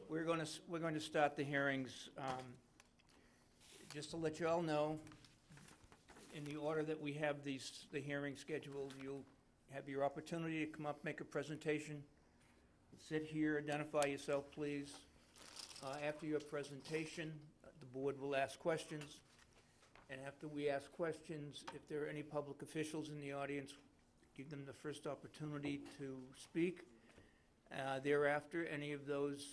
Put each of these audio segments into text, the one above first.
We're going to start the hearings. Just to let you all know, in the order that we have the hearing scheduled, you'll have your opportunity to come up, make a presentation. Sit here, identify yourself, please. After your presentation, the board will ask questions. And after we ask questions, if there are any public officials in the audience, give them the first opportunity to speak. Thereafter, any of those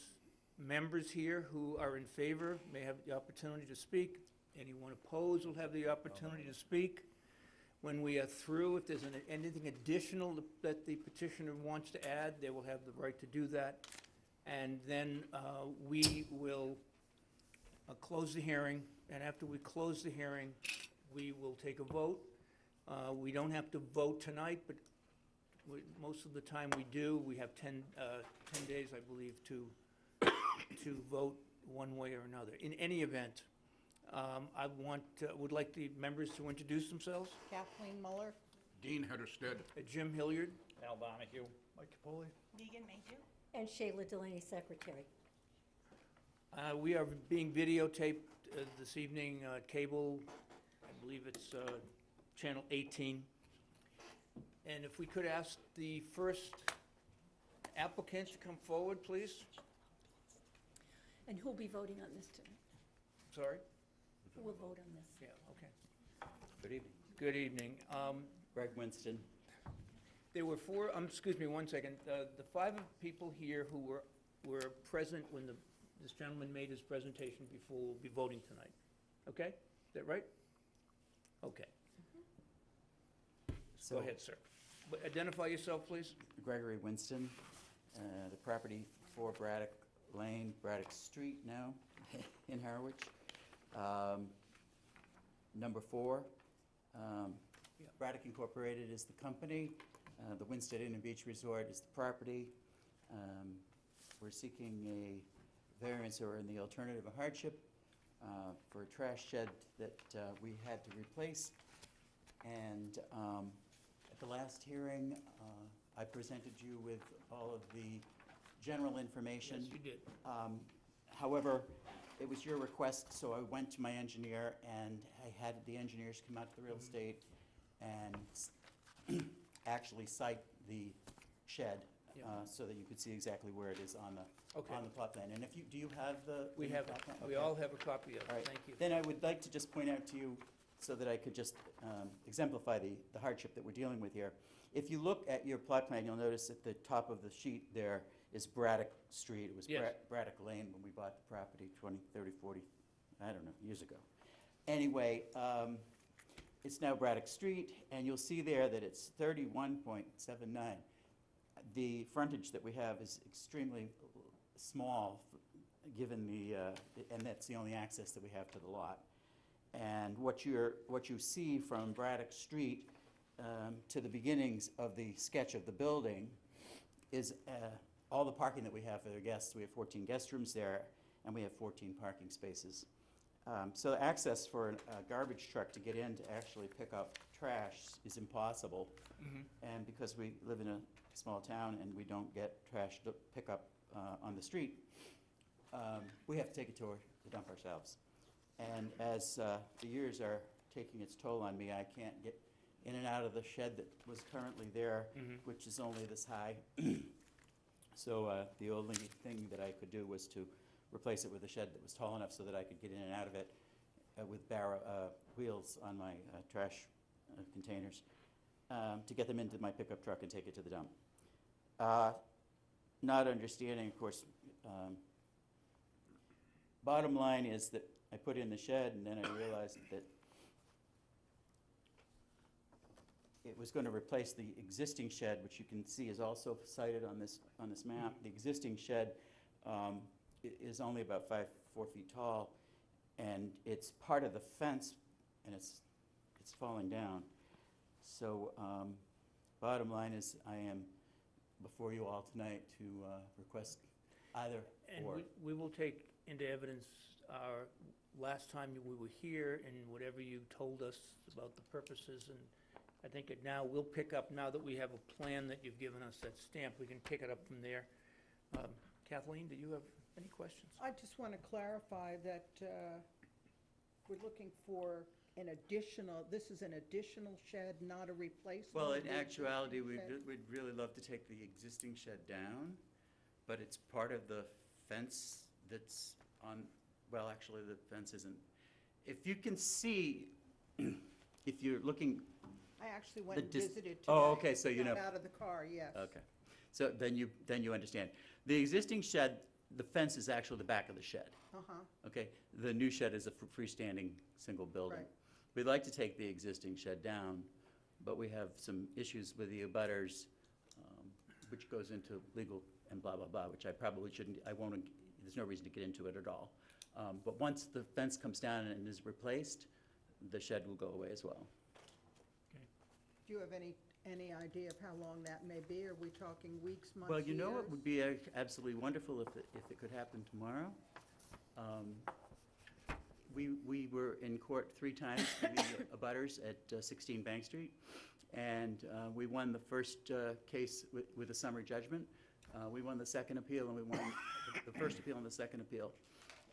members here who are in favor may have the opportunity to speak. Anyone opposed will have the opportunity to speak. When we are through, if there's anything additional that the petitioner wants to add, they will have the right to do that. And then we will close the hearing. And after we close the hearing, we will take a vote. We don't have to vote tonight, but most of the time we do. We have 10 days, I believe, to vote one way or another. In any event, I would like the members to introduce themselves. Kathleen Muller. Dean Hedersted. Jim Hilliard. Al Donahue. Mike Capoli. Deegan Mayhew. And Shayla Delaney, Secretary. We are being videotaped this evening, cable, I believe it's channel 18. And if we could ask the first applicant to come forward, please. And who'll be voting on this tonight? Sorry? Who will vote on this? Yeah, okay. Good evening. Good evening. Greg Winston. There were four, excuse me one second. The five people here who were present when this gentleman made his presentation before will be voting tonight. Okay? Is that right? Okay. So, Go ahead, sir. But identify yourself, please. Gregory Winston, the property 4 Braddock Lane, Braddock Street now in Harwich. Number 4, Braddock Incorporated is the company. The Winstead Inn and Beach Resort is the property. We're seeking a variance or in the alternative a hardship for a trash shed that we had to replace. And at the last hearing, I presented you with all of the general information. Yes, you did. However, it was your request, so I went to my engineer and I had the engineers come out to the real estate and actually cite the shed so that you could see exactly where it is on the plot plan. And if you, do you have the We have, plot plan? we Okay. all have a copy of All it. right. Thank you. Then I would like to just point out to you, so that I could just exemplify the hardship that we're dealing with here. If you look at your plot plan, you'll notice at the top of the sheet there is Braddock Street. It was Yes. Braddock Lane when we bought the property 20, 30, 40, I don't know, years ago. Anyway, it's now Braddock Street, and you'll see there that it's 31.79. The frontage that we have is extremely small, given and that's the only access that we have to the lot. And what you see from Braddock Street to the beginnings of the sketch of the building is all the parking that we have for the guests. We have 14 guest rooms there, and we have 14 parking spaces. So access for a garbage truck to get in to actually pick up trash is impossible. And because we live in a small town and we don't get trash to pick up on the street, we have to take it to the dump ourselves. And as the years are taking its toll on me, I can't get in and out of the shed that was currently there, which is only this high. So the only thing that I could do was to replace it with a shed that was tall enough so that I could get in and out of it with wheels on my trash containers to get them into my pickup truck and take it to the dump. Not understanding, of course, bottom line is that I put in the shed, and then I realized that it was going to replace the existing shed, which you can see is also cited on this map. The existing shed is only about 4 feet tall, and it's part of the fence, and it's falling down. So bottom line is I am before you all tonight to request either And or. we will take into evidence our last time we were here and whatever you told us about the purposes. And I think it now we'll pick up, now that we have a plan that you've given us, that stamp, we can pick it up from there. Kathleen, do you have Any questions? I just want to clarify that we're looking for an additional, this is an additional shed, not a replacement? Well, of in the existing actuality, we'd shed? we'd really love to take the existing shed down, but it's part of the fence that's on, well, actually, the fence isn't. If you can see, if you're looking, I actually the went and dis- visited today. oh, okay, so you Got know. out of the car, yes. Okay, so then you understand. The existing shed, the fence is actually the back of the shed, Uh-huh, okay? The new shed is a freestanding, single building. Right. We'd like to take the existing shed down, but we have some issues with the abutters, which goes into legal and blah, blah, blah, which I probably shouldn't, I won't, there's no reason to get into it at all. But once the fence comes down and is replaced, the shed will go away as well. do you have any idea of how long that may be? Are we talking weeks, months, Well, you know, it years? would be absolutely wonderful if it could happen tomorrow. We were in court 3 times for the abutters at 16 Bank Street, and we won the first case with a summary judgment. We won the second appeal, and we won the first appeal and the second appeal.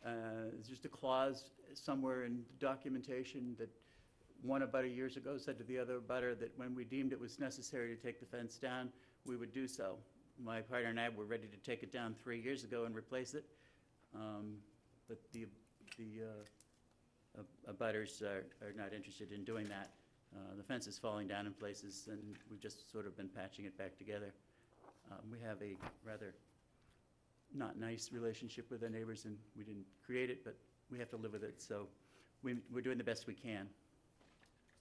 There's just a clause somewhere in documentation that one abutter years ago said to the other abutter that when we deemed it was necessary to take the fence down, we would do so. My partner and I were ready to take it down 3 years ago and replace it, but the abutters are not interested in doing that. The fence is falling down in places, and we've just sort of been patching it back together. We have a rather not nice relationship with our neighbors, and we didn't create it, but we have to live with it, so we're doing the best we can.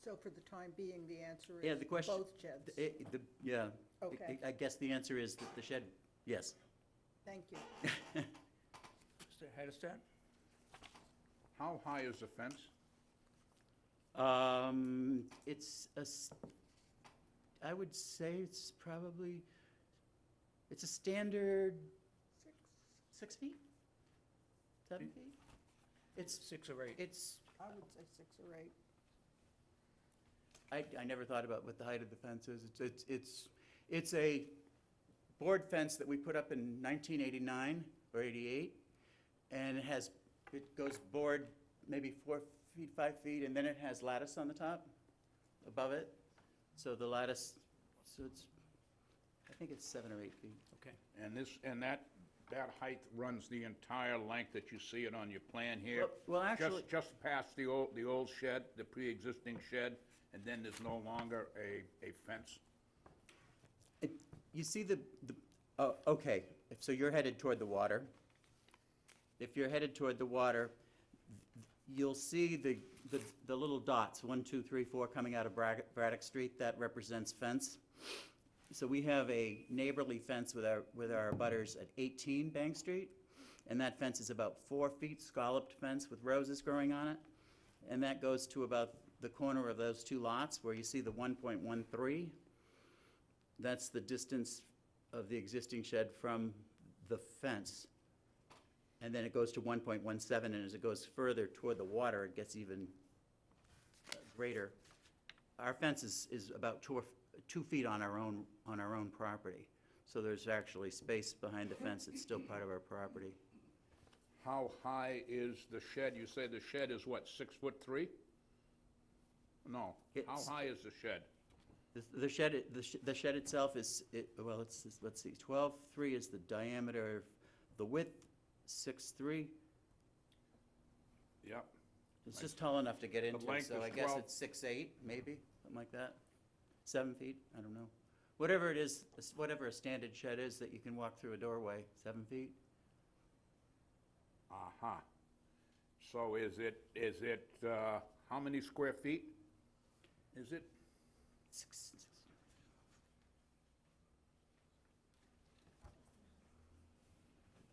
So for the time being, the answer Yeah, is the question. both sheds? Yeah. Okay. I guess the answer is that the shed, yes. Thank you. Mr. Hedersted? How high is the fence? I would say it's probably, it's a standard 6 feet? 7 feet? It's, 6 or 8? it's, I would say 6 or 8. I never thought about what the height of the fence is. It's a board fence that we put up in 1989 or 88, and it goes board maybe 4 feet, 5 feet, and then it has lattice on the top, above it. So the lattice, so I think it's 7 or 8 feet. Okay. And that height runs the entire length that you see it on your plan here? Well, actually, Just past the old shed, the pre-existing shed, and then there's no longer a fence? you see oh, okay, so you're headed toward the water. If you're headed toward the water, you'll see the little dots, 1, 2, 3, 4, coming out of Braddock Street. That represents fence. So we have a neighborly fence with our abutters at 18 Bank Street, and that fence is about 4 feet, scalloped fence with roses growing on it, and that goes to about the corner of those 2 lots where you see the 1.13. That's the distance of the existing shed from the fence. And then it goes to 1.17, and as it goes further toward the water, it gets even greater. Our fence is about 2 feet on our own property. So there's actually space behind the fence that's still part of our property. How high is the shed? You say the shed is what, 6'3"? No. How It's- high is the shed? The shed itself is, well, let's see, 12.3 is the diameter of the width, 6'3". Yep. It's just tall enough to get into, length so is I guess 12. it's 6'8", maybe, something like that. 7 feet, I don't know. Whatever it is, whatever a standard shed is that you can walk through a doorway, 7 feet. Uh-huh. So is it, how many square feet? Is it?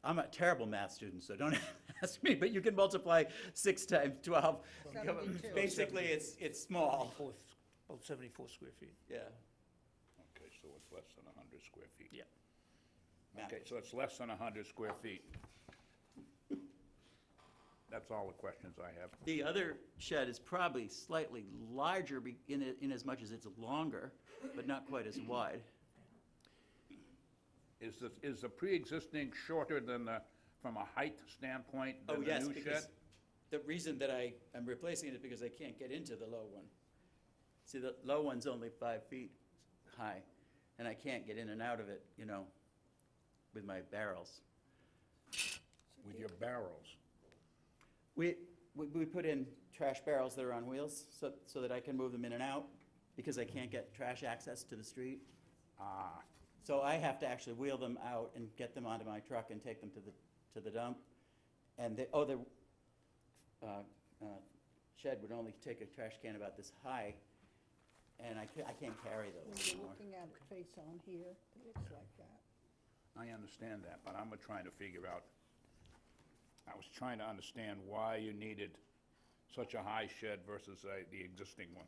I'm a terrible math student, so don't ask me, but you can multiply 6 times 12. 72. Basically, it's small. About 74 square feet. Yeah. Okay, so it's less than 100 square feet. Yeah. Okay, so it's less than 100 square feet. That's all the questions I have. The other shed is probably slightly larger in as much as it's longer, but not quite as wide. Is the pre-existing shorter than from a height standpoint Oh, than the yes, new shed? because the reason that I am replacing it is because I can't get into the low one. See, the low one's only 5 feet high, and I can't get in and out of it, you know, with my barrels. With your barrels? We put in trash barrels that are on wheels so that I can move them in and out because I can't get trash access to the street. Ah, So I have to actually wheel them out and get them onto my truck and take them to the dump. And the shed would only take a trash can about this high, and I can't carry When those you're anymore. looking at it face on here, it looks like that. I understand that, but I'm trying to figure out, I was trying to understand why you needed such a high shed versus the existing one.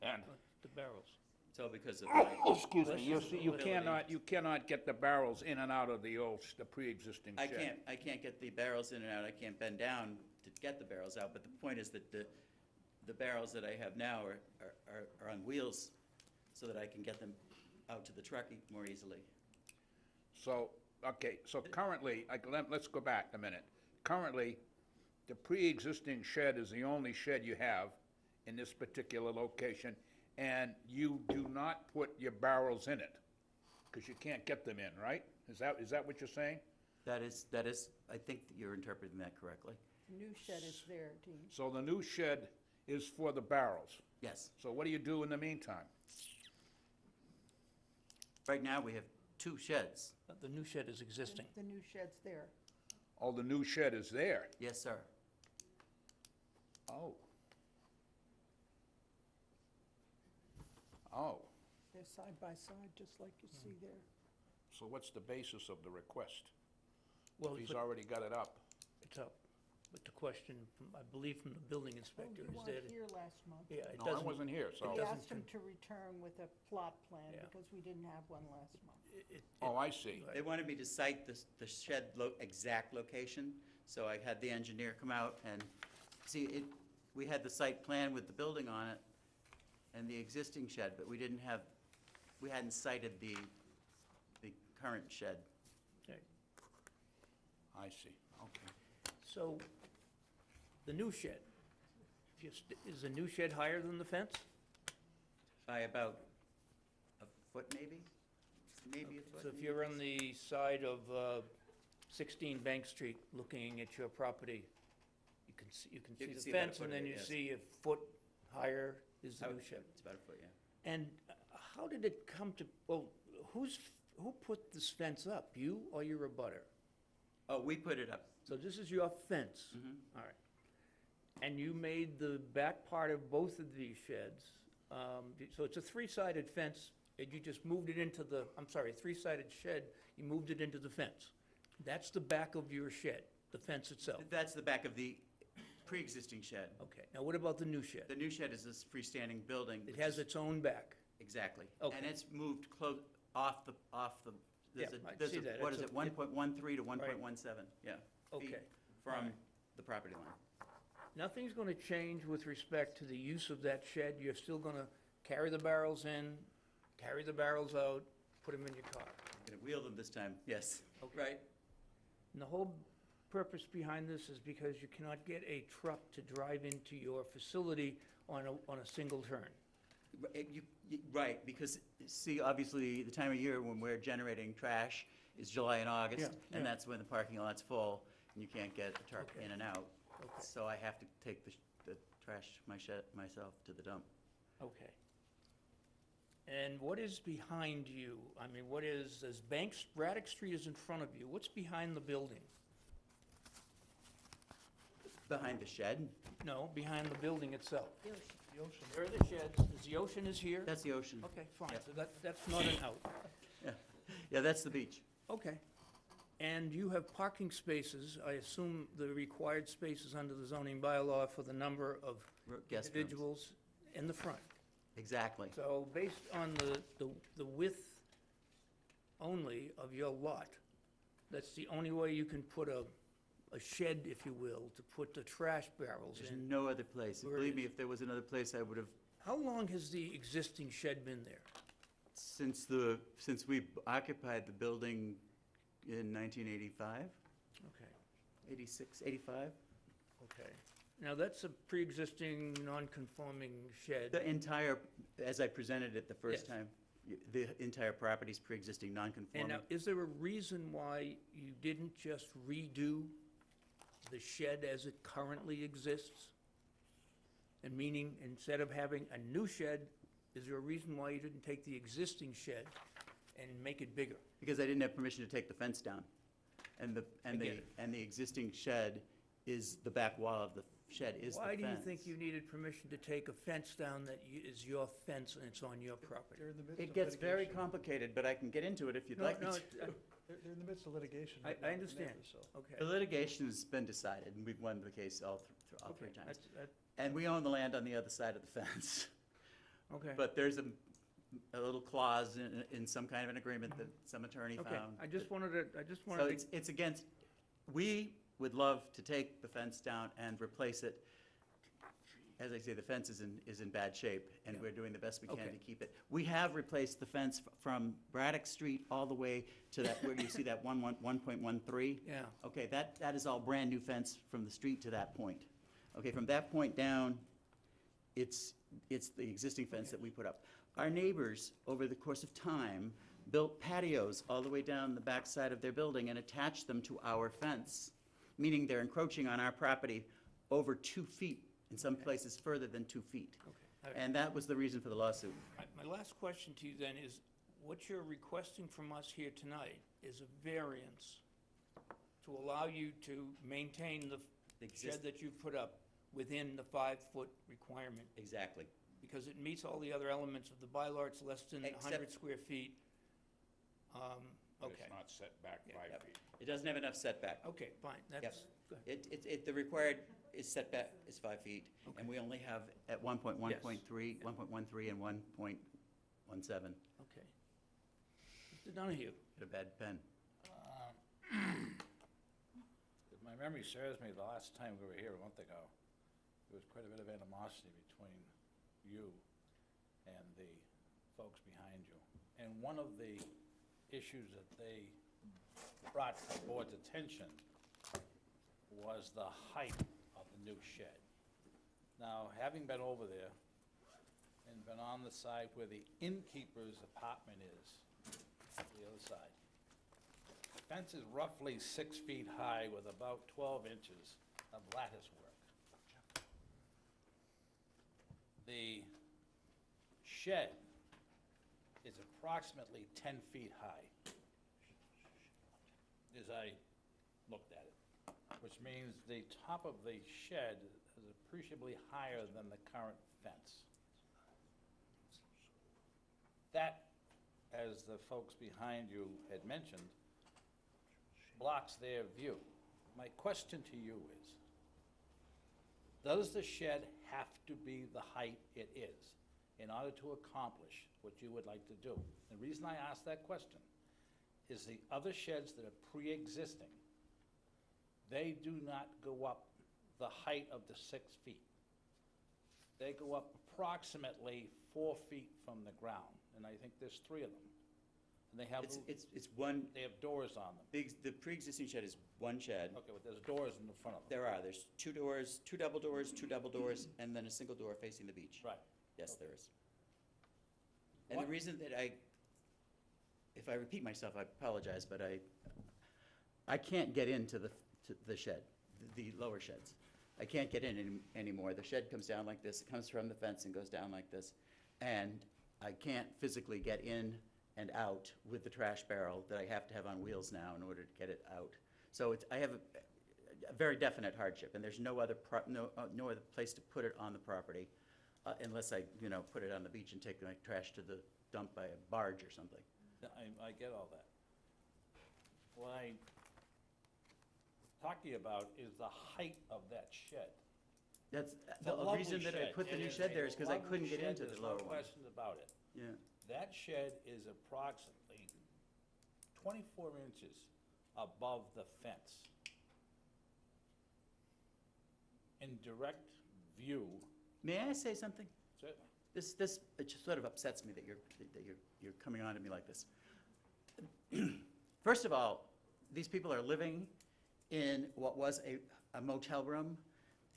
And, The barrels. So because of my excuse me, you see, ability- you cannot get the barrels in and out of the pre-existing shed. I can't get the barrels in and out, I can't bend down to get the barrels out, but the point is that the barrels that I have now are on wheels so that I can get them out to the truck more easily. So, okay, so currently, let's go back a minute. Currently, the pre-existing shed is the only shed you have in this particular location, and you do not put your barrels in it, because you can't get them in, right? Is that what you're saying? That is, I think that you're interpreting that correctly. The new shed is there, Dean. So the new shed is for the barrels. Yes. So what do you do in the meantime? Right now, we have 2 sheds. The new shed is existing. The new shed's there. Oh, the new shed is there. Yes, sir. Oh. Oh, They're side by side, just like you see there. so what's the basis of the request? Well, If he's but already got it up. it's up. But the question, I believe from the building Oh, inspector, you is weren't that, here last month. yeah, it No, I doesn't, wasn't here, so, We doesn't asked him con- to return with a plot plan Yeah. because we didn't have one last month. oh, I see. They wanted me to cite the shed exact location, so I had the engineer come out and, see, we had the site plan with the building on it and the existing shed, but we hadn't cited the current shed. okay. I see, okay. So, the new shed, is the new shed higher than the fence? By about a foot, maybe? Maybe a foot. So if maybe you're less. on the side of 16 Bank Street, looking at your property, you can see can the see about a fence, foot and of then it, you yes. see a foot higher is the Oh, new shed. It's about a foot, yeah. And how did it come to, well, who put this fence up, you or your abutter? Oh, we put it up. So this is your fence? Mhm. All right. And you made the back part of both of these sheds, so it's a three-sided fence, and you just moved it into the, I'm sorry, three-sided shed, you moved it into the fence. That's the back of your shed, the fence itself. That's the back of the pre-existing shed. Okay, now what about the new shed? The new shed is this freestanding building. It which has is- its own back. Exactly. Okay. And it's moved off the, Yeah, I see that. what It's is it, a- 1.13 to 1.17, yeah. feet Okay. From Alright. the property line. Nothing's gonna change with respect to the use of that shed, you're still gonna carry the barrels in, carry the barrels out, put them in your car. I'm gonna wheel them this time, yes. Okay. Right? And the whole purpose behind this is because you cannot get a truck to drive into your facility on a single turn. Right, because, see, obviously, the time of year when we're generating trash is July and August, Yeah, and yeah. that's when the parking lot's full, and you can't get a truck Okay. in and out. Okay. So I have to take the trash myself to the dump. Okay. And what is behind you? I mean, as Braddock Street is in front of you, what's behind the building? Behind the shed, No, behind the building itself. The ocean. The ocean. There are the sheds, the ocean is here? that's the ocean. Okay, fine, Yeah. so that's not an out. Yeah, that's the beach. Okay. And you have parking spaces, I assume the required spaces under the zoning bylaw for the number of Guest rooms. individuals in the front. Exactly. So based on the width only of your lot, that's the only way you can put a shed, if you will, to put the trash barrels There's in. no other place. Where it Believe me, is. if there was another place, I would have, How long has the existing shed been there? since we occupied the building in 1985, Okay, 86, 85. okay. Now, that's a pre-existing, non-conforming shed. The entire, as I presented it the first Yes. time, the entire property's pre-existing And non-conforming. now, is there a reason why you didn't just redo the shed as it currently exists? And meaning, instead of having a new shed, is there a reason why you didn't take the existing shed and make it bigger? Because I didn't have permission to take the fence down. And get it. the existing shed is, the back wall of the shed is the Why fence. do you think you needed permission to take a fence down that is your fence and it's on your property? They're in the midst It of gets very litigation. complicated, but I can get into it if you'd No, like me no, to. They're in the midst of litigation. I right now with the understand. neighbors, so. Okay. The litigation's been decided, and we've won the case all three Okay, times. that- And we own the land on the other side of the fence. Okay. But there's a little clause in some kind of an agreement that some attorney Okay, found. I just wanted to, So it's against, we would love to take the fence down and replace it. As I say, the fence is in bad shape, and Yeah. we're doing the best we can Okay. to keep it. We have replaced the fence from Braddock Street all the way to that, where you see that 1.13. yeah, Okay, that is all brand-new fence from the street to that point. Okay, from that point down, it's the existing fence that we put up. Our neighbors, over the course of time, built patios all the way down the backside of their building and attached them to our fence, meaning they're encroaching on our property over 2 feet, in some places further than 2 feet. okay. All right. And that was the reason for the lawsuit. My last question to you then is, what you're requesting from us here tonight is a variance to allow you to maintain the shed that you've put up within the 5-foot requirement, Exactly. because it meets all the other elements of the bylaw, it's less than Except- 100 square feet. But Okay, it's not set back Yeah. 5 Yep. feet. It doesn't have enough setback. okay, fine, that's, go ahead. The required is setback is 5 feet, Okay. and we only have at 1.1.3, 1.13 and 1.17. Okay. Mr. Donahue? Got a bad pen. If my memory serves me, the last time we were here a month ago, there was quite a bit of animosity between you and the folks behind you. And one of the issues that they brought to the board's attention was the height of the new shed. Now, having been over there and been on the side where the innkeeper's apartment is, the other side, the fence is roughly 6 feet high with about 12 inches of lattice work. The shed is approximately 10 feet high, as I looked at it, which means the top of the shed is appreciably higher than the current fence. That, as the folks behind you had mentioned, blocks their view. My question to you is, does the shed have to be the height it is in order to accomplish what you would like to do? The reason I ask that question is the other sheds that are pre-existing, they do not go up the height of the 6 feet. They go up approximately 4 feet from the ground, and I think there's 3 of them. And they have, It's one, they have doors on them. the pre-existing shed is one shed. Okay, but there's doors in the front of them. There's 2 doors, 2 double doors, and then a single door facing the beach. Right. Yes, there is. And the What- reason that if I repeat myself, I apologize, but I can't get into the shed, the lower sheds. I can't get in anymore. The shed comes down like this, it comes from the fence and goes down like this. And I can't physically get in and out with the trash barrel that I have to have on wheels now in order to get it out. So I have a very definite hardship, and there's no other place to put it on the property unless I, put it on the beach and take my trash to the dump by a barge or something. I get all that. What I'm talking about is the height of that shed. That's, It's a the lovely reason that I shed. put the It new is shed a there is because I lovely couldn't get shed. into the There's lower no one. question about it. Yeah. That shed is approximately 24 inches above the fence. In direct view, May I say something? certainly, It just sort of upsets me that you're coming on to me like this. First of all, these people are living in what was a motel room,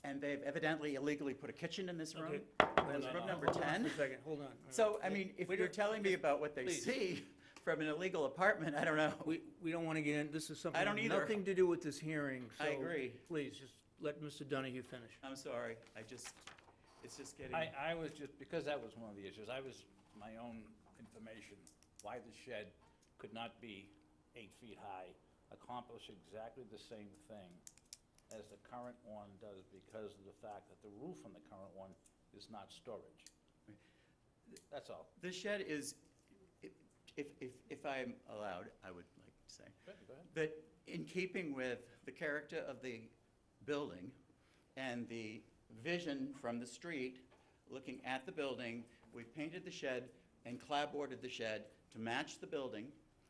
and they've evidently illegally put a kitchen in this room. Okay. It was room number Hold on 10. for a second, hold on. So, I mean, if We you're don't- telling me about what they please. see from an illegal apartment, I don't know. We don't want to get in, this is something, I don't either. nothing to do with this hearing, so. I agree. Please, just let Mr. Donahue finish. I'm sorry, it's just getting. I was just, because that was one of the issues, I was, my own information, why the shed could not be 8 feet high, accomplish exactly the same thing as the current one does because of the fact that the roof on the current one is not storage. That's all. The shed is, if I'm allowed, I would like to say, Go ahead. that in keeping with the character of the building and the vision from the street, looking at the building, we painted the shed and clapboarded the shed to match the building.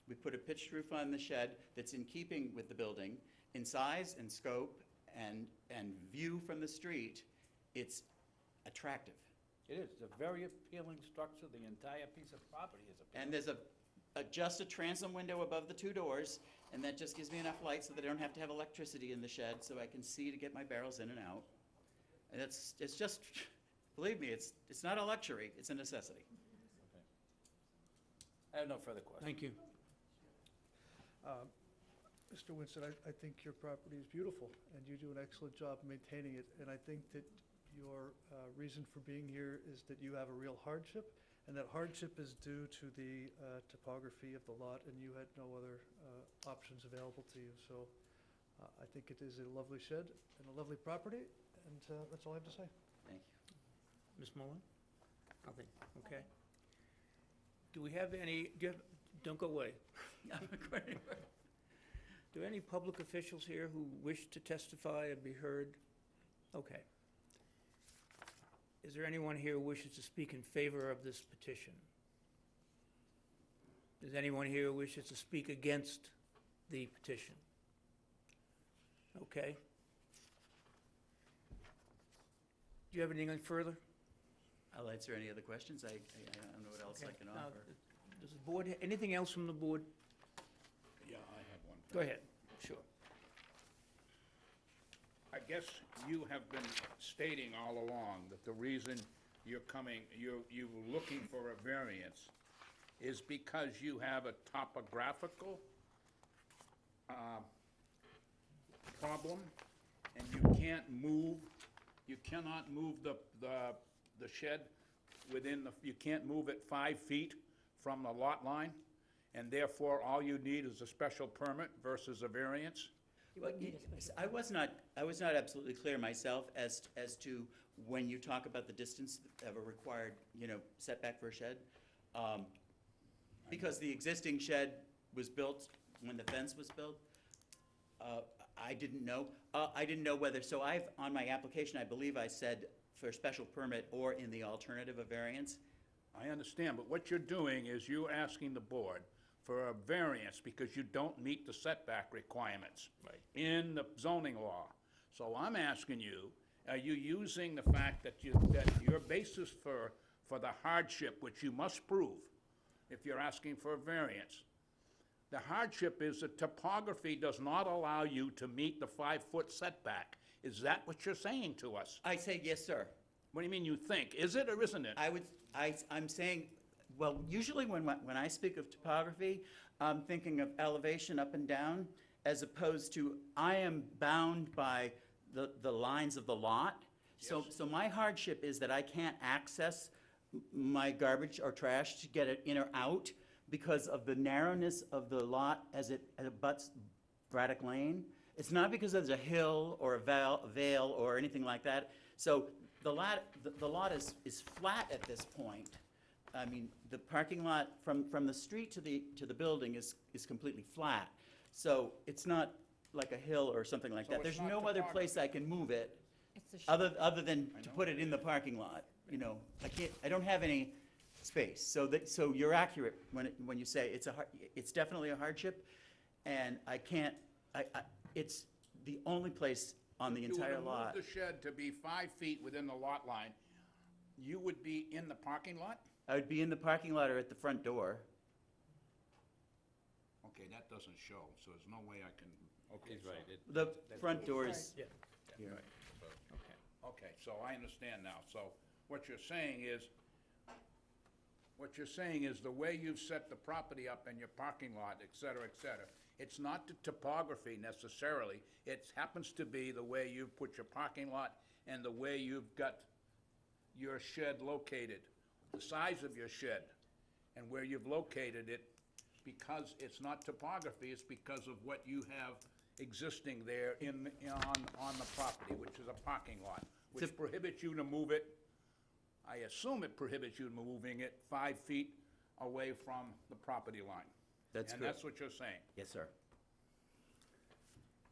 We put a pitched roof on the shed that's in keeping with the building. In size and scope and view from the street, it's attractive. It is, it's a very appealing structure, the entire piece of property is appealing. And there's just a transom window above the 2 doors, and that just gives me enough light so that I don't have to have electricity in the shed, so I can see to get my barrels in and out. And it's just, believe me, it's not a luxury, it's a necessity. Okay. I have no further questions. Thank you. Mr. Winston, I think your property is beautiful, and you do an excellent job maintaining it. And I think that your reason for being here is that you have a real hardship, and that hardship is due to the topography of the lot, and you had no other options available to you. So I think it is a lovely shed and a lovely property, and that's all I have to say. Thank you. Ms. Mullen? Nothing, okay. Do we have any, don't go away. Do any public officials here who wish to testify and be heard? Okay. Is there anyone here who wishes to speak in favor of this petition? Is anyone here who wishes to speak against the petition? Okay. Do you have anything further? I'll answer any other questions. I don't know what else I Okay. can Now, offer. Does the board, anything else from the board? Yeah, I have one. Go ahead, sure. I guess you have been stating all along that the reason you're looking for a variance is because you have a topographical problem, and you cannot move the shed you can't move it 5 feet from the lot line, and therefore all you need is a special permit versus a variance? Well, I was not absolutely clear myself as to when you talk about the distance of a required, setback for a shed. Because the existing shed was built when the fence was built. I didn't know. I didn't know whether, so on my application, I believe I said for a special permit or in the alternative of variance. I understand, but what you're doing is you're asking the board for a variance because you don't meet the setback requirements in the zoning law. So I'm asking you, are you using the fact that your basis for the hardship, which you must prove if you're asking for a variance, the hardship is the topography does not allow you to meet the 5-foot setback. Is that what you're saying to us? I say, yes, sir. What do you mean you think? Is it or isn't it? I'm saying, well, usually when I speak of topography, I'm thinking of elevation up and down, as opposed to I am bound by the lines of the lot. So my hardship is that I can't access my garbage or trash to get it in or out because of the narrowness of the lot as it abuts Braddock Lane. It's not because there's a hill or a vale or anything like that. So the lot is flat at this point. I mean, the parking lot from the street to the building is completely flat. So it's not like a hill or something like So that. it's There's not no other place I can move it It's the other than to put it in the parking lot. I don't have any space. So you're accurate when you say it's definitely a hardship, and it's the only place on the entire lot. If you were to move the shed to be 5 feet within the lot line, you would be in the parking lot? I would be in the parking lot or at the front door. Okay, that doesn't show, so there's no way I can, okay. He's so- right. The front door is Yeah. here. Okay. Okay, so I understand now. So what you're saying is, the way you've set the property up in your parking lot, et cetera, it's not the topography necessarily. It happens to be the way you've put your parking lot and the way you've got your shed located, the size of your shed, and where you've located it, because it's not topography, it's because of what you have existing there on the property, which is a parking lot, which prohibits you to move it, I assume it prohibits you from moving it 5 feet away from the property line. That's And correct. that's what you're saying. Yes, sir.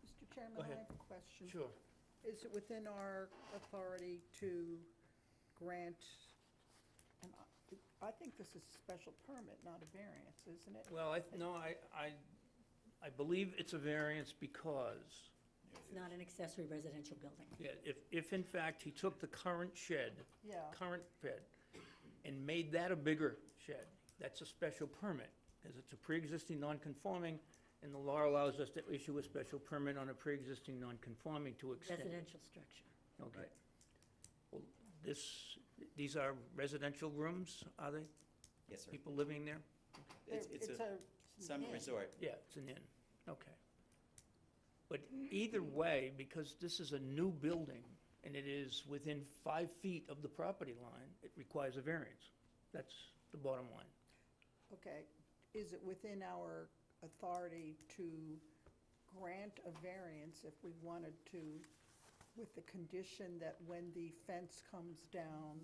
Mr. Chairman, Go I ahead. have a question. Sure. Is it within our authority to grant, and I think this is a special permit, not a variance, isn't it? Well, I believe it's a variance because, It's not an accessory residential building. yeah, if in fact he took the current shed, Yeah, current shed, and made that a bigger shed, that's a special permit, because it's a pre-existing non-conforming, and the law allows us to issue a special permit on a pre-existing non-conforming to extend. Residential structure. Okay. Well, these are residential rooms, are they? Yes, sir. People living there? It's a summer inn. resort. Yeah, it's an inn, okay. But either way, because this is a new building, and it is within 5 feet of the property line, it requires a variance. That's the bottom line. Okay. Is it within our authority to grant a variance if we wanted to, with the condition that when the fence comes down,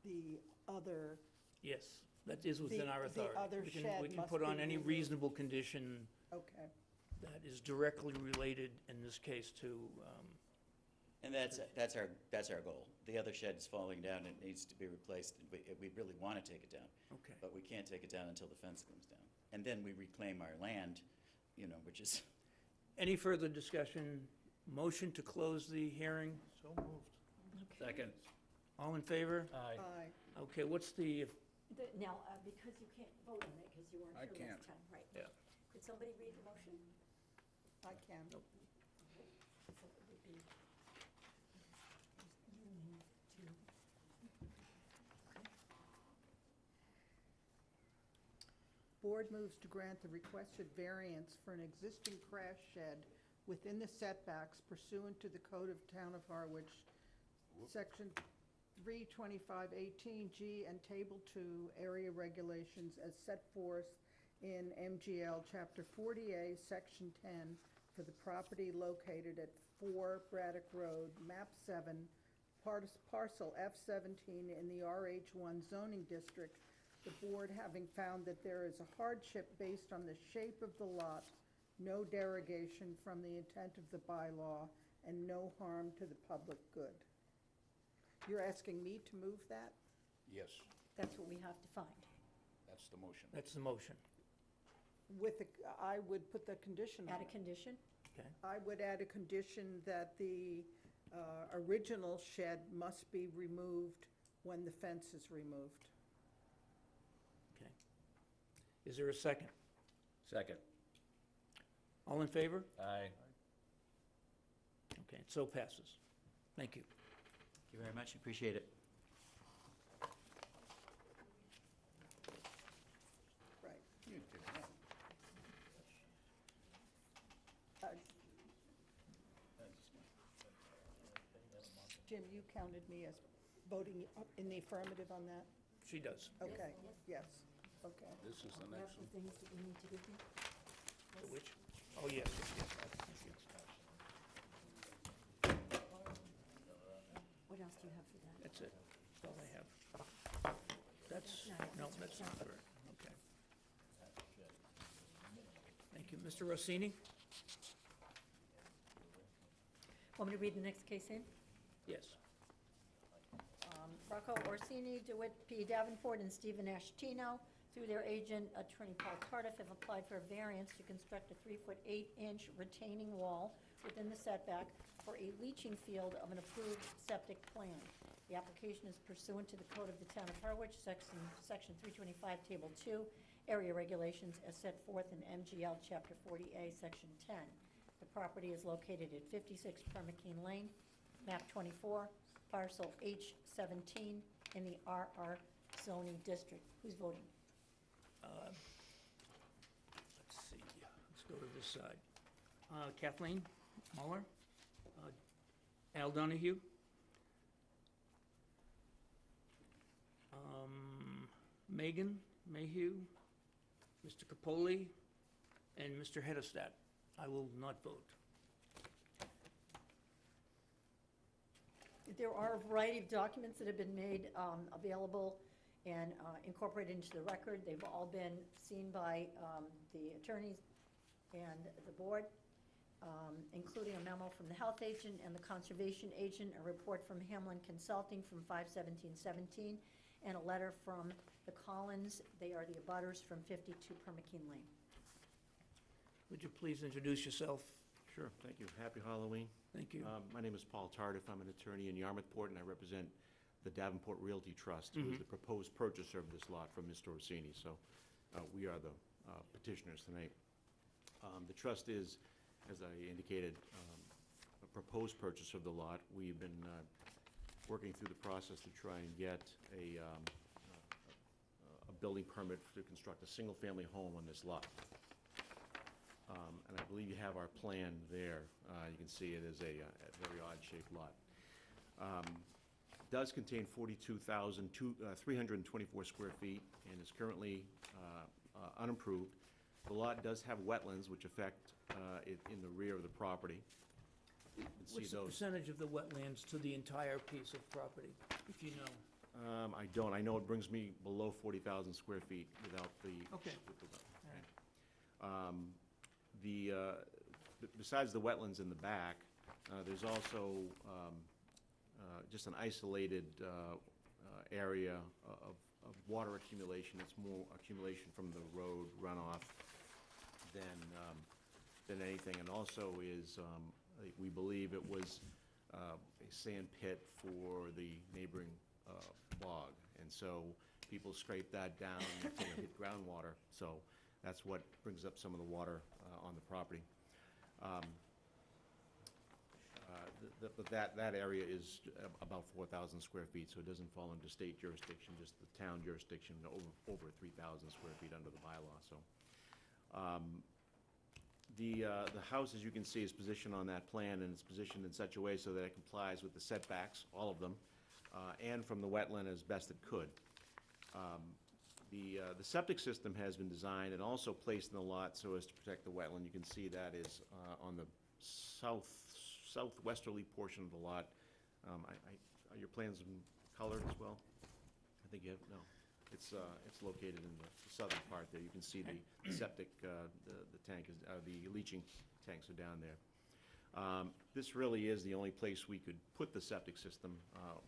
the other, Yes, that is within our The authority. other We can- shed We can must put on be any removed. reasonable condition okay, that is directly related, in this case, to, And that's our goal. The other shed is falling down, it needs to be replaced, and we really want to take it down. okay. But we can't take it down until the fence comes down. And then we reclaim our land, which is, Any further discussion? Motion to close the hearing? So moved. Second. All in favor? Aye. aye. Okay, what's the, Now, because you can't vote on it, because you weren't I here can't. last time, right? Yeah. Could somebody read the motion? I can. So it would be, you move to, Board moves to grant the requested variance for an existing crash shed within the setbacks pursuant to the Code of Town of Harwich, Section 32518G and Table 2 Area Regulations as set forth in MGL Chapter 40A, Section 10, for the property located at 4 Braddock Road, Map 7, parcel F17 in the RH1 zoning district, the board having found that there is a hardship based on the shape of the lot, no derogation from the intent of the bylaw, and no harm to the public good. You're asking me to move that? Yes, that's what we have to find. that's the motion. that's the motion, I would put the condition on Add a it. condition? okay? I would add a condition that the original shed must be removed when the fence is removed. Okay. Is there a second? Second. All in favor? Aye. Okay, so passes. Thank you. thank you very much, appreciate it. Right. You did that. Jim, you counted me as voting in the affirmative on that? She does. Okay, yes, okay. This is the We have next the one. things that we need to give you? Which? Oh, yes, yes, yes. What else do you have for that? That's it. That's all I have. That's, no, that's not correct. Okay. Thank you. Mr. Rossini? Want me to read the next case in? Yes. Rocco Orsini, DeWitt P. Davenport, and Stephen Ashtino, through their agent, Attorney Paul Cardiff, have applied for a variance to construct a 3-foot 8-inch retaining wall within the setback for a leaching field of an approved septic plan. The application is pursuant to the Code of the Town of Harwich, Section 325, Table 2, area regulations as set forth in MGL Chapter 40A, Section 10. The property is located at 56 Permakeen Lane, map 24, parcel H17, in the RR zoning district. Who's voting? Let's see, let's go to this side. Kathleen Muller? Al Donahue? Megan Mayhew? Mr. Capoli? And Mr. Hedestad. I will not vote. There are a variety of documents that have been made available and incorporated into the record. They've all been seen by the attorneys and the board, including a memo from the health agent and the conservation agent, a report from Hamlin Consulting from 5/17/17, and a letter from the Collins. They are the abutters from 52 Permakeen Lane. Would you please introduce yourself? Sure, thank you. Happy Halloween. Thank you. My name is Paul Tardif. I'm an attorney in Yarmouthport, and I represent the Davenport Realty Trust, who is the proposed purchaser of this lot from Mr. Orsini. So we are the petitioners tonight. The trust is, as I indicated, a proposed purchase of the lot. We've been working through the process to try and get a building permit to construct a single-family home on this lot. And I believe you have our plan there. You can see it is a very odd-shaped lot. It does contain 42,324 square feet and is currently unimproved. The lot does have wetlands which affect it in the rear of the property. You can see What's the those. percentage of the wetlands to the entire piece of property, if you know? I don't. I know it brings me below 40,000 square feet without the. Okay. with the wetland. Besides the wetlands in the back, there's also just an isolated area of water accumulation. It's more accumulation from the road runoff than anything. And also is, we believe it was a sand pit for the neighboring bog. And so people scrape that down to hit groundwater. So that's what brings up some of the water on the property. But that area is about 4,000 square feet, so it doesn't fall under state jurisdiction, just the town jurisdiction, over 3,000 square feet under the bylaw, so. The house, as you can see, is positioned on that plan, and it's positioned in such a way so that it complies with the setbacks, all of them, and from the wetland as best it could. The septic system has been designed and also placed in the lot so as to protect the wetland. You can see that is on the southwesterly portion of the lot. Are your plans in colored as well? I think you have, no. It's located in the southern part there. You can see the septic, the tank, the leaching tanks are down there. This really is the only place we could put the septic system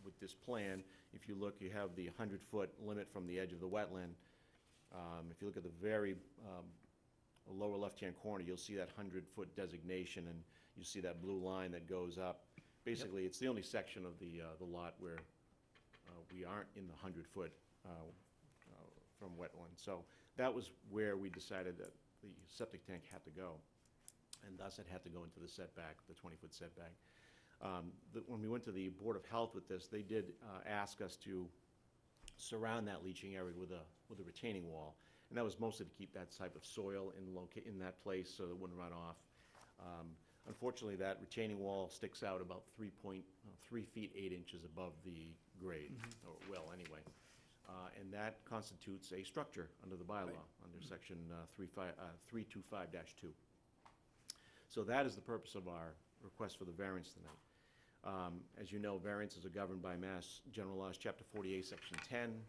with this plan. If you look, you have the 100-foot limit from the edge of the wetland. If you look at the very lower left-hand corner, you'll see that 100-foot designation, and you see that blue line that goes up. Basically, it's the only section of the lot where we aren't in the 100-foot from wetland. So that was where we decided that the septic tank had to go, and thus it had to go into the setback, the 20-foot setback. When we went to the Board of Health with this, they did ask us to surround that leaching area with a retaining wall, and that was mostly to keep that type of soil in that place so it wouldn't run off. Unfortunately, that retaining wall sticks out about 3 feet 8 inches above the grade, or well, anyway. And that constitutes a structure under the bylaw, under section 325-2. So that is the purpose of our request for the variance tonight. As you know, variances are governed by Mass General Laws, Chapter 48, Section 10,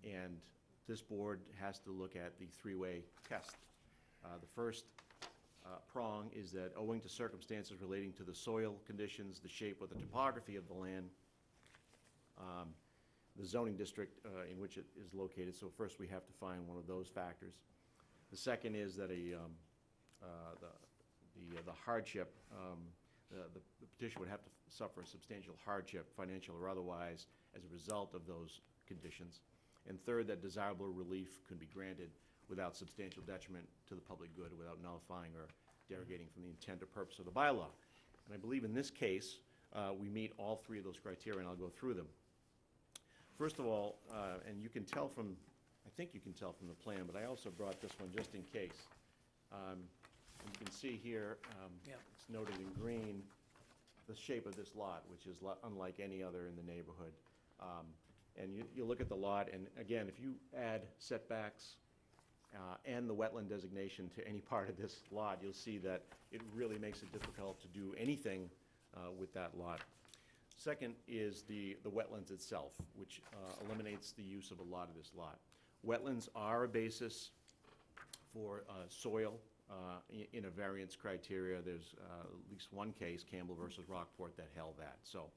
and this board has to look at the three-way test. The first prong is that owing to circumstances relating to the soil conditions, the shape or the topography of the land, the zoning district in which it is located. So first we have to find one of those factors. The second is that the hardship, the petitioner would have to suffer a substantial hardship, financial or otherwise, as a result of those conditions. And third, that desirable relief can be granted without substantial detriment to the public good, without nullifying or derogating from the intent or purpose of the bylaw. And I believe in this case, we meet all three of those criteria, and I'll go through them. First of all, and you can tell from, I think you can tell from the plan, but I also brought this one just in case. You can see here, Yeah. it's noted in green, the shape of this lot, which is unlike any other in the neighborhood. And you look at the lot, and again, if you add setbacks and the wetland designation to any part of this lot, you'll see that it really makes it difficult to do anything with that lot. Second is the wetlands itself, which eliminates the use of a lot of this lot. Wetlands are a basis for soil in a variance criteria. There's at least one case, Campbell versus Rockport, that held that. So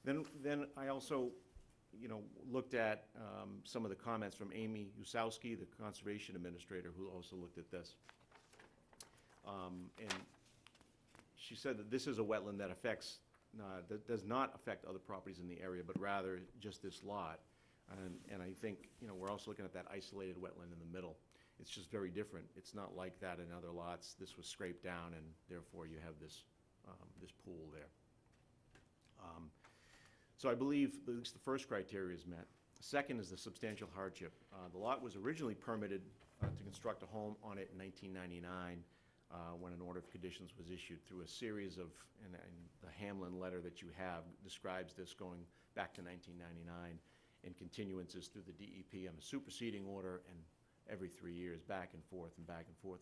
then I also, looked at some of the comments from Amy Usowski, the Conservation Administrator, who also looked at this. And she said that this is a wetland that affects, that does not affect other properties in the area, but rather just this lot. And I think, we're also looking at that isolated wetland in the middle. It's just very different. It's not like that in other lots. This was scraped down, and therefore you have this, this pool there. So I believe at least the first criteria is met. Second is the substantial hardship. The lot was originally permitted to construct a home on it in 1999 when an order of conditions was issued through a series of, and the Hamlin letter that you have describes this going back to 1999, and continuances through the DEP on a superseding order, and every 3 years, back and forth,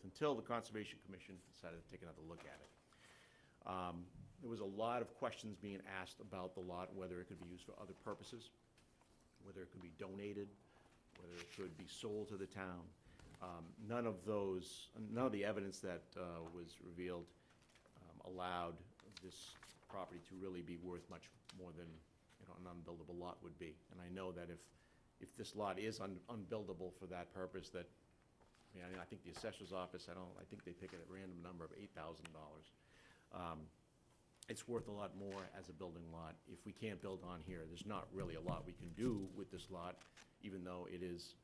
until the Conservation Commission decided to take another look at it. There was a lot of questions being asked about the lot, whether it could be used for other purposes, whether it could be donated, whether it could be sold to the town. None of the evidence that was revealed allowed this property to really be worth much more than an unbuildable lot would be. And I know that if this lot is unbuildable for that purpose, that, I think the assessor's office, I think they pick it at a random number of $8,000. It's worth a lot more as a building lot. If we can't build on here, there's not really a lot we can do with this lot, even though it is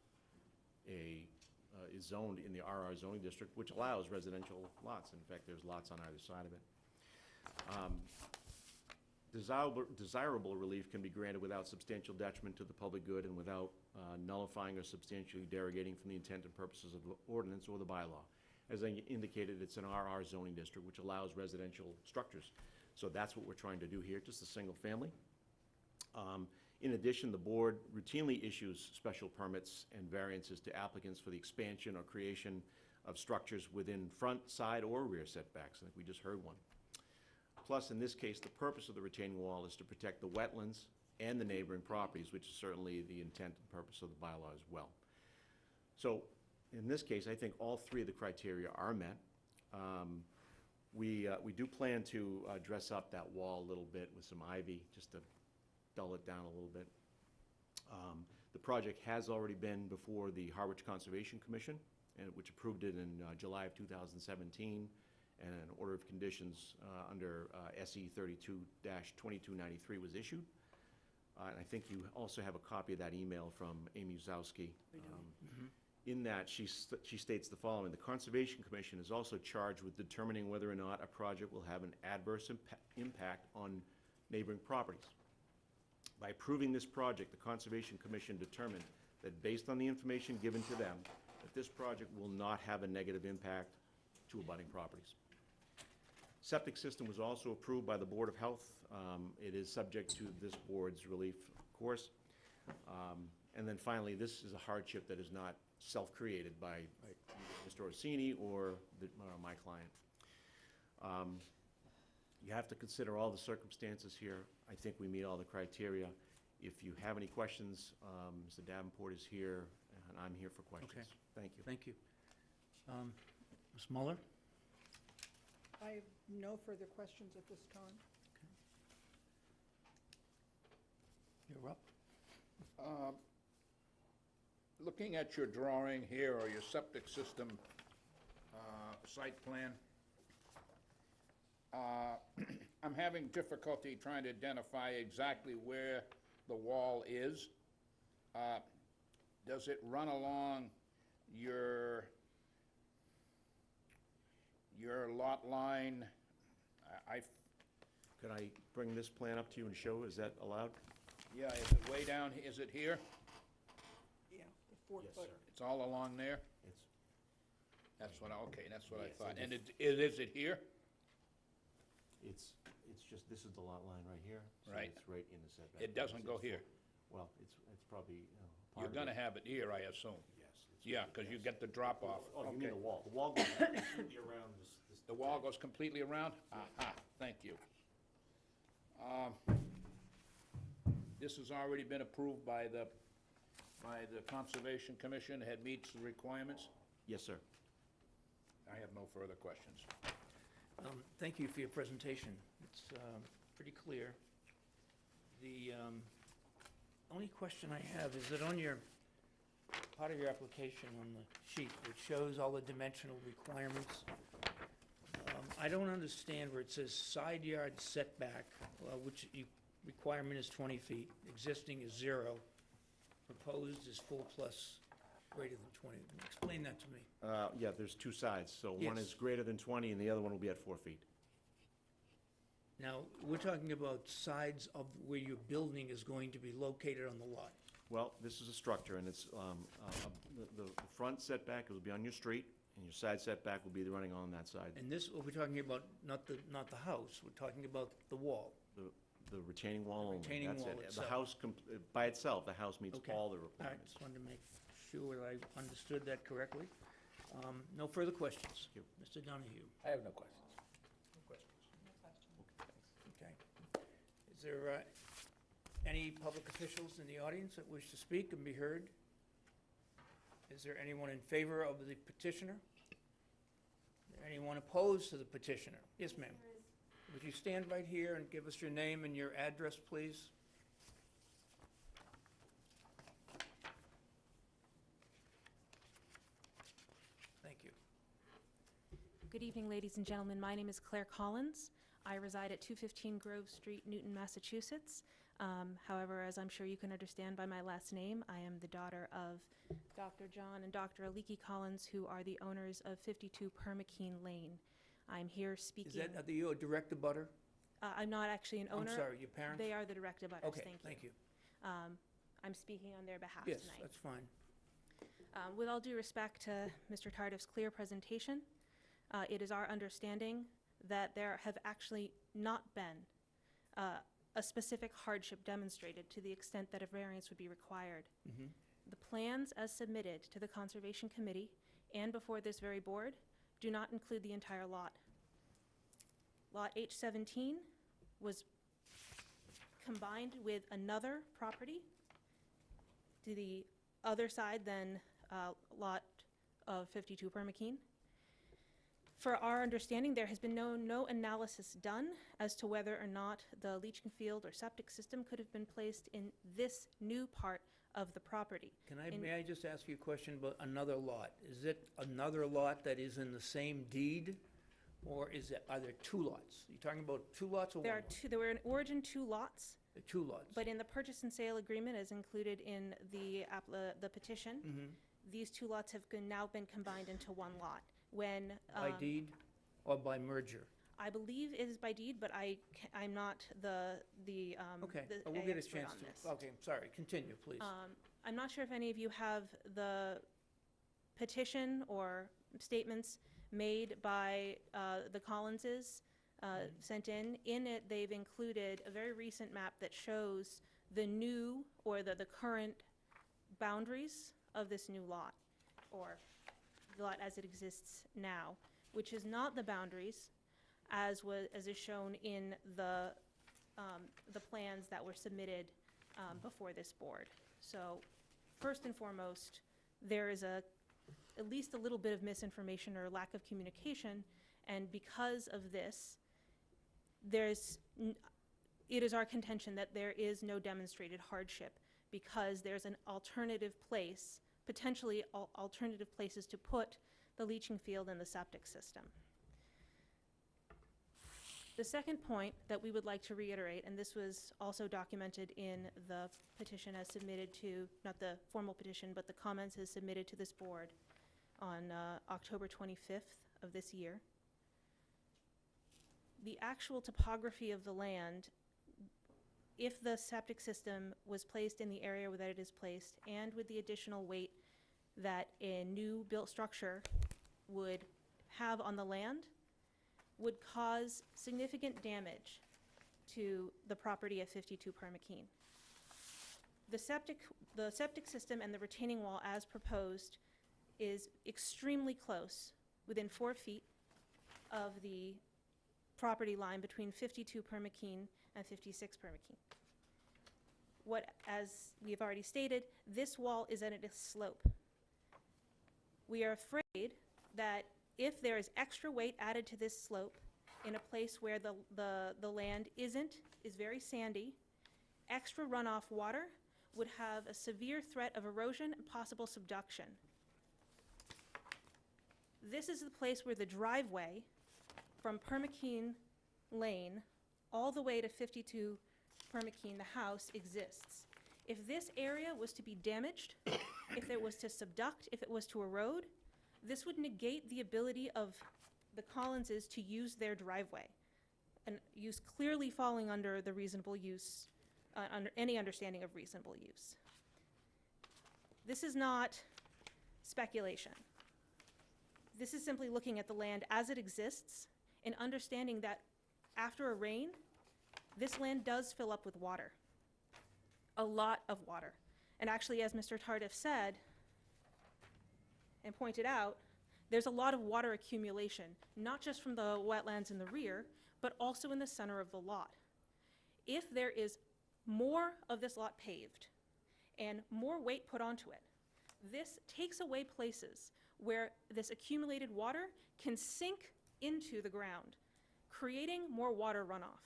zoned in the RR zoning district, which allows residential lots. In fact, there's lots on either side of it. Desirable relief can be granted without substantial detriment to the public good and without nullifying or substantially derogating from the intent and purposes of the ordinance or the bylaw. As I indicated, it's an RR zoning district, which allows residential structures. So that's what we're trying to do here, just a single family. In addition, the board routinely issues special permits and variances to applicants for the expansion or creation of structures within front, side, or rear setbacks. I think we just heard one. Plus, in this case, the purpose of the retaining wall is to protect the wetlands and the neighboring properties, which is certainly the intent and purpose of the bylaw as well. So, in this case, I think all three of the criteria are met. We do plan to dress up that wall a little bit with some ivy, just to dull it down a little bit. The project has already been before the Harwich Conservation Commission, which approved it in July of 2017, and an order of conditions under SE 32-2293 was issued. And I think you also have a copy of that email from Amy Usowski. In that, she states the following: the Conservation Commission is also charged with determining whether or not a project will have an adverse impact on neighboring properties. By approving this project, the Conservation Commission determined that based on the information given to them, that this project will not have a negative impact to abutting properties. Septic system was also approved by the Board of Health. It is subject to this board's relief, of course. And then finally, this is a hardship that is not self-created by Mr. Orsini or my client. You have to consider all the circumstances here. I think we meet all the criteria. If you have any questions, Mr. Davenport is here, and I'm here for questions. Okay. Thank you. Thank you. Ms. Muller? I have no further questions at this time. You're up. Looking at your drawing here, or your septic system site plan, I'm having difficulty trying to identify exactly where the wall is. does it run along your lot line? I, Could I bring this plan up to you and show, is that allowed? yeah, is it way down, is it here? Yeah, the 4 Yes, foot. sir. It's all along there? It's, That's what, okay, that's what I Yes, thought. it And is. is it here? it's just, this is the lot line right here. Right. So it's right in the setback. It doesn't go It's here? Well, it's probably, part You're of gonna it. have it here, I assume. Yes. it's- Yeah, because you yes. get the drop off. Oh, you Okay. mean the wall? The wall goes completely around this. The wall goes completely around? Aha, thank you. This has already been approved by the Conservation Commission, it meets the requirements? Yes, sir. I have no further questions. Thank you for your presentation. It's pretty clear. The only question I have is that on your, part of your application on the sheet, which shows all the dimensional requirements, I don't understand where it says side yard setback, which requirement is 20 feet, existing is 0, proposed is full plus greater than 20. Explain that to me. Yeah, there's two sides, so one Yes. is greater than 20 and the other one will be at 4 feet. Now, we're talking about sides of where your building is going to be located on the lot. Well, this is a structure, and it's, the front setback will be on your street, and your side setback will be running on that side. And this, we're talking about not the house, we're talking about the wall. The retaining wall only, Retaining that's wall it. itself. The house, by itself, the house meets Okay. all the All right, requirements. just wanted to make sure I understood that correctly. No further questions. Thank Mr. Donahue, I have no questions. okay. Is there any public officials in the audience that wish to speak and be heard? Is there anyone in favor of the petitioner? Is there anyone opposed to the petitioner? Yes, ma'am. Would you stand right here and give us your name and your address, please? Thank you. Good evening, ladies and gentlemen. My name is Claire Collins. I reside at 215 Grove Street, Newton, Massachusetts. However, as I'm sure you can understand by my last name, I am the daughter of Dr. John and Dr. Aliki Collins, who are the owners of 52 Permakeen Lane. I'm here Is speaking. that, are you a direct abutter? I'm not actually an owner. I'm sorry, your parents? They are the direct abutters. Okay, Thank you. thank you. I'm speaking on their behalf Yes, tonight. that's fine. With all due respect to Mr. Tardif's clear presentation, it is our understanding that there have actually not been a specific hardship demonstrated to the extent that a variance would be required. Mhm. The plans as submitted to the Conservation Committee and before this very board do not include the entire lot. Lot H17 was combined with another property to the other side than lot of 52 Permakeen. For our understanding, there has been no analysis done as to whether or not the leaching field or septic system could have been placed in this new part of the property. May I just ask you a question about another lot? Is it another lot that is in the same deed, or are there two lots? You talking about two lots or one lot? There were in origin 2 lots, There are two lots. but in the purchase and sale agreement as included in the petition, Mhm. these 2 lots have now been combined into 1 lot. When By deed or by merger? I believe it is by deed, but I'm not the Okay, the we'll get a expert chance on to, this. okay, sorry, continue, please. I'm not sure if any of you have the petition or statements made by the Collinses sent in. In it, they've included a very recent map that shows the new or the current boundaries of this new lot, or the lot as it exists now, which is not the boundaries as is shown in the plans that were submitted before this board. So, first and foremost, there is at least a little bit of misinformation or lack of communication, and because of this, it is our contention that there is no demonstrated hardship because there's an alternative place, potentially alternative places to put the leaching field and the septic system. The second point that we would like to reiterate, and this was also documented in the petition as submitted to, not the formal petition, but the comments as submitted to this board on October 25th of this year. The actual topography of the land, if the septic system was placed in the area that it is placed, and with the additional weight that a new built structure would have on the land, would cause significant damage to the property of 52 Permakeen. The septic system and the retaining wall as proposed is extremely close, within 4 feet of the property line between 52 Permakeen and 56 Permakeen. As we have already stated, this wall is at a slope. We are afraid that if there is extra weight added to this slope in a place where the land is very sandy, extra runoff water would have a severe threat of erosion and possible subduction. This is the place where the driveway from Permakeen Lane all the way to 52 Permakeen, the house, exists. If this area was to be damaged, if it was to subduct, if it was to erode, this would negate the ability of the Collinses to use their driveway, and use clearly falling under the reasonable use, under any understanding of reasonable use. This is not speculation. This is simply looking at the land as it exists and understanding that after a rain, this land does fill up with water, a lot of water. And actually, as Mr. Tardif said and pointed out, there's a lot of water accumulation, not just from the wetlands in the rear, but also in the center of the lot. If there is more of this lot paved and more weight put onto it, this takes away places where this accumulated water can sink into the ground, creating more water runoff.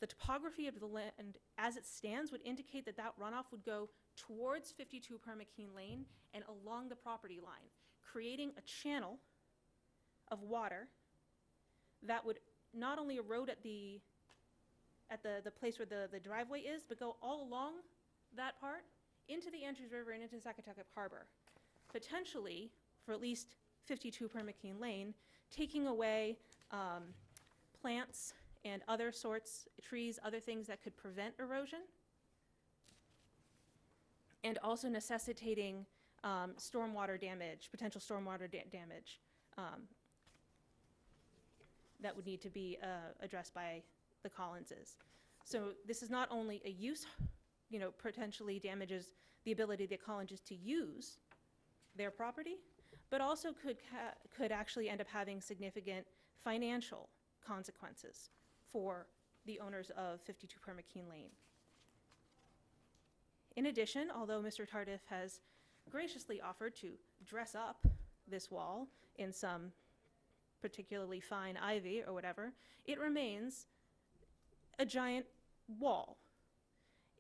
The topography of the land as it stands would indicate that that runoff would go towards 52 Permakeen Lane and along the property line, creating a channel of water that would not only erode at the place where the driveway is, but go all along that part into the Andrews River and into Saquatucket Harbor, potentially, for at least 52 Permakeen Lane, taking away plants and other sorts, trees, other things that could prevent erosion, and also necessitating stormwater damage, potential stormwater damage that would need to be addressed by the Collinses. So this is not only a use, potentially damages the ability of the Collinses to use their property, but also could actually end up having significant financial consequences for the owners of 52 Permakeen Lane. In addition, although Mr. Tardif has graciously offered to dress up this wall in some particularly fine ivy or whatever, it remains a giant wall.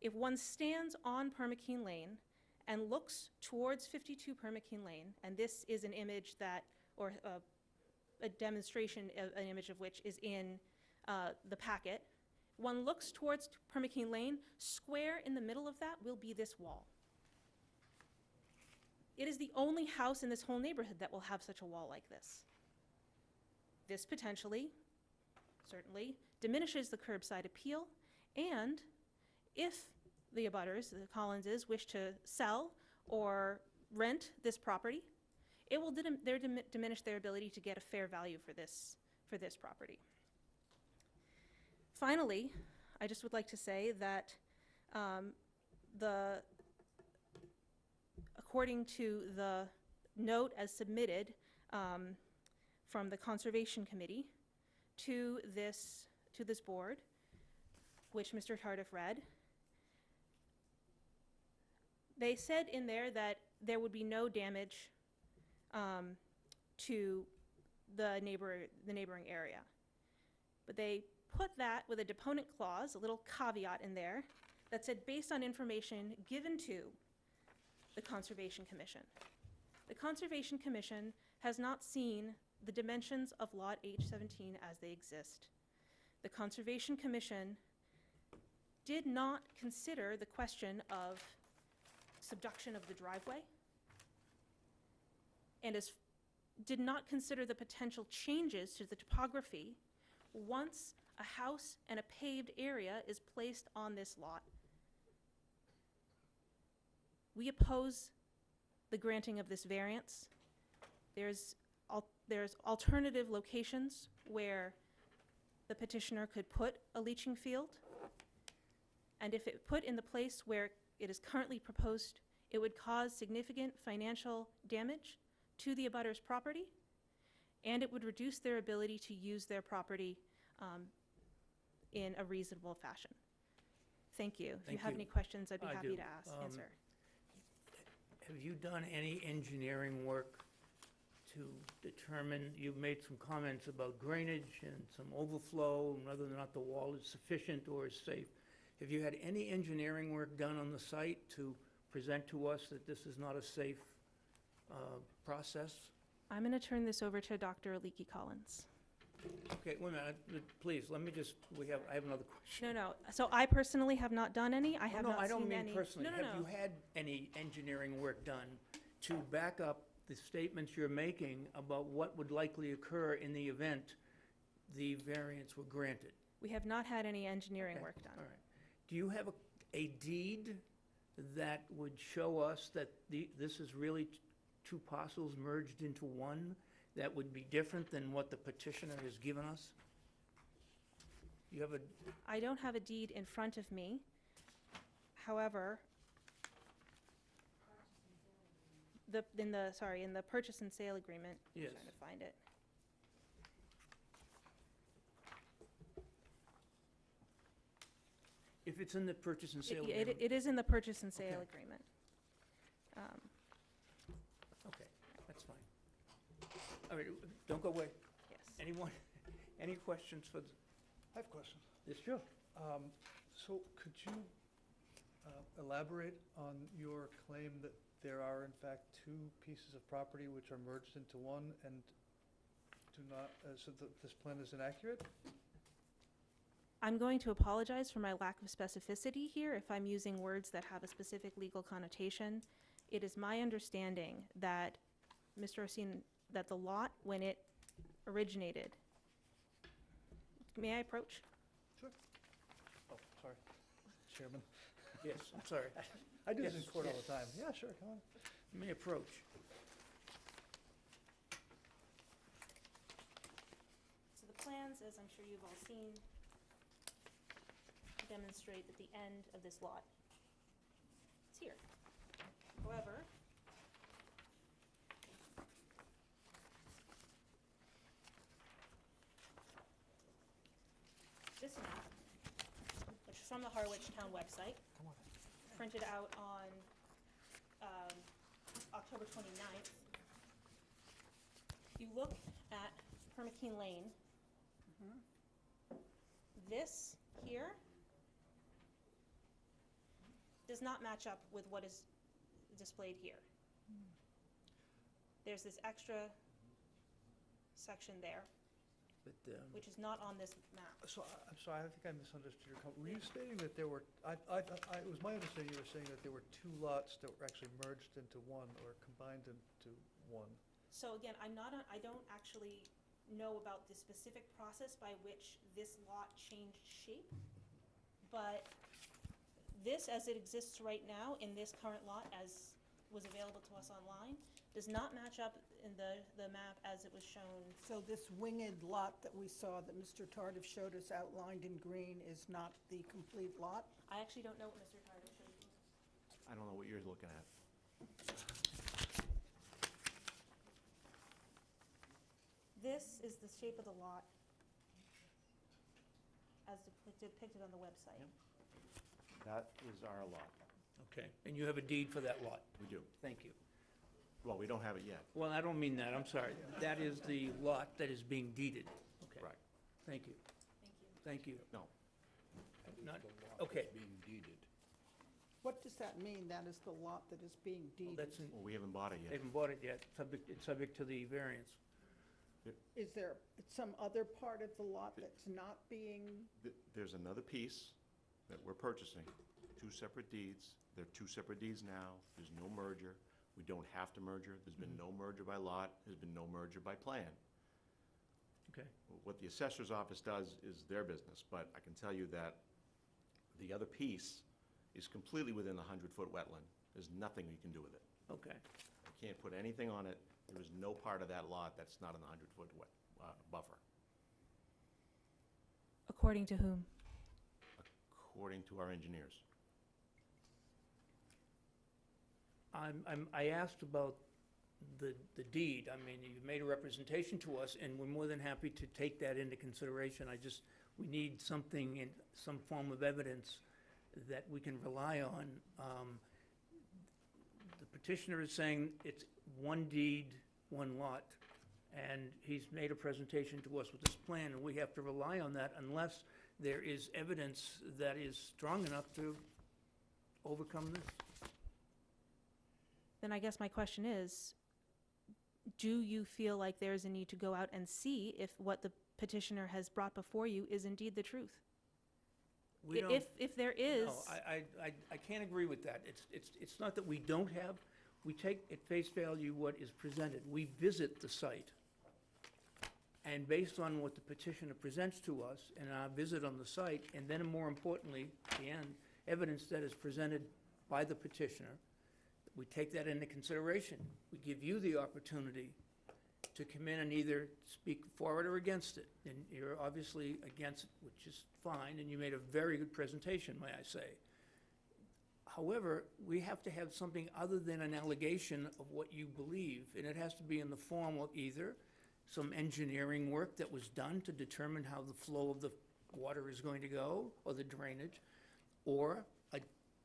If one stands on Permakeen Lane and looks towards 52 Permakeen Lane, and this is an image that, or a demonstration of an image of which is in the packet, one looks towards Permakeen Lane, square in the middle of that will be this wall. It is the only house in this whole neighborhood that will have such a wall like this. This potentially, certainly, diminishes the curbside appeal, and if the abutters, the Collinses, wish to sell or rent this property, it will diminish their ability to get a fair value for this property. Finally, I just would like to say that according to the note as submitted from the Conservation Committee to this board, which Mr. Tardif read, they said in there that there would be no damage to the neighboring area. But they put that with a deponent clause, a little caveat in there, that said based on information given to the Conservation Commission. The Conservation Commission has not seen the dimensions of Lot H17 as they exist. the Conservation Commission did not consider the question of subduction of the driveway, and did not consider the potential changes to the topography once a house and a paved area is placed on this lot. We oppose the granting of this variance. There's alternative locations where the petitioner could put a leaching field, and if it put in the place where it is currently proposed, it would cause significant financial damage to the abutter's property, and it would reduce their ability to use their property in a reasonable fashion. Thank you. If you Thank have you. any questions, I'd be I happy do. to answer. Have you done any engineering work to determine, you've made some comments about drainage and some overflow, and whether or not the wall is sufficient or is safe. Have you had any engineering work done on the site to present to us that this is not a safe process? I'm going to turn this over to Dr. Aliki Collins. Okay, wait a minute, please, let me just, I have another question. No. So I personally have not done any. I have No, not I don't seen mean any. personally. No. Have you had any engineering work done to back up the statements you're making about what would likely occur in the event the variance were granted? We have not had any engineering Okay, work done. All right. Do you have a deed that would show us that this is really two parcels merged into one that would be different than what the petitioner has given us? You have I don't have a deed in front of me. However, in the purchase and sale agreement. Yes. I'm trying to find it. if it's in the purchase and sale It agreement? it is in the purchase and sale Okay. agreement. Okay, that's fine. All right, don't go away. Yes. Anyone, any questions for I have a question. this? Sure. So could you elaborate on your claim that there are in fact two pieces of property which are merged into one and do not, so that this plan is inaccurate? I'm going to apologize for my lack of specificity here if I'm using words that have a specific legal connotation. It is my understanding that, Mr. Orsine, that the lot, when it originated, may I approach? Sure. Oh, sorry, Chairman. Yes, I'm sorry. I do this Yes, in court all yes. the time. Yeah, sure, come on. You may approach. So the plans, as I'm sure you've all seen, demonstrate that the end of this lot is here. However, this map, which is from the Harwich Town website, printed out on October 29th. If you look at Permakeen Lane, this here does not match up with what is displayed here. There's this extra section there, But, which is not on this map. So, I'm sorry, I think I misunderstood your comment. Were you stating that there were, it was my understanding you were saying that there were two lots that were actually merged into one or combined into one? So again, I don't actually know about the specific process by which this lot changed shape, but this, as it exists right now in this current lot, as was available to us online, does not match up in the map as it was shown. So this winged lot that we saw that Mr. Tardif showed us outlined in green is not the complete lot? I actually don't know what Mr. Tyler showed you. I don't know what you're looking at. This is the shape of the lot as depicted on the website. That is our lot. okay, and you have a deed for that lot? We do. Thank you. Well, we don't have it yet. Well, I don't mean that, I'm sorry. That is the lot that is being deeded? Okay. Correct. Thank you, Thank you. thank you. No. Not, okay. Being deeded. What does that mean? That is the lot that is being Well, deeded? that's, Well, we haven't bought it they yet. haven't bought it yet, it's subject to the variance. Is there some other part of the lot that's not being, There's another piece that we're purchasing, 2 separate deeds. They're 2 separate deeds now. There's no merger. We don't have to merger. There's been no merger by lot. There's been no merger by plan. Okay. What the assessor's office does is their business, but I can tell you that the other piece is completely within the 100-foot wetland. There's nothing you can do with it. Okay. I can't put anything on it. There is no part of that lot that's not in the 100-foot buffer, According to whom? according to our engineers. I asked about the deed. I mean, you've made a representation to us, and we're more than happy to take that into consideration. We need something in some form of evidence that we can rely on. The petitioner is saying it's one deed, one lot, and he's made a presentation to us with this plan, and we have to rely on that unless there is evidence that is strong enough to overcome this. Then I guess my question is, do you feel like there's a need to go out and see if what the petitioner has brought before you is indeed the truth? We don't. If there is. No, I can't agree with that. It's not that we don't have, we take at face value what is presented. We visit the site. And based on what the petitioner presents to us and our visit on the site, and then more importantly, at the end, evidence that is presented by the petitioner, we take that into consideration. We give you the opportunity to come in and either speak for it or against it. And you're obviously against it, which is fine, and you made a very good presentation, may I say. However, we have to have something other than an allegation of what you believe, and it has to be in the form of either some engineering work that was done to determine how the flow of the water is going to go, or the drainage, or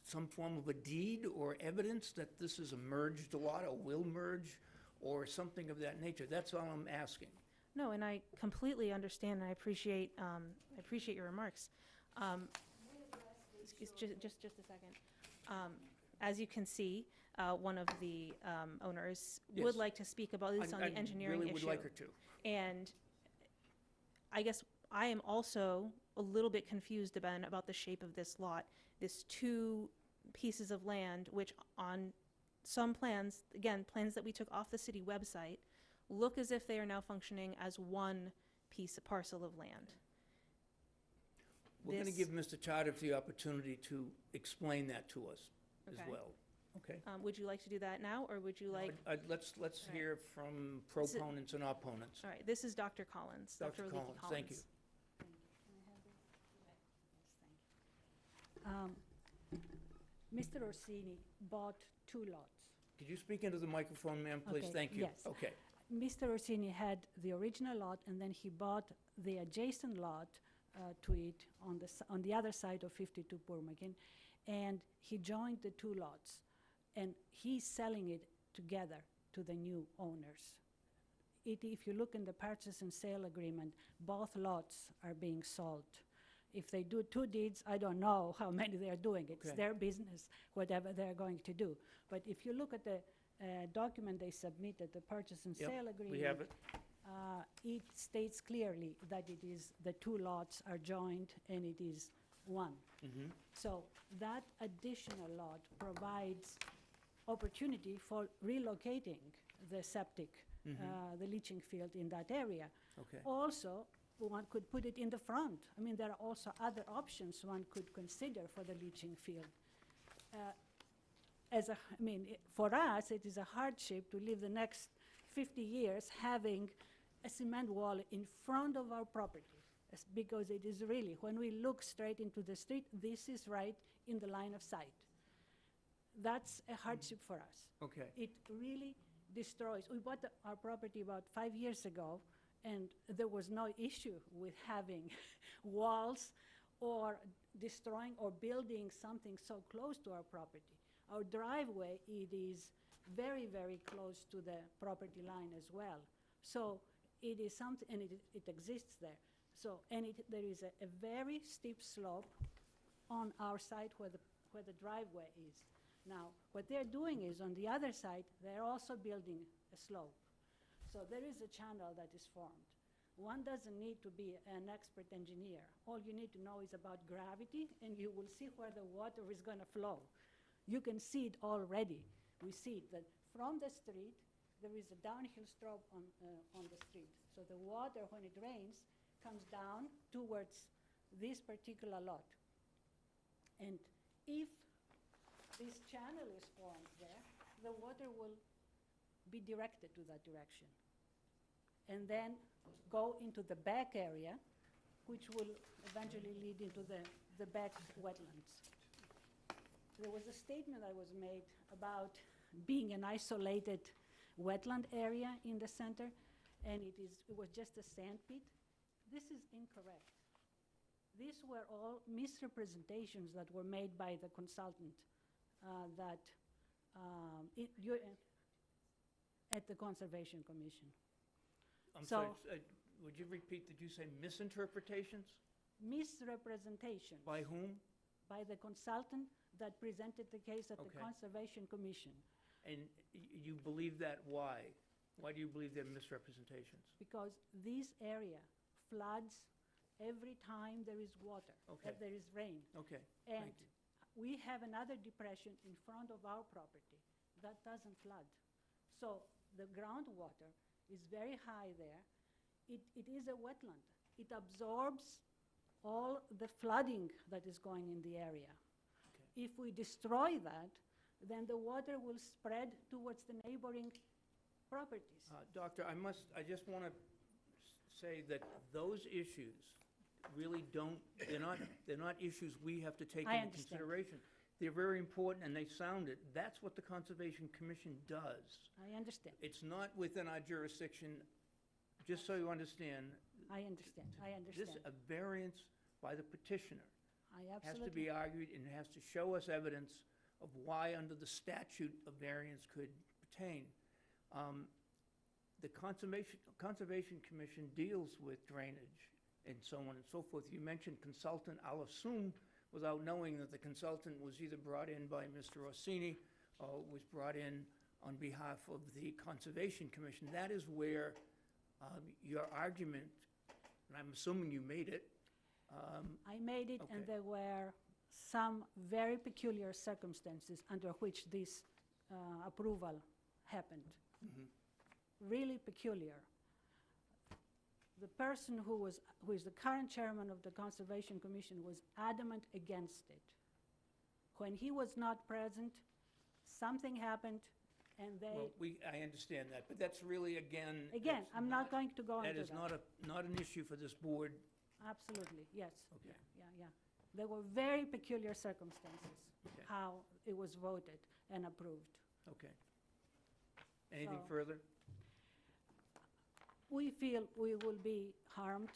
some form of a deed or evidence that this is a merged lot or will merge, or something of that nature. That's all I'm asking. No, and I completely understand, and I appreciate your remarks. Just a second. As you can see, one of the owners would Yes. like to speak about this on the engineering issue. I really would like her to. And I guess I am also a little bit confused about the shape of this lot. This 2 pieces of land, which on some plans, again, plans that we took off the city website, look as if they are now functioning as one parcel of land. We're going to This- give Mr. Tardif the opportunity to explain that to us as Okay. well. Okay? Would you like to do that now, or would you like? Let's Right. hear from So- proponents and opponents. All right, this is Dr. Collins. Dr. Leakey Collins, thank you. Mr. Orsini bought 2 lots. Could you speak into the microphone, ma'am, please? Okay, Thank you. yes. Okay. Mr. Orsini had the original lot, and then he bought the adjacent lot to it on the other side of 52 Purmakin, and he joined the 2 lots, and he's selling it together to the new owners. If you look in the purchase and sale agreement, both lots are being sold. If they do 2 deeds, I don't know how many they are doing. It's Okay. their business, whatever they're going to do. But if you look at the document they submitted, the purchase and Yep, sale agreement. we have it. It states clearly that it is, the 2 lots are joined and it is one. Mhm. So that additional lot provides opportunity for relocating the septic, the leaching field in that area. Okay. Also, one could put it in the front. I mean, there are also other options one could consider for the leaching field. For us, it is a hardship to live the next 50 years having a cement wall in front of our property, because it is really, when we look straight into the street, this is right in the line of sight. That's a hardship for us. Okay. It really destroys. We bought our property about 5 years ago, and there was no issue with having walls or destroying or building something so close to our property. Our driveway, it is very, very close to the property line as well. So it is something, and it exists there. So, and there is a very steep slope on our side where the driveway is. Now, what they're doing is, on the other side, they're also building a slope. So there is a channel that is formed. One doesn't need to be an expert engineer. All you need to know is about gravity, and you will see where the water is going to flow. You can see it already. We see it, that from the street, there is a downhill slope on the street. So the water, when it rains, comes down towards this particular lot. And if this channel is formed there, the water will be directed to that direction. And then go into the back area, which will eventually lead into the back wetlands. There was a statement that was made about being an isolated wetland area in the center, and it was just a sand pit. This is incorrect. These were all misrepresentations that were made by the consultant at the Conservation Commission. I'm So- sorry, would you repeat, did you say misinterpretations? Misrepresentation By whom? by the consultant that presented the case at the Okay. Conservation Commission, And you believe that, why? Why do you believe they're misrepresentations? because this area floods every time there is water, Okay. there is rain. Okay, And thank you. we have another depression in front of our property that doesn't flood. So the groundwater is very high there. It is a wetland. It absorbs all the flooding that is going in the area. Okay. If we destroy that, then the water will spread towards the neighboring properties. Doctor, I just want to say that those issues really don't, they're not issues we have to take I into understand. consideration. They're very important, and they sound it. That's what the Conservation Commission does. I understand. It's not within our jurisdiction, just so you understand. I understand. I This, understand. a variance by the petitioner I has to absolutely. be argued and has to show us evidence of why under the statute a variance could pertain. The Conservation Commission deals with drainage and so on and so forth. You mentioned consultant. I'll assume, without knowing, that the consultant was either brought in by Mr. Orsini or was brought in on behalf of the Conservation Commission. That is where your argument, and I'm assuming you made it, I made it, and Okay. there were some very peculiar circumstances under which this approval happened. Really peculiar. The person who is the current chairman of the Conservation Commission was adamant against it. When he was not present, something happened, and well, I understand that, but that's really, again. again, that's I'm not going to go into That that. is not an issue for this board. Absolutely, yes. Okay. Yeah. There were very peculiar circumstances, Okay. how it was voted and approved. Okay. Anything So- further? We feel we will be harmed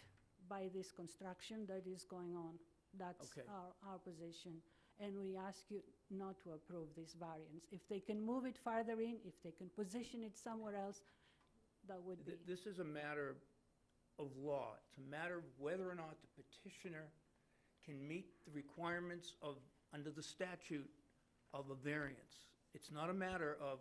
by this construction that is going on. That's Okay. our position. And we ask you not to approve this variance. If they can move it farther in, if they can position it somewhere else, that would be. This is a matter of law. It's a matter of whether or not the petitioner can meet the requirements of, under the statute, of a variance. It's not a matter of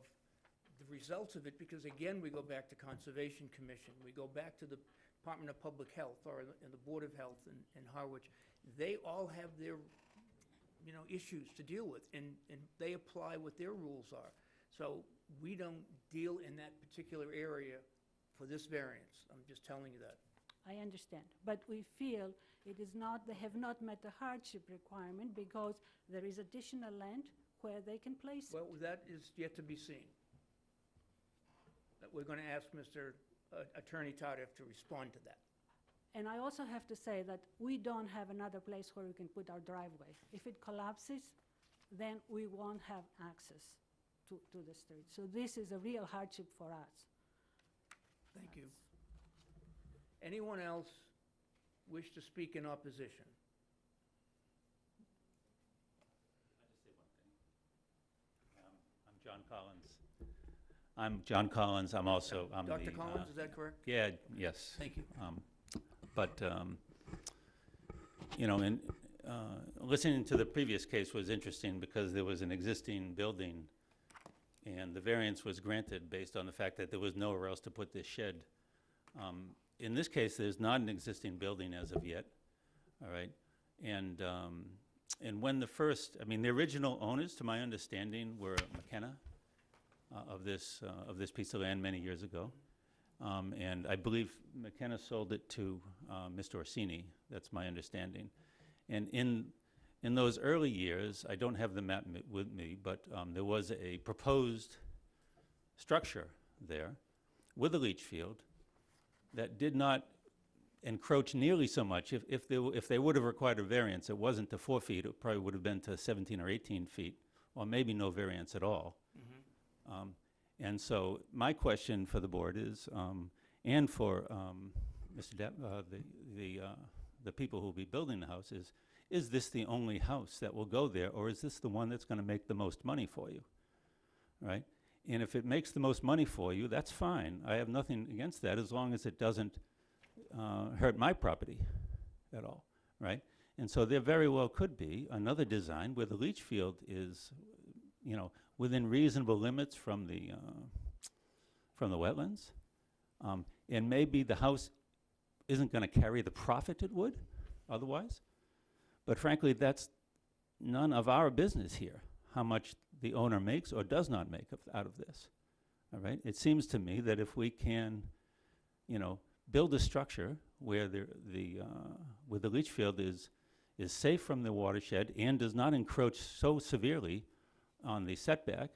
the results of it, because again, we go back to Conservation Commission, we go back to the Department of Public Health, or the Board of Health in Harwich. They all have their, issues to deal with, and they apply what their rules are. So we don't deal in that particular area for this variance. I'm just telling you that. I understand. But we feel it is not, they have not met the hardship requirement because there is additional land where they can place it. Well, that is yet to be seen. We're going to ask Mr. Attorney Tardif to respond to that. And I also have to say that we don't have another place where we can put our driveway. If it collapses, then we won't have access to the street. So this is a real hardship for us. Thank you. Anyone else wish to speak in opposition? I'm John Collins. I'm also, I'm the... Dr. Collins, is that correct? Yeah, yes. Thank you. But, listening to the previous case was interesting because there was an existing building And the variance was granted based on the fact that there was nowhere else to put this shed. In this case, there's not an existing building as of yet, all right? And when the first, I mean, the original owners, to my understanding, were McKenna of this piece of land many years ago. And I believe McKenna sold it to Mr. Orsini, that's my understanding. And in those early years, I don't have the map with me, but there was a proposed structure there with a leach field that did not encroach nearly so much. If they would have required a variance, it wasn't to 4 feet, it probably would have been to 17 or 18 feet, or maybe no variance at all. And so my question for the board is, and for Mr. The people who will be building the house is this the only house that will go there, or is this the one that's going to make the most money for you, right? And if it makes the most money for you, that's fine. I have nothing against that as long as it doesn't hurt my property at all, right? And so there very well could be another design where the leach field is, you know, within reasonable limits from the wetlands. And maybe the house isn't going to carry the profit it would otherwise. But frankly, that's none of our business here, how much the owner makes or does not make out of this. All right? It seems to me that if we can, you know, build a structure where where the leach field is safe from the watershed and does not encroach so severely on the setback,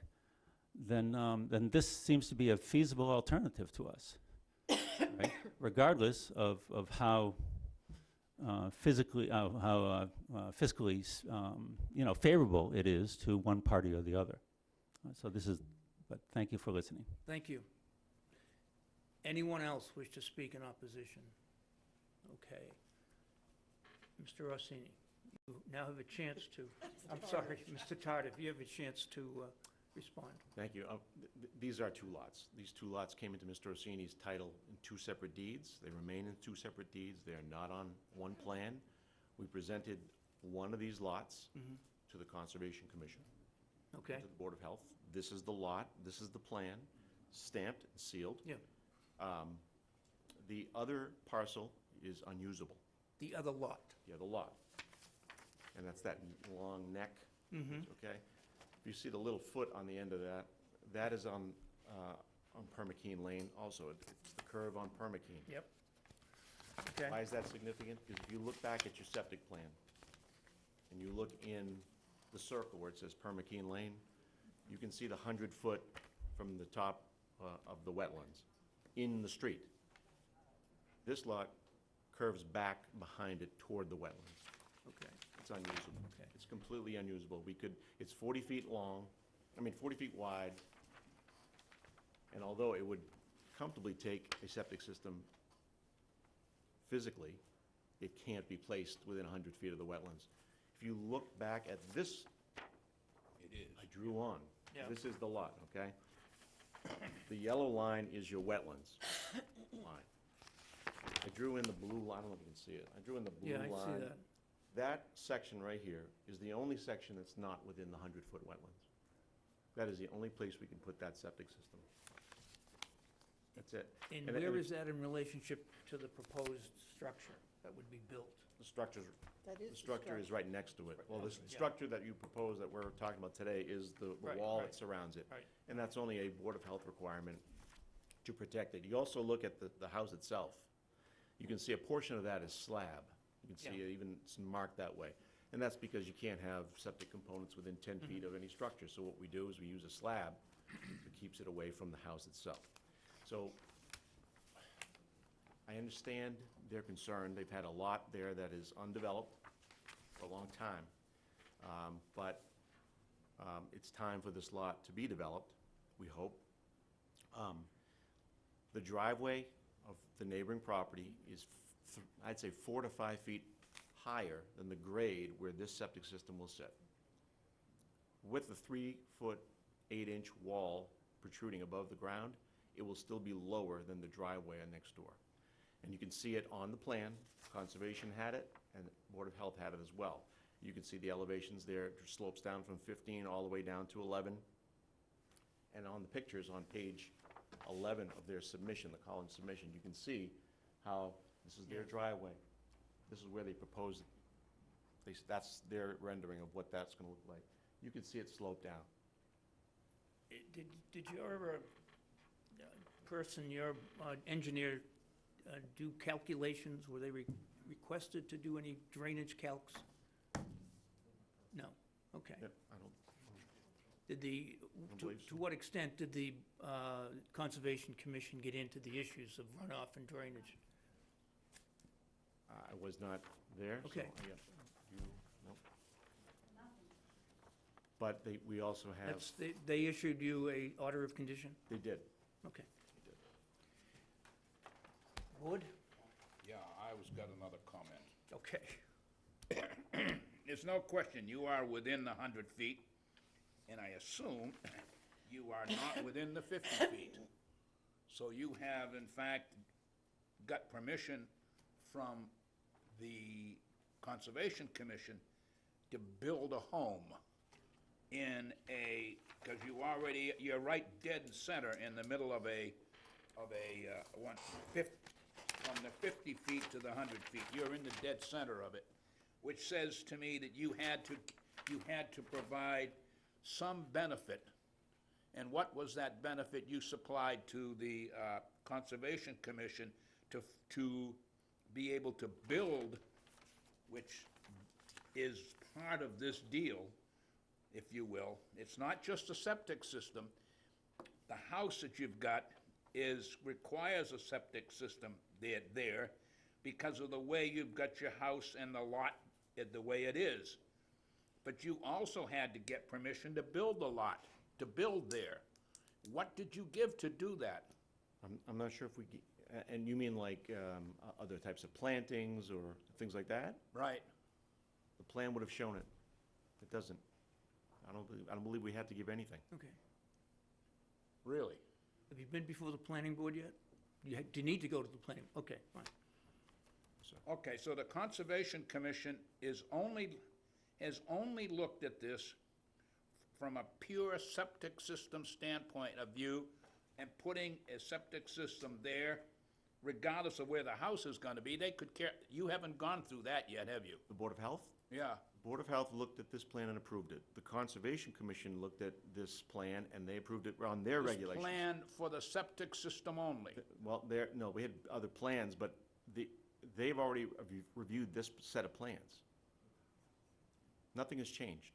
then this seems to be a feasible alternative to us, right? Regardless of how fiscally you know, favorable it is to one party or the other. So this is, but thank you for listening. Thank you. Anyone else wish to speak in opposition? Okay. Mr. Orsini, you now have a chance to, I'm sorry, Mr. Tardif, you have a chance to respond. Thank you. These are 2 lots. These 2 lots came into Mr. Orsini's title in 2 separate deeds. They remain in 2 separate deeds. They are not on one plan. We presented one of these lots to the Conservation Commission, Okay? to the Board of Health. This is the lot, this is the plan, stamped and sealed. Yeah. The other parcel is unusable, The other lot. the other lot. And that's that long neck, okay? If you see the little foot on the end of that, that is on Permakeen Lane also. It's the curve on Permakeen. Yep. Okay. Why is that significant? Because if you look back at your septic plan, and you look in the circle where it says Permakeen Lane, you can see the 100-foot from the top of the wetlands in the street. This lot curves back behind it toward the wetlands. Okay. It's unusable. Okay. It's completely unusable. It's 40 feet long, 40 feet wide, and although it would comfortably take a septic system physically, it can't be placed within 100 feet of the wetlands. If you look back at this, I drew on. Yeah. This is the lot, okay? The yellow line is your wetlands line. I drew in the blue line, I don't know if you can see it. I drew in the blue line. Yeah, I see that. That section right here is the only section that's not within the 100-foot wetlands. That is the only place we can put that septic system. That's it. And And where it- is that in relationship to the proposed structure that would be built? The structure's, That is the structure is right next to it. Well, the Yeah. structure that you propose that we're talking about today is the Right, wall right. that surrounds it. Right. And that's only a Board of Health requirement to protect it. You also look at the house itself. You can see a portion of that is slab. You can see Yeah. it even it's marked that way. And that's because you can't have septic components within 10 feet Mm-hmm. of any structure. So what we do is we use a slab that keeps it away from the house itself. So I understand their concern. They've had a lot there that is undeveloped for a long time. But it's time for this lot to be developed, we hope. The driveway of the neighboring property is, I'd say, 4 to 5 feet higher than the grade where this septic system will sit. With the 3-foot, 8-inch wall protruding above the ground, it will still be lower than the driveway next door. And you can see it on the plan. Conservation had it, and Board of Health had it as well. You can see the elevations there. It slopes down from 15 all the way down to 11. And on the pictures on page 11 of their submission, the Collins submission, you can see how this is their driveway. This is where they propose, that's their rendering of what that's going to look like. You can see it slope down. Did your person, your engineer, do calculations? Were they requested to do any drainage calcs? No, okay. Yeah, I don't, Did the, don't to believe so. to what extent did the Conservation Commission get into the issues of runoff and drainage? I was not there, so, Okay. yeah. No. But we also have, That's, they issued you a order of condition? they did. Okay. They did. Board? Yeah, I was got another comment. Okay. There's no question, you are within the 100 feet, and I assume you are not within the 50 feet. So you have, in fact, got permission from the Conservation Commission to build a home in a, because you're right dead center in the middle of from the 50 feet to the 100 feet. You're in the dead center of it, which says to me that you had to provide some benefit. And what was that benefit you supplied to the Conservation Commission to be able to build, which is part of this deal, if you will? It's not just a septic system. The house that you've got requires a septic system there because of the way you've got your house and the lot the way it is. But you also had to get permission to build the lot, to build there. What did you give to do that? I'm not sure if and you mean like other types of plantings or things like that? Right. The plan would have shown it. It doesn't. I don't believe we had to give anything. Okay. Really? Have you been before the planning board yet? Do you need to go to the planning? Okay, fine. Okay, so the Conservation Commission has only looked at this from a pure septic system standpoint of view and putting a septic system there, regardless of where the house is gonna be. They could care, you haven't gone through that yet, have you? The Board of Health? Yeah. The Board of Health looked at this plan and approved it. The Conservation Commission looked at this plan and they approved it on their This regulations. plan for the septic system only. Well, no, we had other plans, but they've already reviewed this set of plans. Nothing has changed.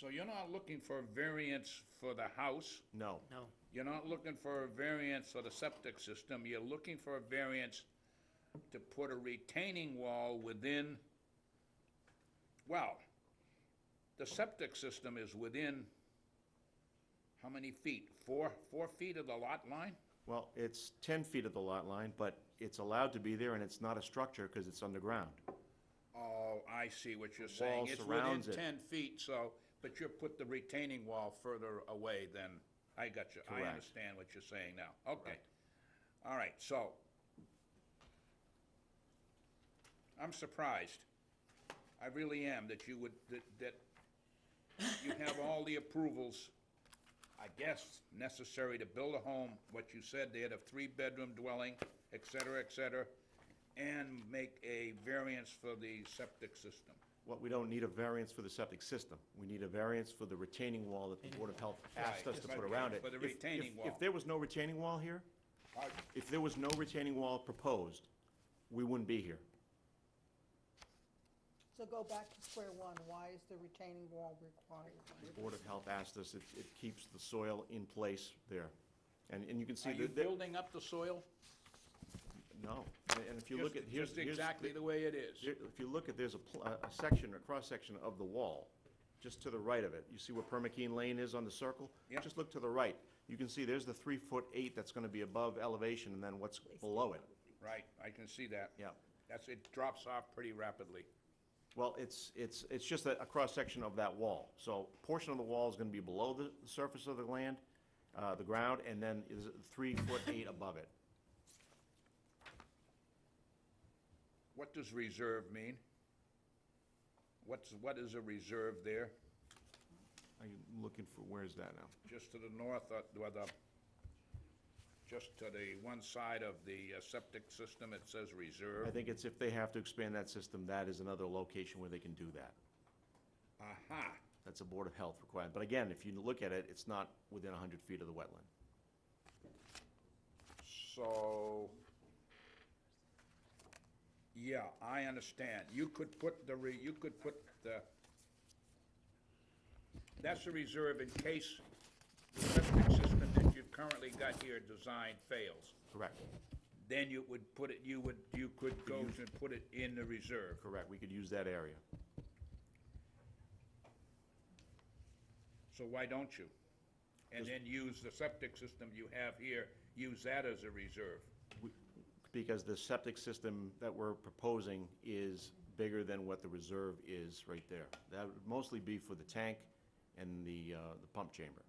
So you're not looking for a variance for the house? No. No. You're not looking for a variance for the septic system, you're looking for a variance to put a retaining wall within, well, the septic system is within how many feet? 4 feet of the lot line? Well, it's 10 feet of the lot line, but it's allowed to be there and it's not a structure because it's underground. Oh, I see what you're The saying. wall It's surrounds within it. 10 feet, so, but you put the retaining wall further away than, I got you. I Correct. understand what you're saying now. Okay. All right, so, I'm surprised. I really am that you would, that you have all the approvals, I guess, necessary to build a home, what you said, they had a 3-bedroom dwelling, et cetera, and make a variance for the septic system. Well, we don't need a variance for the septic system. We need a variance for the retaining wall that the Board of Health asked us to Right, put around it. for the If- retaining wall. If there was no retaining wall here, Pardon? if there was no retaining wall proposed, we wouldn't be here. So go back to square one, why is the retaining wall required? The Board of Health asked us, it keeps the soil in place there. And you can see Are you that, building up the soil? no. And if you look at, here's. Just exactly the way it is. If you look at, there's a section, a cross-section of the wall, just to the right of it. You see where Permakeen Lane is on the circle? Yep. Just look to the right. You can see there's the 3'8" that's gonna be above elevation, and then what's below it. Right, I can see that. Yeah. It drops off pretty rapidly. Well, it's just a cross-section of that wall. So a portion of the wall is gonna be below the surface of the land, the ground, and then is 3'8" above it. What does reserve mean? What is a reserve there? Are you looking for, where's that now? Just to the north, just to the one side of the septic system, it says reserve. I think it's if they have to expand that system, that is another location where they can do that. Aha. That's a Board of Health requirement. But again, if you look at it, it's not within 100 feet of the wetland. So, yeah, I understand. You could put the, that's a reserve in case the septic system that you've currently got here designed fails. Correct. Then you would put it, you could go and put it in the reserve. Correct. We could use that area. So why don't you? And then use the septic system you have here, use that as a reserve. Because the septic system that we're proposing is bigger than what the reserve is right there. That would mostly be for the tank and the pump chamber.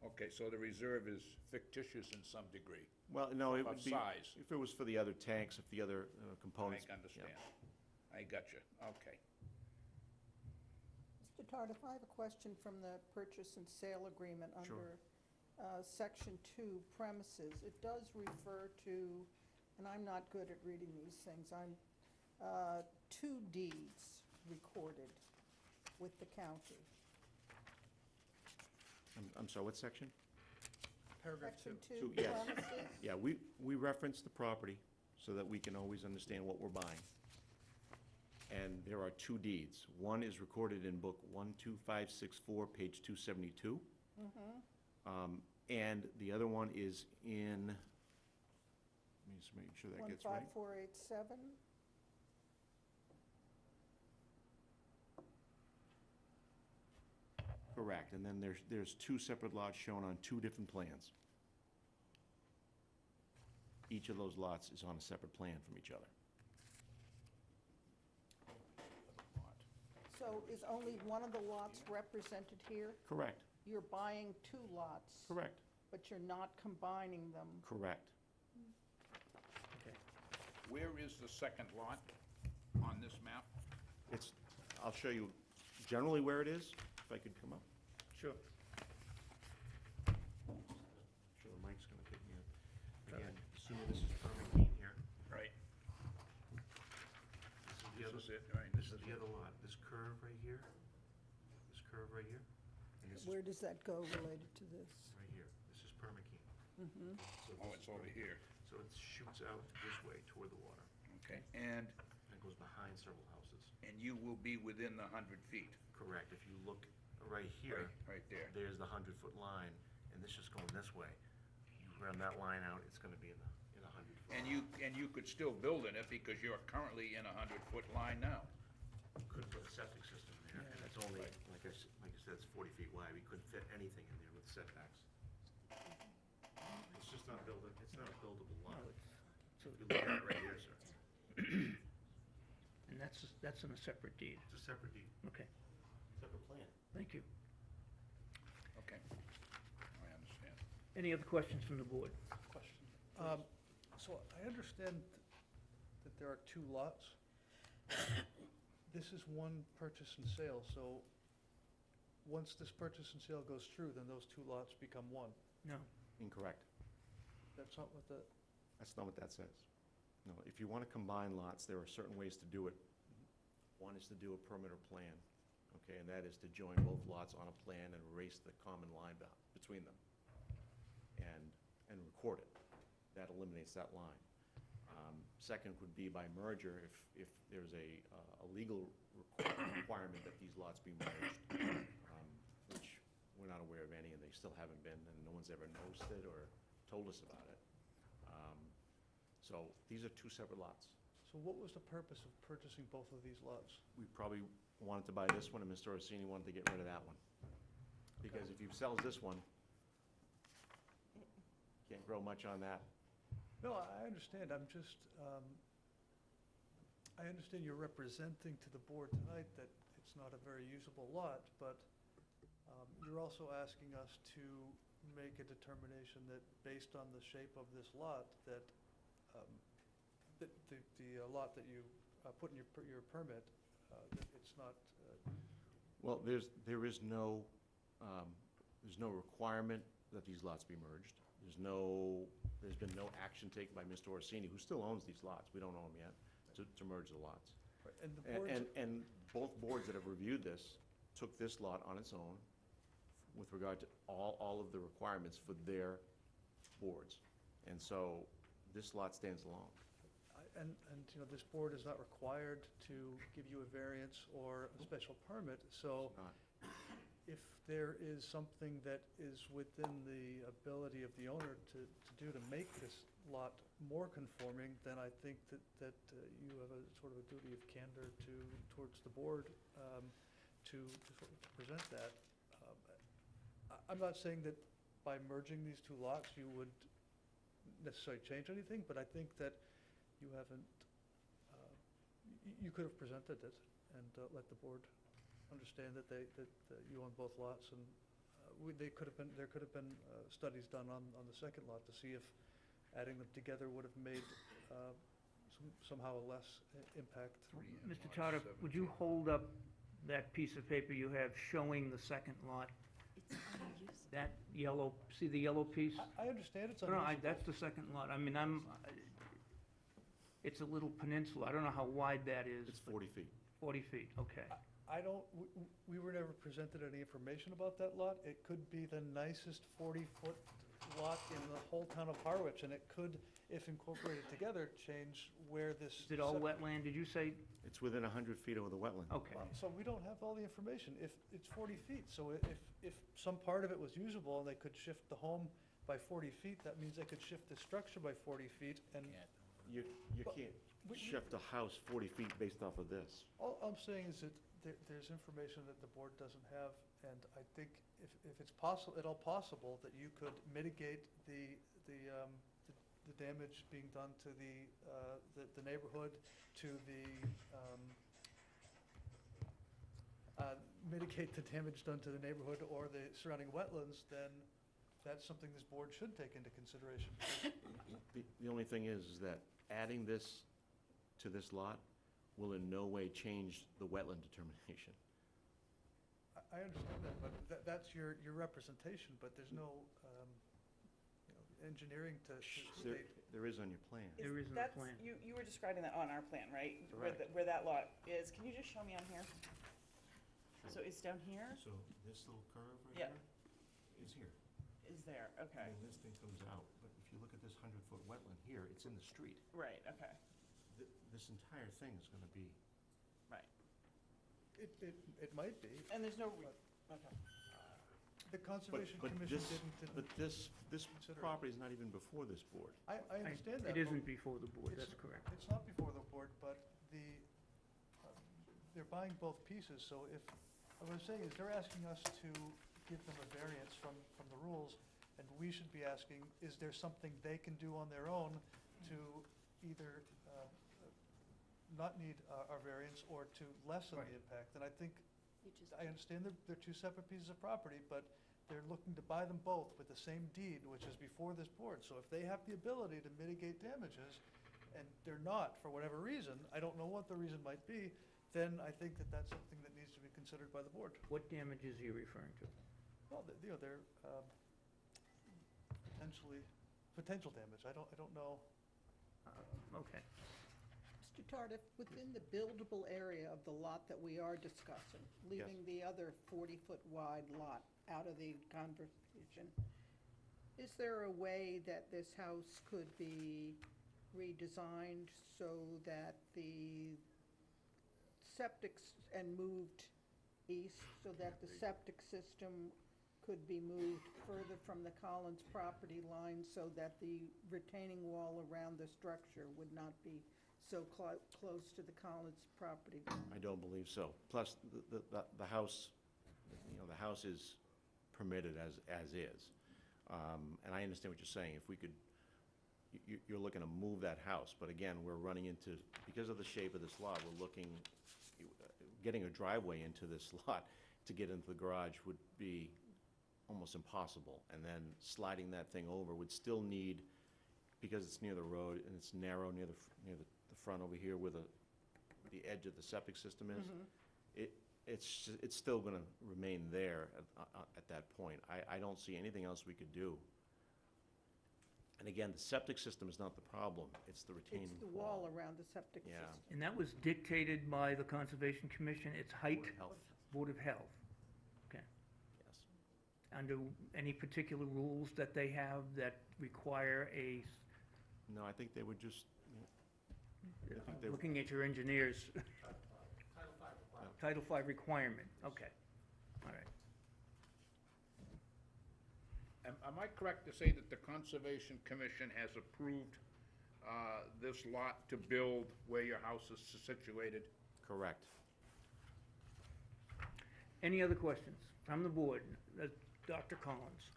Okay, so the reserve is fictitious in some degree. Well, no, it Of would be, size. if it was for the other tanks, if the other components. I understand. I got you, okay. Mr. Tardif, I have a question from the purchase and sale agreement Sure. under Section 2 premises. It does refer to, and I'm not good at reading these things, two deeds recorded with the county. I'm sorry, what section? Paragraph 2. Section 2 Two, yes. premises. Yeah, we reference the property so that we can always understand what we're buying. And there are two deeds. One is recorded in book 12564, page 272. And the other one is in, let me just make sure that gets right. 15487. Correct, and then there's two separate lots shown on two different plans. Each of those lots is on a separate plan from each other. So is only one of the lots represented here? Correct, You're buying two lots, correct, but you're not combining them. correct. Where is the second lot on this map? It's, I'll show you generally where it is, if I could come up. Sure. I'm sure the mic's gonna pick me up. Again, assuming this is Permakeen here. Right. This This is it, right, This is the other lot, this curve right here, and this is Where does that go related to this? right here. This is Permakeen. So Oh, this it's is over Permakeen. here. So it shoots out this way toward the water, Okay, and and goes behind several houses. you will be within the 100 feet. Correct, if you look right here, Right there. there's the 100-foot line, and this is going this way. You run that line out, it's gonna be in a 100-foot. And you could still build in it because you're currently in a 100-foot line now. Could put a septic system there, and it's only, like I said, it's 40 feet wide. We couldn't fit anything in there with setbacks. It's just not buildable, it's not a buildable lot. If you look at it right here, sir, And that's in a separate deed. it's a separate deed, Okay, separate plan. thank you. Okay, I understand. Any other questions from the board? Question. So I understand that there are two lots. This is one purchase and sale, so once this purchase and sale goes through, then those two lots become one. No. Incorrect. That's not what the, That's not what that says. No, if you want to combine lots, there are certain ways to do it. One is to do a perimeter plan, okay, and that is to join both lots on a plan and erase the common line between them and record it. That eliminates that line. Second would be by merger, if there's a legal requirement that these lots be merged, which we're not aware of any, and they still haven't been, and no one's ever noticed it or told us about it. So these are two separate lots. so what was the purpose of purchasing both of these lots? We probably wanted to buy this one, and Mr. Orsini wanted to get rid of that one. Because if he sells this one, can't grow much on that. No, I understand, I'm just, I understand you're representing to the board tonight that it's not a very usable lot, but you're also asking us to make a determination that based on the shape of this lot, that the lot that you put in your permit, that it's not, Well, there is no there's no requirement that these lots be merged. There's been no action taken by Mr. Orsini, who still owns these lots, we don't own them yet, to merge the lots. And the boards, And both boards that have reviewed this took this lot on its own with regard to all of the requirements for their boards. And so this lot stands alone. and, you know, this board is not required to give you a variance or a special permit, so It's not. if there is something that is within the ability of the owner to do to make this lot more conforming, then I think that you have a sort of a duty of candor towards the board to present that. I'm not saying that by merging these two lots, you would necessarily change anything, but I think that you haven't, you could have presented it and let the board understand that that you own both lots, and there could have been studies done on the second lot to see if adding them together would have made somehow a less impact. Mr. Tardiff, would you hold up that piece of paper you have showing the second lot? That yellow, see the yellow piece? I understand it's No, unusual. that's the second lot. I mean, it's a little peninsula. I don't know how wide that is. It's but 40 feet. 40 feet, okay. I don't, we were never presented any information about that lot. It could be the nicest 40-foot lot in the whole town of Harwich, and it could, if incorporated together, change where this. Is it all wetland, did you say? It's within 100 feet of the wetland. Okay. So we don't have all the information. If it's 40 feet, so if some part of it was usable and they could shift the home by 40 feet, that means they could shift the structure by 40 feet, and You But can't we- shift a house 40 feet based off of this. all I'm saying is that there's information that the board doesn't have, and I think if it's possible, at all possible, that you could mitigate the damage being done to the neighborhood, to mitigate the damage done to the neighborhood or the surrounding wetlands, then that's something this board should take into consideration. The only thing is that adding this to this lot will in no way change the wetland determination. I understand that, but that's your representation, but there's no, engineering to There state. there is on your plan. There isn't a That's- plan. You were describing that on our plan, right? Correct. Where that lot is. Can you just show me on here? So it's down here? So this little curve right Yeah. here is here. Is there, okay. And this thing comes out, but if you look at this 100-foot wetland here, it's in the street. Right, okay, This entire thing is gonna be, right. It might be. And there's no, okay. The Conservation but Commission this, didn't but this consider it. property is not even before this board. I understand that. It but isn't before the board, it's- that's correct. It's not before the board, but they're buying both pieces, so what I'm saying is they're asking us to give them a variance from the rules, and we should be asking, is there something they can do on their own to either not need our variance or to lessen Right. the impact? And I think, I understand they're two separate pieces of property, but they're looking to buy them both with the same deed, which is before this board. So if they have the ability to mitigate damages, and they're not, for whatever reason, I don't know what the reason might be, then I think that that's something that needs to be considered by the board. What damages are you referring to? Well, they're potential damage. I don't know. Okay. Mr. Tardif, within the buildable area of the lot that we are discussing, leaving the other 40-foot wide lot out of the conversation, is there a way that this house could be redesigned so that the septics and moved east, so that the septic system could be moved further from the Collins property line so that the retaining wall around the structure would not be so close to the Collins property line? I don't believe so. Plus, the house, the house is permitted as is. And I understand what you're saying. If we could, you're looking to move that house, but again, we're running into, because of the shape of this lot, we're looking, getting a driveway into this lot to get into the garage would be almost impossible. And then sliding that thing over would still need, because it's near the road and it's narrow near the front over here where the edge of the septic system is, it's still gonna remain there at that point. I don't see anything else we could do. And again, the septic system is not the problem, it's the retaining It's the wall. wall around the septic Yeah. system. And that was dictated by the Conservation Commission, its height? Board of Health, Board of Health. Okay. yes. Under any particular rules that they have that require a, No, I think they would just, I think they would, looking at your engineers. Title V requirement, okay, all right. Am I correct to say that the Conservation Commission has approved this lot to build where your house is situated? correct. Any other questions from the board? Dr. Collins?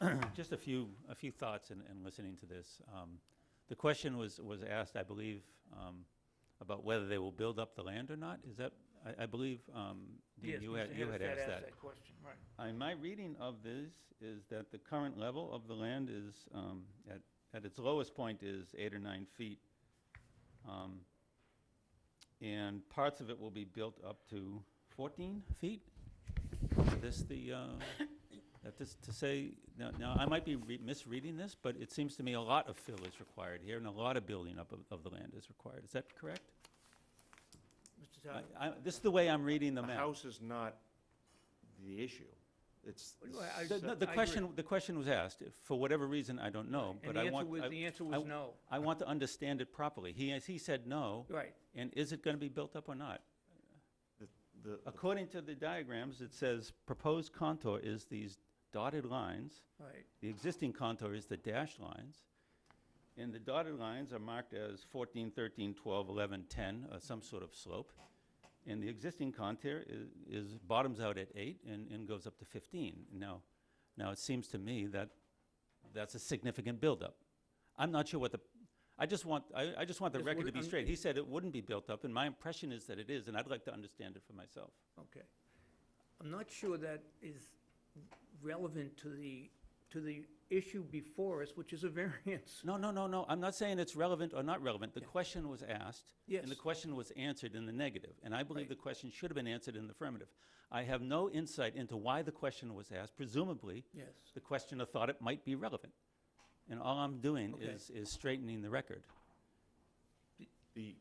Yeah, just a few thoughts in listening to this. The question was asked, I believe, about whether they will build up the land or not. Is that, I believe, Dean, Yes, you Mr. had Hedersted asked that. question, right. My reading of this is that the current level of the land is, at its lowest point is 8 or 9 feet. And parts of it will be built up to 14 feet? Is this to say, now I might be misreading this, but it seems to me a lot of fill is required here and a lot of building up of the land is required. Is that correct? Mr. Tyler? This is the way I'm reading the The map. house is not the issue. It's, Well, I- The question was asked. For whatever reason, I don't know, And but I want. the answer was no. I want to understand it properly. He said no. Right. And is it going to be built up or not? the, According to the diagrams, it says proposed contour is these dotted lines. Right. The existing contour is the dashed lines. And the dotted lines are marked as 14, 13, 12, 11, 10, some sort of slope. And the existing contour is bottoms out at 8 and goes up to 15. Now it seems to me that that's a significant buildup. I'm not sure what the, I just want the Yes, record to be I'm- straight. He said it wouldn't be built up, and my impression is that it is, and I'd like to understand it for myself. Okay. I'm not sure that is relevant to the issue before us, which is a variance. No, I'm not saying it's relevant or not relevant. The question was asked. Yes. And the question was answered in the negative. And I believe Right. the question should have been answered in the affirmative. I have no insight into why the question was asked. Presumably, Yes. the questioner thought it might be relevant. And all I'm doing Okay. is straightening the record. the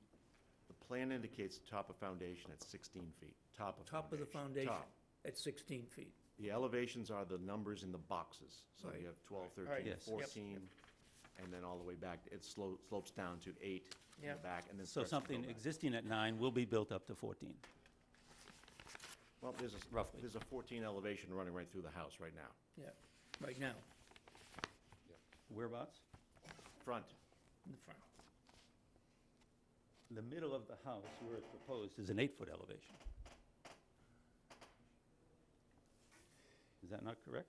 plan indicates top of foundation at 16 feet, top of Top of the foundation top. at 16 feet. The elevations are the numbers in the boxes. So Right. you have 12, Right. 13, Yes. Yep. 14, and then all the way back. It slopes down to 8 in the Yep. back, and then So starts to go something back. existing at 9 will be built up to 14. Well, roughly. there's a 14 elevation running right through the house right now. Yeah, right now, Whereabouts? Front, in the front. The middle of the house, where it's proposed, is an 8-foot elevation. Is that not correct?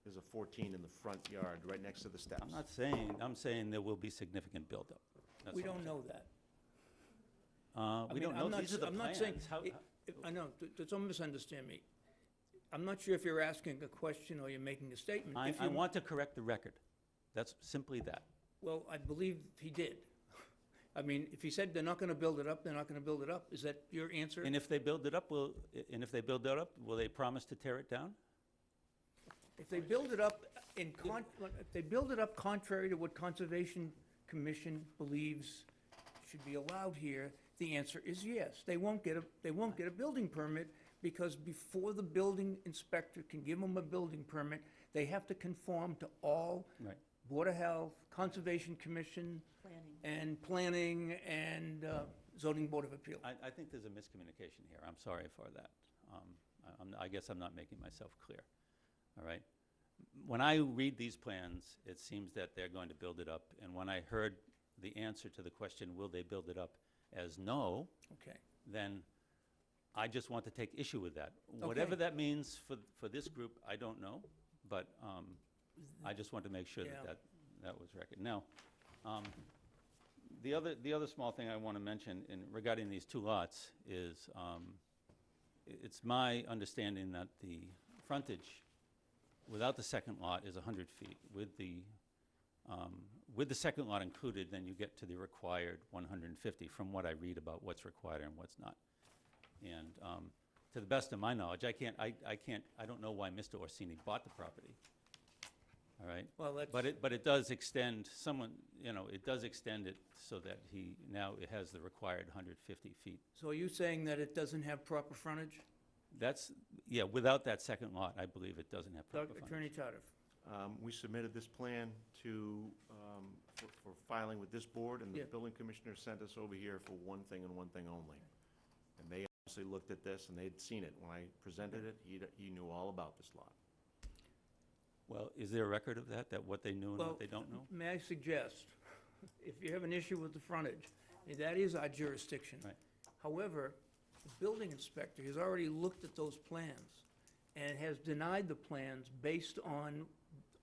there's a 14 in the front yard, right next to the steps. I'm saying there will be significant buildup. That's We all I'm don't know that. saying. I We mean, don't I'm know, not these are the I'm not saying, plans. How- I know, don't misunderstand me. I'm not sure if you're asking a question or you're making a statement. If I you- want to correct the record. That's simply that. Well, I believe he did. I mean, if he said they're not gonna build it up, they're not gonna build it up, is that your answer? And if they build it up, will they promise to tear it down? If they build it up if they build it up contrary to what Conservation Commission believes should be allowed here, the answer is yes. They won't get a building permit because before the building inspector can give them a building permit, they have to conform to all Right. Board of Health, Conservation Commission, Planning. and Planning, and Zoning Board of Appeal. I think there's a miscommunication here. I'm sorry for that. I guess I'm not making myself clear. All right? When I read these plans, it seems that they're going to build it up. And when I heard the answer to the question, will they build it up, as no, Okay. then I just want to take issue with that. Whatever Okay. that means for this group, I don't know, but I just want to make sure Yeah. that was record. Now, the other small thing I want to mention regarding these two lots is, it's my understanding that the frontage without the second lot is 100 feet. With the second lot included, then you get to the required 150, from what I read about what's required and what's not. And to the best of my knowledge, I don't know why Mr. Orsini bought the property. All right? Well, that's. But it does extend, it does extend it so that it has the required 150 feet. So are you saying that it doesn't have proper frontage? Yeah, without that second lot, I believe it doesn't have proper Attorney frontage. Tardif? We submitted this plan for filing with this board, and the Yeah. building commissioner sent us over here for one thing and one thing only. And they obviously looked at this, and they'd seen it. When I presented it, he knew all about this lot. Well, is there a record of that what they knew and Well, what they don't know? May I suggest, if you have an issue with the frontage, that is our jurisdiction. Right. However, the building inspector has already looked at those plans and has denied the plans based on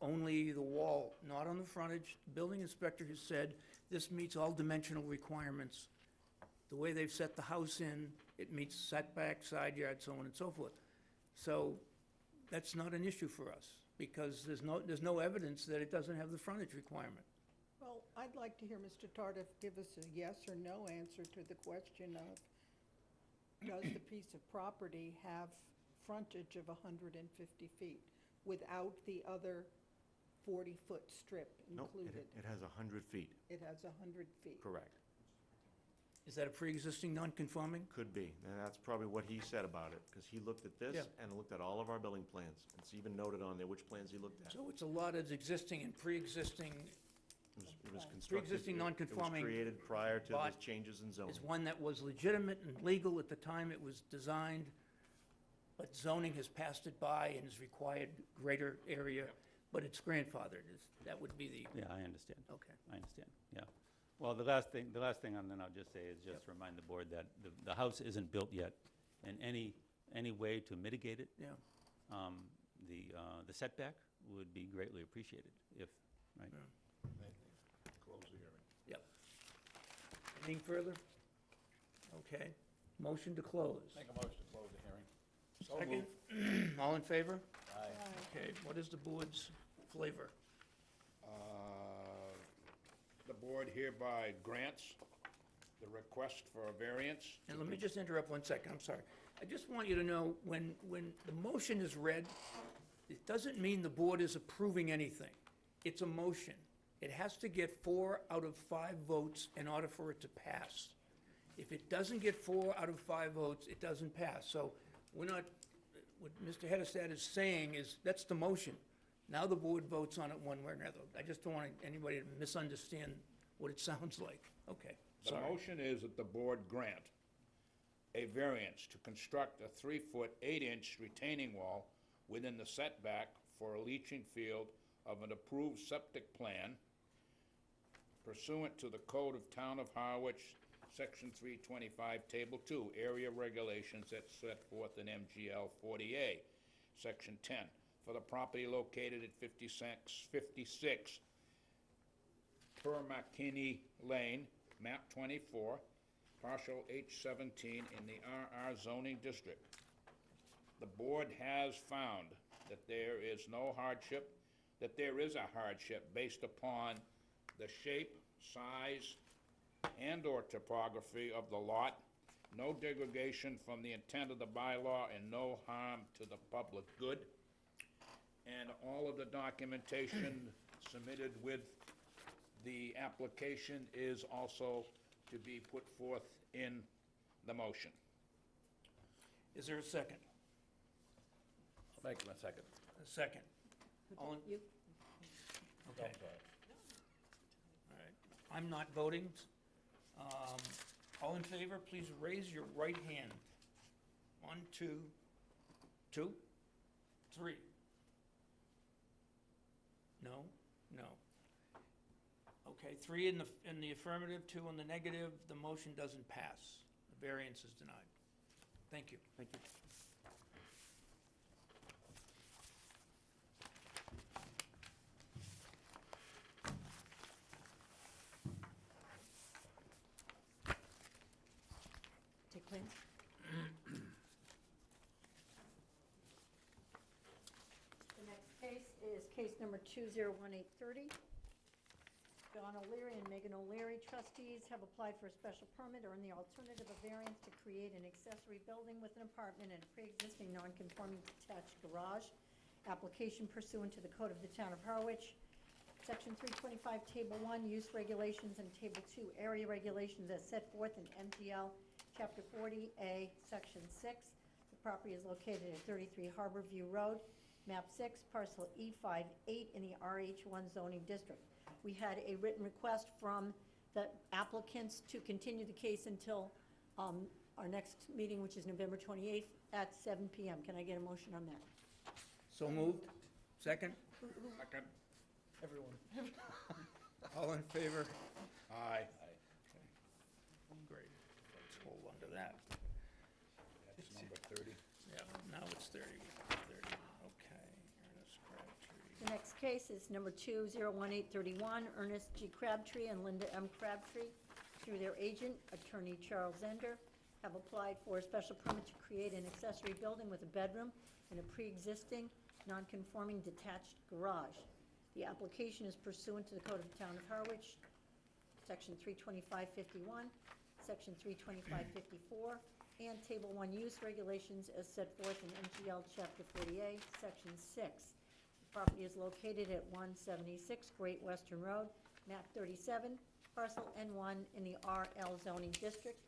only the wall, not on the frontage. The building inspector has said this meets all dimensional requirements. The way they've set the house in, it meets setback, side yard, so on and so forth. So that's not an issue for us, because there's no evidence that it doesn't have the frontage requirement. Well, I'd like to hear Mr. Tardif give us a yes or no answer to the question of, does the piece of property have frontage of 150 feet without the other 40-foot strip No, included? it has 100 feet, It has 100 feet. correct. Is that a pre-existing non-conforming? Could be, and that's probably what he said about it, because he looked at this Yeah. and looked at all of our building plans. It's even noted on there which plans he looked at. So it's a lot that's existing and pre-existing It was constructed. Pre-existing it- non-conforming It was created prior to the lot changes in zoning. is one that was legitimate and legal at the time it was designed, but zoning has passed it by and has required greater area, but it's grandfathered. That would be the, Yeah, I understand. okay. I understand, yeah. Well, the last thing, and then I'll just say, is just remind the board that the house isn't built yet, and any way to mitigate it, Yeah. the setback would be greatly appreciated, right? Close the hearing. Yep. Anything further? Okay. Motion to close. Make a motion to close the hearing. Second? All in favor? Aye. Okay, what is the board's flavor? The board hereby grants the request for a variance. And let me just interrupt 1 second, I'm sorry. I just want you to know, when the motion is read, it doesn't mean the board is approving anything. It's a motion. It has to get 4 out of 5 votes in order for it to pass. If it doesn't get 4 out of 5 votes, it doesn't pass. So we're not, what Mr. Hedestad is saying is, that's the motion. Now the board votes on it one way or another. I just don't want anybody to misunderstand what it sounds like. Okay, The sorry. motion is that the board grant a variance to construct a 3-foot, 8-inch retaining wall within the setback for a leaching field of an approved septic plan pursuant to the Code of Town of Harwich, Section 325, Table 2, area regulations that's set forth in MGL 40A, Section 10, for the property located at 56 Permakini Lane, map 24, partial H17 in the RR zoning district. The board has found that there is no hardship, that there is a hardship based upon the shape, size, and/or topography of the lot, no degradation from the intent of the bylaw, and no harm to the public good. And all of the documentation submitted with the application is also to be put forth in the motion. Is there a second? I'll make him a second. A second. All in, You, okay. All right. I'm not voting. All in favor, please raise your right hand. 1, 2, 2, 3. No? No. Okay, 3 in the affirmative, 2 in the negative. The motion doesn't pass. The variance is denied. Thank you. Thank you. take plans? The next case is case number 201830. John O'Leary and Megan O'Leary, trustees, have applied for a special permit or in the alternative a variance to create an accessory building with an apartment and a pre-existing non-conforming detached garage. Application pursuant to the Code of the Town of Harwich, Section 325, Table 1, Use Regulations, and Table 2, Area Regulations as set forth in MGL Chapter 40A, Section 6. The property is located at 33 Harborview Road, Map 6, Parcel E58 in the RH1 zoning district. We had a written request from the applicants to continue the case until our next meeting, which is November 28th at 7 PM. Can I get a motion on that? So moved. Second? Second. Everyone. All in favor? Aye. Great. Let's hold on to that. That's number 30. Yeah, now it's 30. 30. Okay. Ernest Crabtree. The next case is number 201831, Ernest G. Crabtree and Linda M. Crabtree, through their agent, attorney Charles Zender, have applied for a special permit to create an accessory building with a bedroom and a pre-existing non-conforming detached garage. The application is pursuant to the Code of the Town of Harwich, Section 32551, Section 32554, and Table 1 Use Regulations as set forth in MGL Chapter 40A, Section 6. The property is located at 176 Great Western Road, map 37, parcel N1 in the RL zoning district.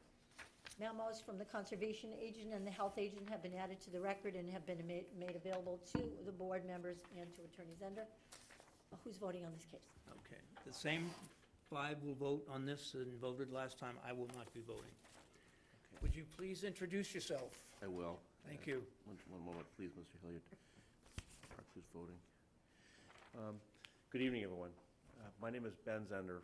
Memos from the conservation agent and the health agent have been added to the record and have been made available to the board members and to Attorney Zender. Who's voting on this case? Okay. The same 5 will vote on this and voted last time. I will not be voting. Would you please introduce yourself? I will. Thank you. One moment, please, Mr. Hilliard. Clerk, who's voting? Good evening, everyone. My name is Ben Zender.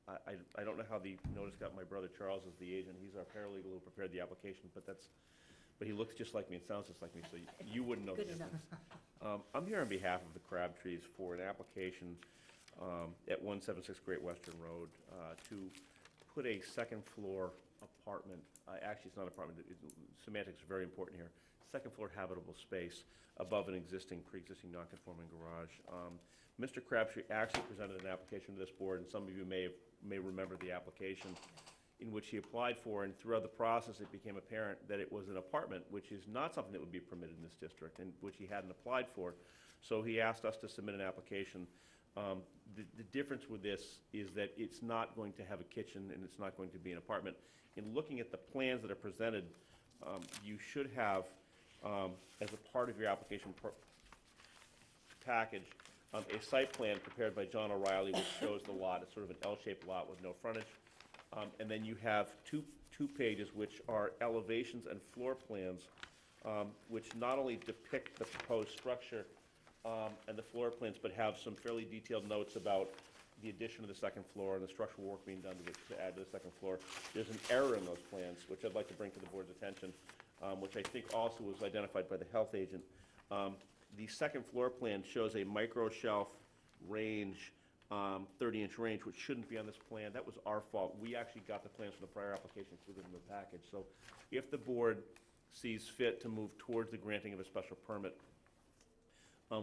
I don't know how the notice got my brother Charles as the agent. He's our paralegal who prepared the application, but he looks just like me and sounds just like me, so you wouldn't know the Good enough. difference. I'm here on behalf of the Crabtrees for an application at 176 Great Western Road to put a second-floor apartment, actually, it's not an apartment, semantics are very important here, second-floor habitable space above an pre-existing non-conforming garage. Mr. Crabtree actually presented an application to this board, and some of you may remember the application, in which he applied for, and throughout the process, it became apparent that it was an apartment, which is not something that would be permitted in this district, and which he hadn't applied for. So he asked us to submit an application. The difference with this is that it's not going to have a kitchen, and it's not going to be an apartment. In looking at the plans that are presented, you should have, as a part of your application package, a site plan prepared by John O'Reilly, which shows the lot. It's sort of an L-shaped lot with no frontage. And then you have two pages, which are elevations and floor plans, which not only depict the proposed structure and the floor plans, but have some fairly detailed notes about the addition of the second floor and the structural work being done to add to the second floor. There's an error in those plans, which I'd like to bring to the board's attention, which I think also was identified by the health agent. The second floor plan shows a micro shelf range, 30-inch range, which shouldn't be on this plan. That was our fault. We actually got the plans from the prior application, included in the package. So if the board sees fit to move towards the granting of a special permit,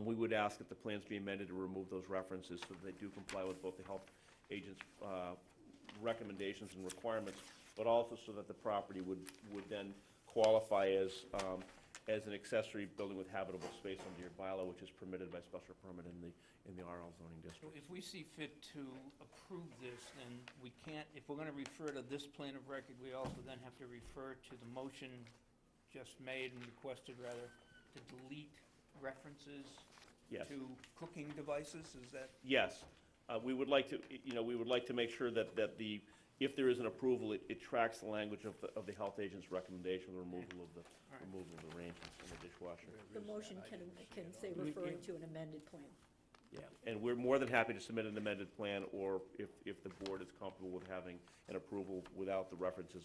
we would ask that the plans be amended to remove those references so that they do comply with both the health agent's recommendations and requirements, but also so that the property would then qualify as an accessory building with habitable space under your bylaw, which is permitted by special permit in the RL zoning So district. if we see fit to approve this, then we can't, if we're going to refer to this plan of record, we also then have to refer to the motion just made and requested, rather, to delete references Yes. to cooking devices, is that? Yes. We would like to, we would like to make sure that if there is an approval, it tracks the language of the health agent's recommendation, the removal of the range and the dishwasher. The motion can say referring to an amended plan. Yeah, and we're more than happy to submit an amended plan, or if the board is comfortable with having an approval without the references,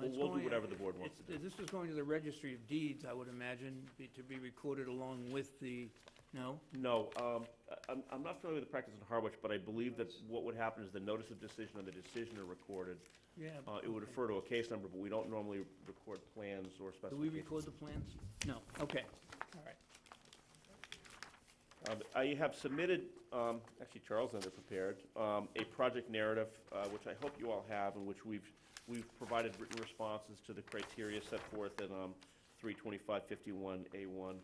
we'll do whatever the board wants to do. This is going to the Registry of Deeds, I would imagine, to be recorded along with the, no? No, I'm not familiar with the practice in Harwich, but I believe that what would happen is the notice of decision and the decision are recorded. Yeah. It would refer to a case number, but we don't normally record plans or Do specifications. we record the plans? No, okay, all right. I have submitted, actually Charles and I prepared, a project narrative, which I hope you all have, in which we've provided written responses to the criteria set forth in 32551A1.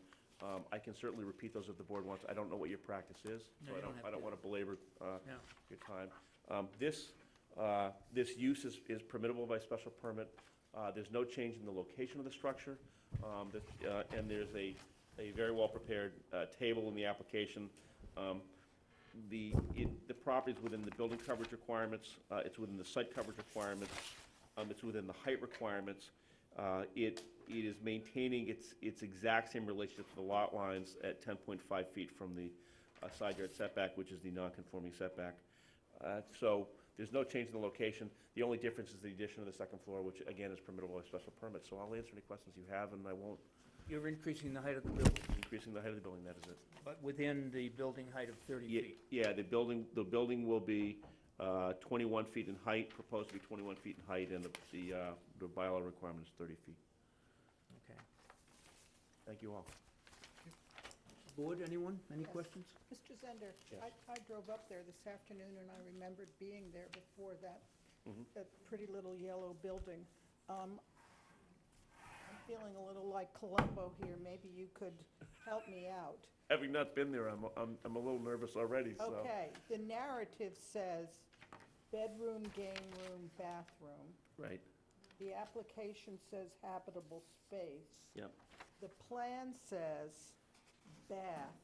I can certainly repeat those if the board wants. I don't know what your practice is, No, so you don't have I don't to. want to belabor No. your time. This use is permissible by special permit. There's no change in the location of the structure, and there's a very well-prepared table in the application. The property's within the building coverage requirements, it's within the site coverage requirements, it's within the height requirements. It is maintaining its exact same relationship to the lot lines at 10.5 feet from the side yard setback, which is the non-conforming setback. So there's no change in the location. The only difference is the addition of the second floor, which again is permissible by special permit. So I'll answer any questions you have, and I won't. You're increasing the height of the building, Increasing the height of the building, that is it. but within the building height of 30 feet. Yeah, the building will be 21 feet in height, proposed to be 21 feet in height, and the bylaw requirement is 30 feet. Okay. Thank you all. Board, anyone? Any Yes. questions? Mr. Zender, Yes. I drove up there this afternoon, and I remembered being there before that pretty little yellow building. I'm feeling a little like Columbo here. Maybe you could help me out. Having not been there, I'm a little nervous already, so. Okay, the narrative says bedroom, game room, bathroom. Right, The application says habitable space. yep. The plan says bath,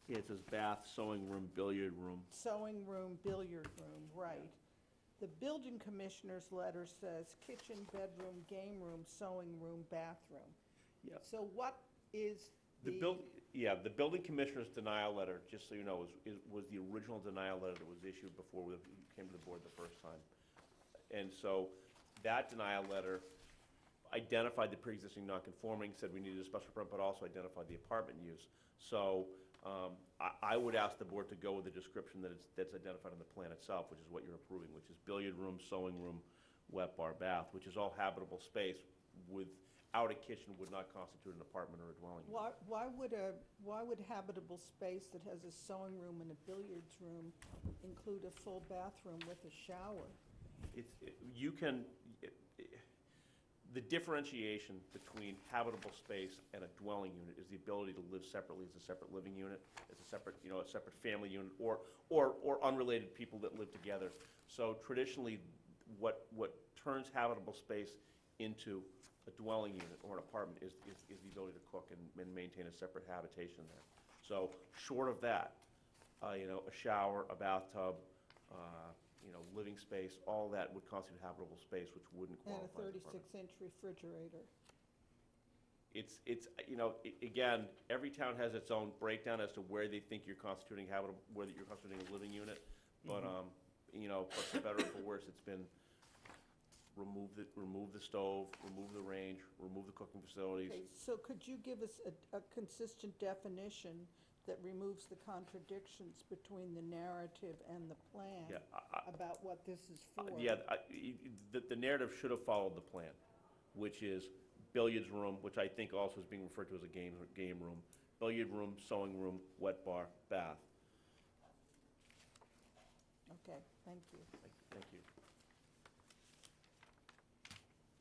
Yeah, it says bath, sewing room, billiard room. sewing room, billiard room, right. The building commissioner's letter says kitchen, bedroom, game room, sewing room, bathroom. Yep. So what is The building commissioner's denial letter, just so you know, was the original denial letter that was issued before we came to the board the first time. And so that denial letter identified the pre-existing non-conforming, said we needed a special permit, but also identified the apartment use. So I would ask the board to go with the description that's identified on the plan itself, which is what you're approving, which is billiard room, sewing room, wet bar, bath, which is all habitable space without a kitchen would not constitute an apartment or a dwelling unit. Why would habitable space that has a sewing room and a billiards room include a full bathroom with a shower? The differentiation between habitable space and a dwelling unit is the ability to live separately as a separate living unit, as a separate family unit, or unrelated people that live together. So traditionally, what turns habitable space into a dwelling unit or an apartment is the ability to cook and maintain a separate habitation there. So short of that, a shower, a bathtub, living space, all that would constitute habitable space, which wouldn't And qualify a as apartment. 36-inch refrigerator. Again, every town has its own breakdown as to where they think you're constituting habitable, whether you're constituting a living unit. But, but for better or for worse, it's been remove the stove, remove the range, remove the cooking facilities. Okay, so could you give us a consistent definition that removes the contradictions between the narrative and the plan Yeah, about what this is for? the narrative should have followed the plan, which is billiards room, which I think also is being referred to as a game room, billiard room, sewing room, wet bar, bath. Okay, thank you. Thank you.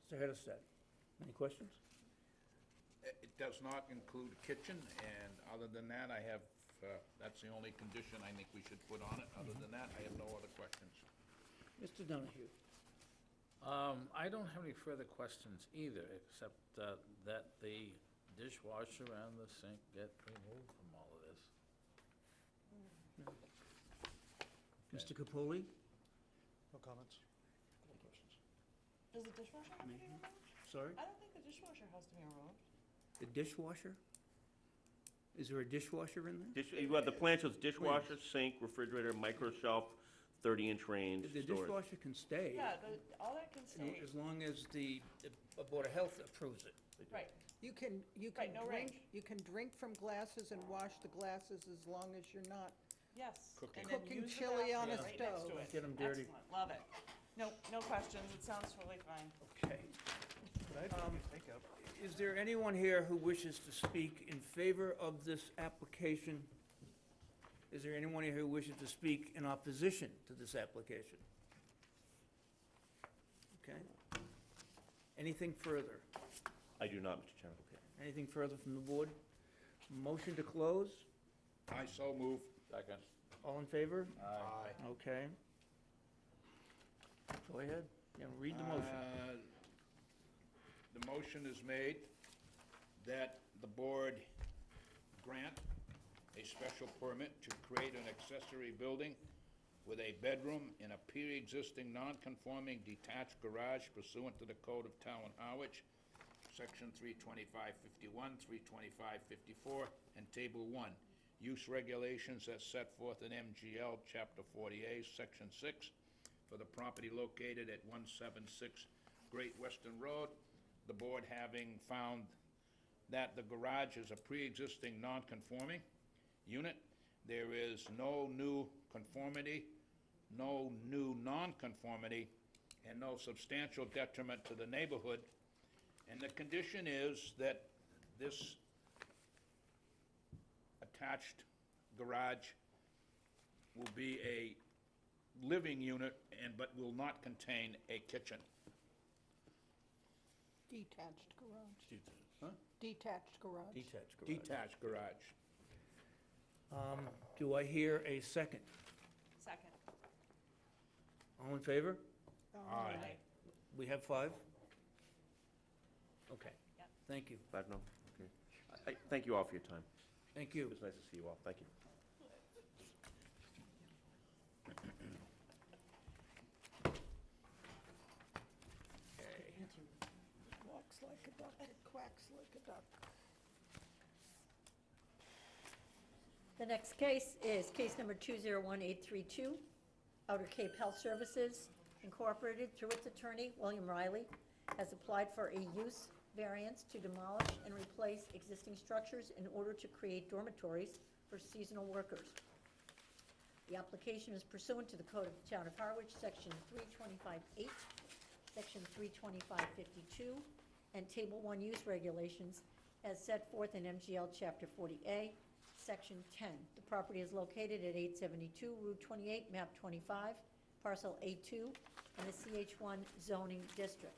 Mr. Hedersted, any questions? It does not include a kitchen, and other than that, I have, that's the only condition I think we should put on it. Other than that, I have no other questions. Mr. Donahue? I don't have any further questions either, except that the dishwasher and the sink get removed from all of this. Mr. Capoli? No comments? No questions? Does the dishwasher have to be removed? Sorry? I don't think the dishwasher has to be removed. The dishwasher? Is there a dishwasher in there? The plan shows dishwasher, sink, refrigerator, micro shelf, 30-inch range The storage. dishwasher can stay. Yeah, all that can stay. As long as the Board of Health approves it. Right. You can Right, no drink, range. you can drink from glasses and wash the glasses as long as you're not. Yes. Cooking. And then Cooking use the chili on a bathroom right next to stove. it. Get 'em dirty. Excellent, love it. No questions, it sounds totally fine. Okay. Is there anyone here who wishes to speak in favor of this application? Is there anyone here who wishes to speak in opposition to this application? Okay. Anything further? I do not, Mr. Chairman. Anything further from the board? Motion to close? I so move. Second. All in favor? Aye. Okay. Go ahead. Yeah, read the motion. The motion is made that the board grant a special permit to create an accessory building with a bedroom in a pre-existing non-conforming detached garage pursuant to the Code of Town of Harwich, Section 32551, 32554, and Table 1. Use regulations as set forth in MGL Chapter 40A, Section 6, for the property located at 176 Great Western Road. The board having found that the garage is a pre-existing non-conforming unit, there is no new conformity, no new non-conformity, and no substantial detriment to the neighborhood. And the condition is that this attached garage will be a living unit but will not contain a kitchen. Detached garage. Huh? Detached garage. Detached garage. Detached garage. Do I hear a second? Second. All in favor? Aye. We have 5? Okay. Yep. Thank you. 5, no? Okay. Thank you all for your time. Thank It you. was nice to see you all. Thank you. Walks like a duck, it quacks like a duck. The next case is case number 201832, Outer Cape Health Services Incorporated, through its attorney, William Riley, has applied for a use variance to demolish and replace existing structures in order to create dormitories for seasonal workers. The application is pursuant to the Code of the Town of Harwich, Section 325.8, Section 325.52, and Table 1 use regulations as set forth in MGL Chapter 40A, Section 10. The property is located at 872 Route 28, Map 25, Parcel A2, in the CH1 zoning district.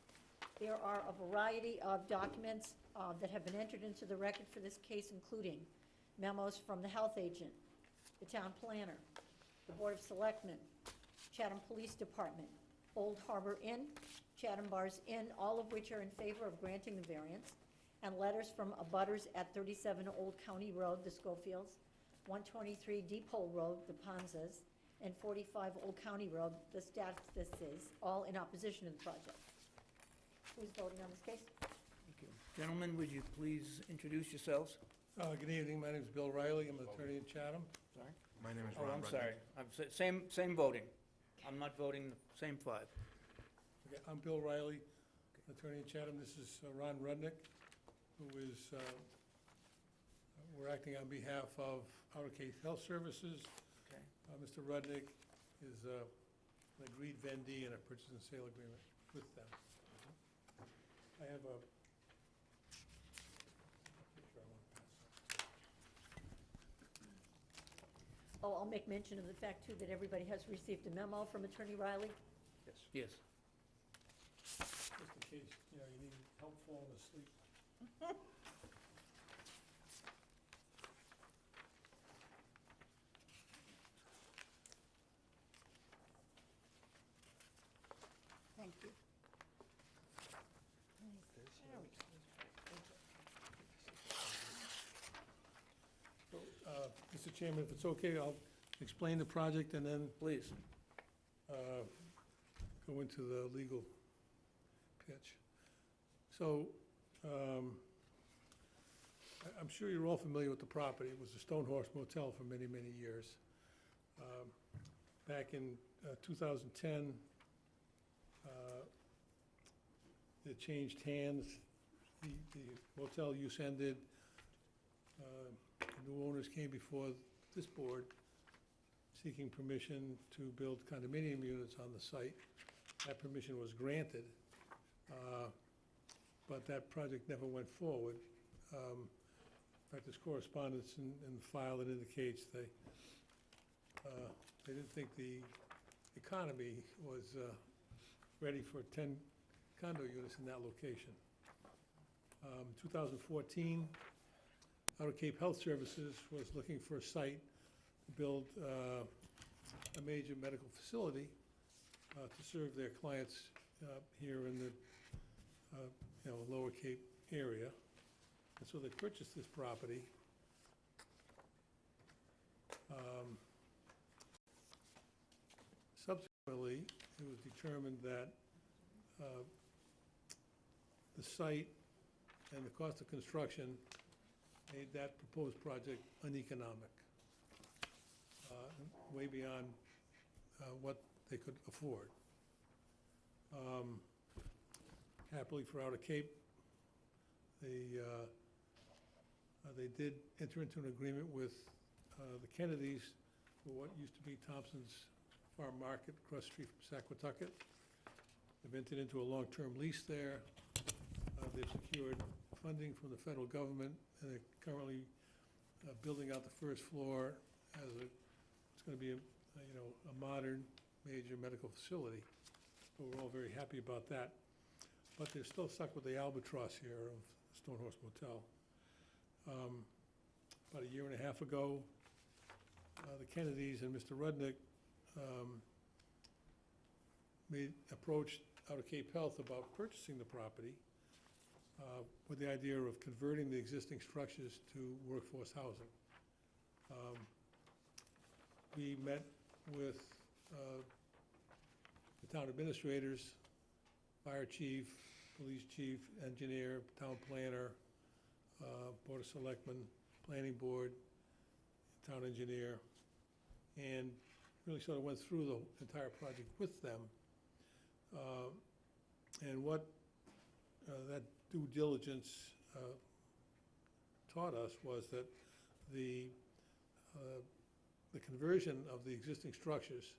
There are a variety of documents that have been entered into the record for this case, including memos from the health agent, the town planner, the Board of Selectmen, Chatham Police Department, Old Harbor Inn, Chatham Bars Inn, all of which are in favor of granting the variance, and letters from abutters at 37 Old County Road, the Schofields, 123 Depot Road, the Ponzas, and 45 Old County Road, the Statuses, all in opposition to the project. Who's voting on this case? Thank you. Gentlemen, would you please introduce yourselves? Good evening, my name is Bill Riley, I'm an attorney in Chatham. Sorry? My name is Oh, I'm sorry. Same voting. I'm not voting, same 5. Okay, I'm Bill Riley, attorney in Chatham. This is Ron Rudnick, who is, we're acting on behalf of Outer Cape Health Services. Okay. Mr. Rudnick is an agreed vendee in a purchase and sale agreement with them. I have a picture I want to pass. Oh, I'll make mention of the fact, too, that everybody has received a memo from Attorney Riley. Yes. Just in case, you know, you need help falling asleep. Thank you. So, Mr. Chairman, if it's okay, I'll explain the project and then Please. Go into the legal pitch. So, I'm sure you're all familiar with the property. It was a Stone Horse Motel for many, many years. Back in 2010, it changed hands. The motel use ended. New owners came before this board seeking permission to build condominium units on the site. That permission was granted, but that project never went forward. In fact, there's correspondence in the file that indicates they didn't think the economy was ready for 10 condo units in that location. 2014, Outer Cape Health Services was looking for a site to build a major medical facility to serve their clients here in the Lower Cape area. And so they purchased this property. Subsequently, it was determined that the site and the cost of construction made that proposed project uneconomic, way beyond what they could afford. Happily for Outer Cape, they did enter into an agreement with the Kennedys for what used to be Thompson's Farm Market across the street from Saquatucket. They've entered into a long-term lease there. They've secured funding from the federal government, and they're currently building out the first floor as it's going to be a modern major medical facility. So we're all very happy about that. But they're still stuck with the albatross here of Stonehorse Motel. About a year and a half ago, the Kennedys and Mr. Rudnick approached Outer Cape Health about purchasing the property with the idea of converting the existing structures to workforce housing. We met with the town administrators, fire chief, police chief, engineer, town planner, board of selectmen, planning board, town engineer, and really sort of went through the entire project with them. And what that due diligence taught us was that the conversion of the existing structures,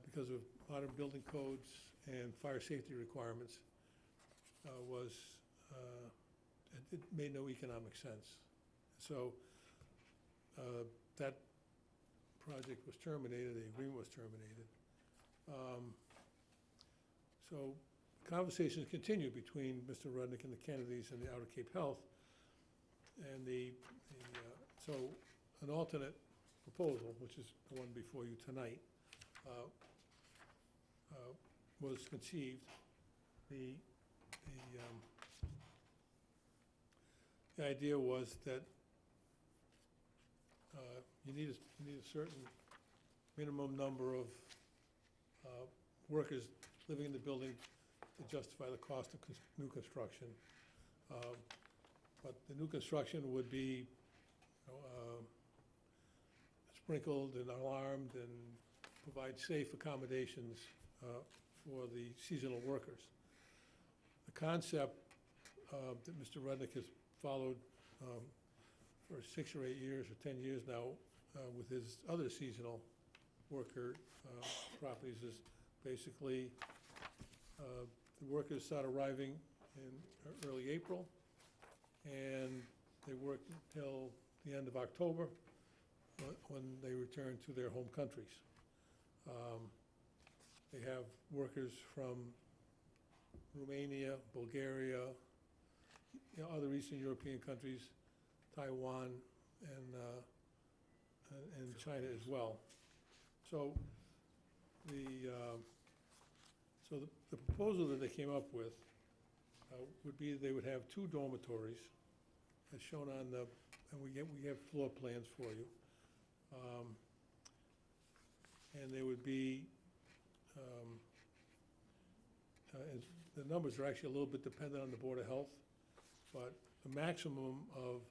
because of modern building codes and fire safety requirements, it made no economic sense. So that project was terminated, the agreement was terminated. So conversations continue between Mr. Rudnick and the Kennedys and the Outer Cape Health. And so an alternate proposal, which is the one before you tonight, was conceived. The idea was that you need a certain minimum number of workers living in the building to justify the cost of new construction. But the new construction would be sprinkled and alarmed and provide safe accommodations for the seasonal workers. The concept that Mr. Rudnick has followed for 6 or 8 years or 10 years now with his other seasonal worker properties is basically the workers start arriving in early April, and they work until the end of October when they return to their home countries. They have workers from Romania, Bulgaria, other Eastern European countries, Taiwan, and China as well. So the proposal that they came up with would be they would have 2 dormitories, as shown on the, and we have floor plans for you. And they would be, the numbers are actually a little bit dependent on the Board of Health, but a maximum of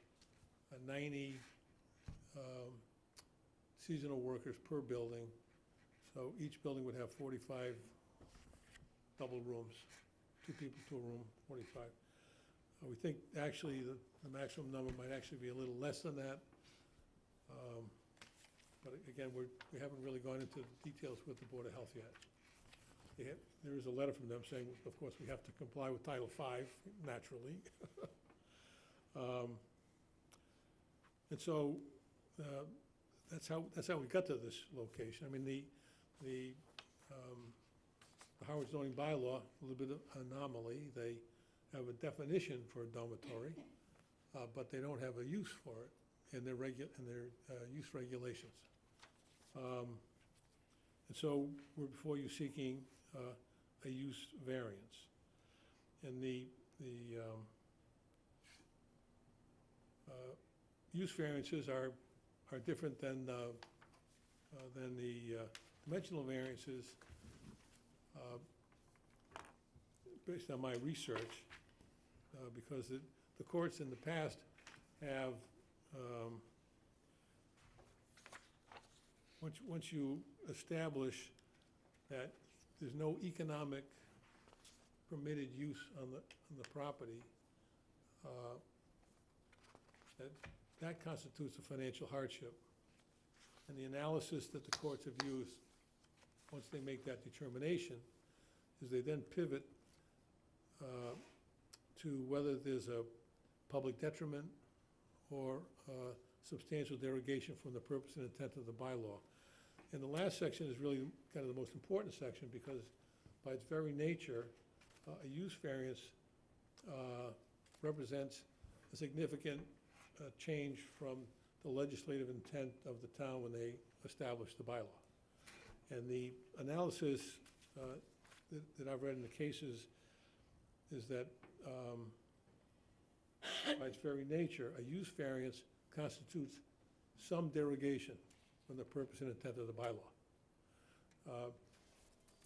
90 seasonal workers per building. So each building would have 45 double rooms, 2 people to a room, 45. We think actually the maximum number might actually be a little less than that. But again, we haven't really gone into the details with the Board of Health yet. there is a letter from them saying, of course, we have to comply with Title V, naturally. And so, that's how we got to this location. I mean, the Howard zoning bylaw, a little bit of anomaly. They have a definition for a dormitory, but they don't have a use for it in their use regulations. And so we're before you seeking a use variance. And the use variances are different than the dimensional variances. Based on my research, because the courts in the past have, once you establish that there's no economic permitted use on the property, that constitutes a financial hardship. And the analysis that the courts have used, once they make that determination, is they then pivot to whether there's a public detriment or substantial derogation from the purpose and intent of the bylaw. And the last section is really kind of the most important section, because by its very nature, a use variance represents a significant change from the legislative intent of the town when they established the bylaw. And the analysis that I've read in the cases is that by its very nature, a use variance constitutes some derogation from the purpose and intent of the bylaw.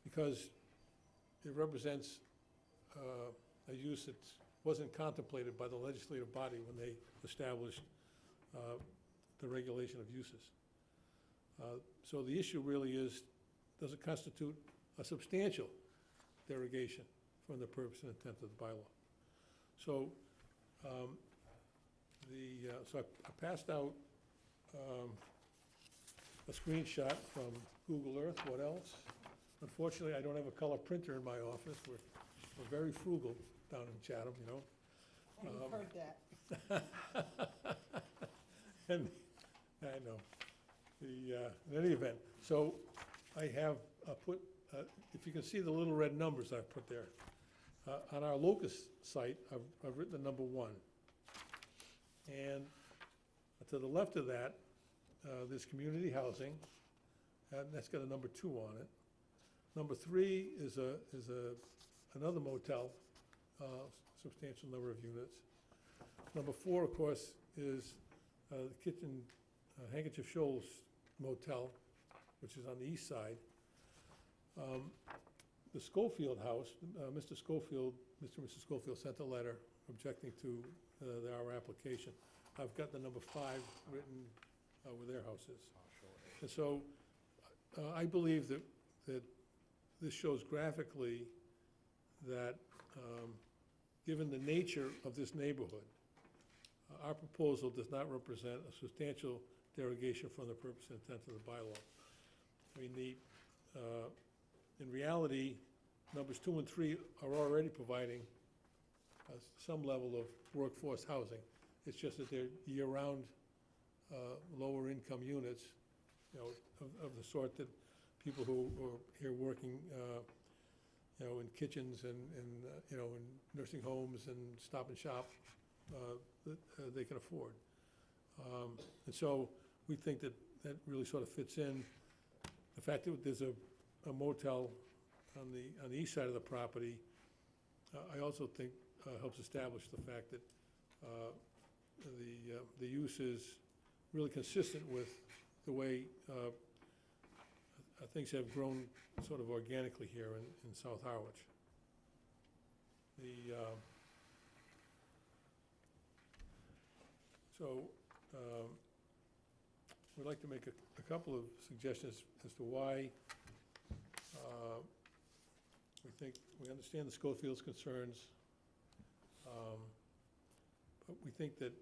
Because it represents a use that wasn't contemplated by the legislative body when they established the regulation of uses. So the issue really is, does it constitute a substantial derogation from the purpose and intent of the bylaw? So so I passed out a screenshot from Google Earth. What else? Unfortunately, I don't have a color printer in my office. We're very frugal down in Chatham, you know. I've heard that. And I know. In any event, so I have put, if you can see the little red numbers I've put there, on our locus site, I've written the number 1. And to the left of that, there's community housing, and that's got a number 2 on it. Number 3 is another motel, substantial number of units. Number 4, of course, is the Kitchen Handkerchief Shoals Motel, which is on the east side. The Schofield house, Mr. and Mrs. Schofield sent a letter objecting to our application. I've got the number 5 written where their house is. And so I believe that this shows graphically that given the nature of this neighborhood, our proposal does not represent a substantial derogation from the purpose and intent of the bylaw. I mean, in reality, numbers 2 and 3 are already providing some level of workforce housing. It's just that they're year-round, lower income units, you know, of the sort that people who are here working, you know, in kitchens and you know, in nursing homes and Stop and Shop, they can afford. And so we think that really sort of fits in. The fact that there's a motel on the east side of the property, I also think helps establish the fact that the use is really consistent with the way things have grown sort of organically here in South Harwich. So we'd like to make a couple of suggestions as to why we understand the Schofield's concerns, but we think that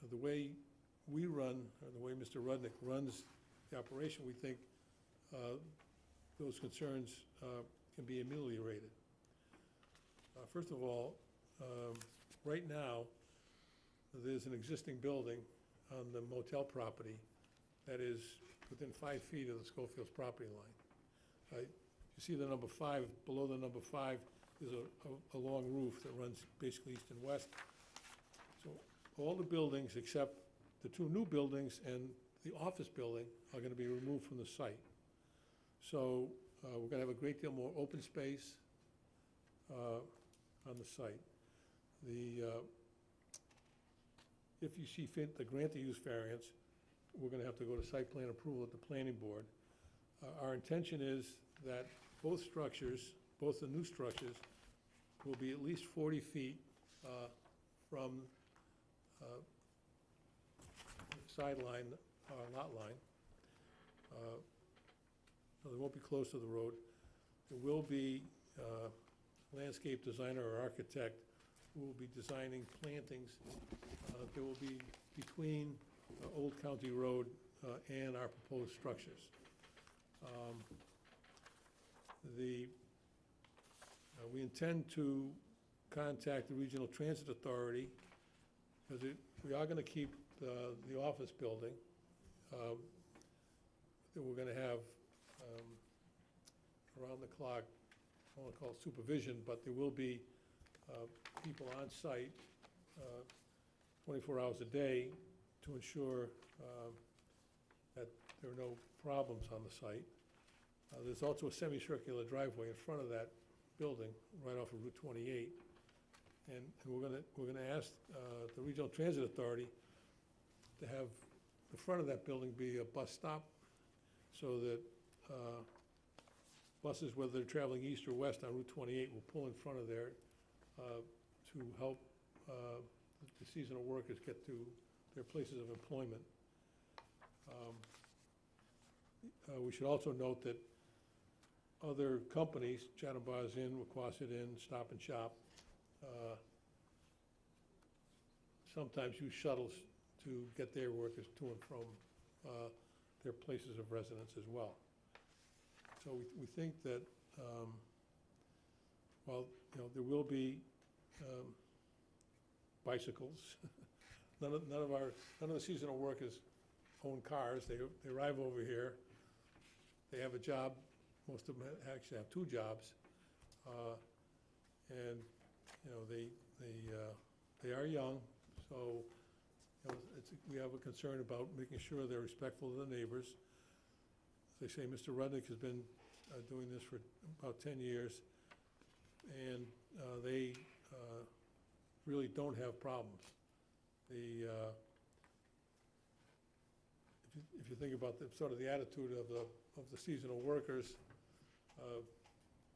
the way we run, or the way Mr. Rudnick runs the operation, we think those concerns can be ameliorated. First of all, right now, there's an existing building on the motel property that is within 5 feet of the Schofield's property line. You see the number 5, below the number 5 is a long roof that runs basically east and west. So all the buildings except the 2 new buildings and the office building are gonna be removed from the site. So we're gonna have a great deal more open space on the site. If you see fit to grant the use variance, we're gonna have to go to site plan approval at the planning board. Our intention is that both structures, both the new structures, will be at least 40 feet from sideline, lot line. So they won't be close to the road. There will be landscape designer or architect who will be designing plantings. There will be between Old County Road and our proposed structures. We intend to contact the Regional Transit Authority, because we are gonna keep the office building. That we're gonna have around the clock, I don't wanna call it supervision, but there will be people on site 24 hours a day to ensure that there are no problems on the site. There's also a semicircular driveway in front of that building, right off of Route 28. And we're gonna ask the Regional Transit Authority to have the front of that building be a bus stop, so that buses, whether they're traveling east or west on Route 28, will pull in front of there to help the seasonal workers get to their places of employment. We should also note that other companies, Chatham Bars Inn, Waquasit Inn, Stop and Shop, sometimes use shuttles to get their workers to and from their places of residence as well. So we think that, while, there will be bicycles, none of the seasonal workers own cars. They arrive over here, they have a job. Most of them actually have 2 jobs, and they are young, so we have a concern about making sure they're respectful of the neighbors. As they say, Mr. Rudnick has been doing this for about 10 years, and they really don't have problems. If you think about the sort of the attitude of the seasonal workers,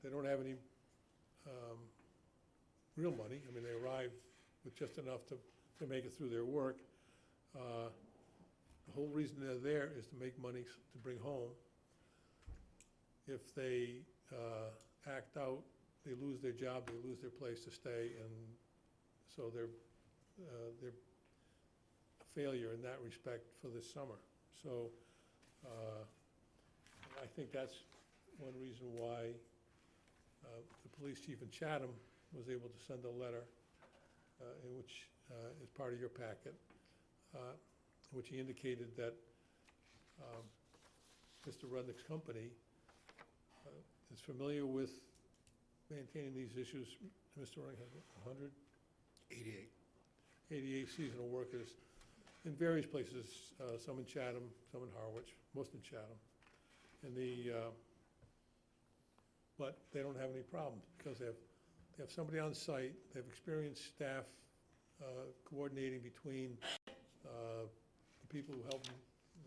they don't have any real money. I mean, they arrive with just enough to make it through their work. The whole reason they're there is to make money to bring home. If they act out, they lose their job, they lose their place to stay, and so they're a failure in that respect for this summer. So I think that's one reason why the police chief in Chatham was able to send a letter, in which is part of your packet, in which he indicated that Mr. Rudnick's company is familiar with maintaining these issues. Mr. Rudnick has 100? 88. 88 seasonal workers in various places, some in Chatham, some in Harwich, most in Chatham. And but they don't have any problems, because they have somebody on site, they have experienced staff coordinating between the people who help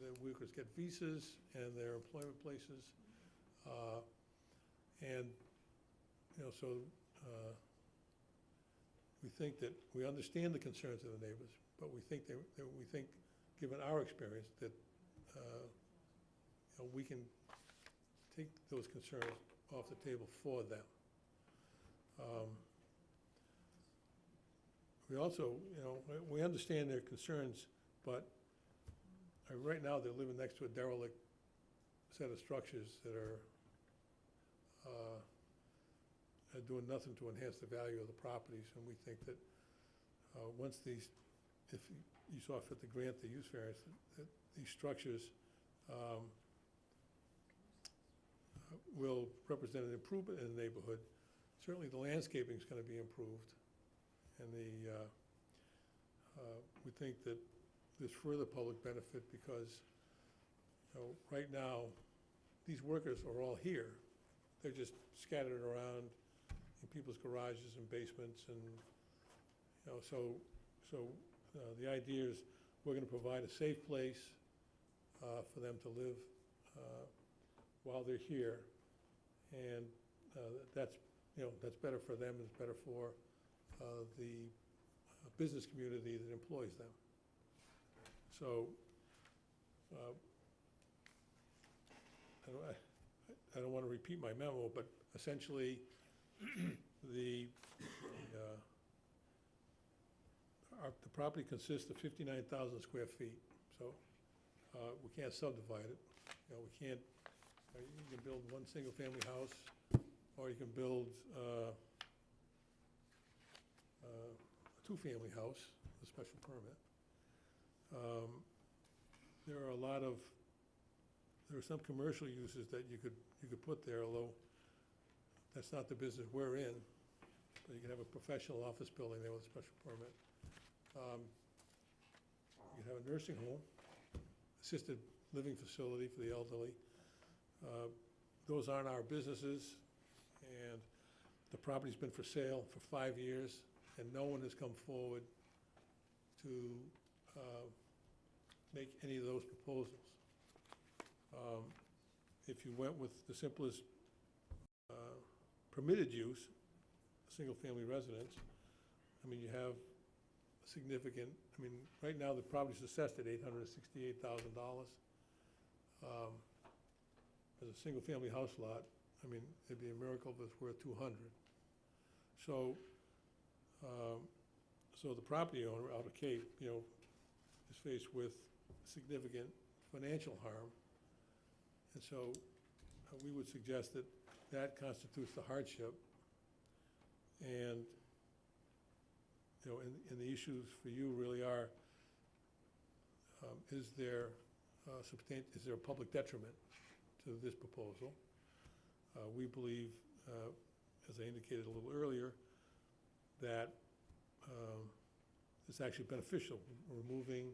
the workers get visas and their employment places. And, so we think that, we understand the concerns of the neighbors, but we think given our experience, that we can take those concerns off the table for them. We also, we understand their concerns, but right now they're living next to a derelict set of structures that are doing nothing to enhance the value of the properties, and we think that once these, if you saw fit to grant the use variance, that these structures will represent an improvement in the neighborhood. Certainly, the landscaping is going to be improved, and we think that there's further public benefit because, right now, these workers are all here. They're just scattered around in people's garages and basements, and the idea is we're going to provide a safe place for them to live while they're here, and that's better for them, it's better for the business community that employs them. So I don't want to repeat my memo, but essentially the property consists of 59,000 square feet, so we can't subdivide it. We can't, you can build one single-family house, or you can build a two-family house, with a special permit. There are some commercial uses that you could put there, although that's not the business we're in. So you can have a professional office building there with a special permit. You can have a nursing home, assisted living facility for the elderly. Those aren't our businesses, and the property's been for sale for 5 years, and no one has come forward to make any of those proposals. If you went with the simplest permitted use, single-family residence, I mean, you have significant, right now the property's assessed at $868,000. As a single-family house lot, it'd be a miracle if it's worth 200. So, so the property owner out of Cape, is faced with significant financial harm. And so we would suggest that that constitutes the hardship. And, and the issues for you really are, is there a public detriment to this proposal? We believe, as I indicated a little earlier, that it's actually beneficial, removing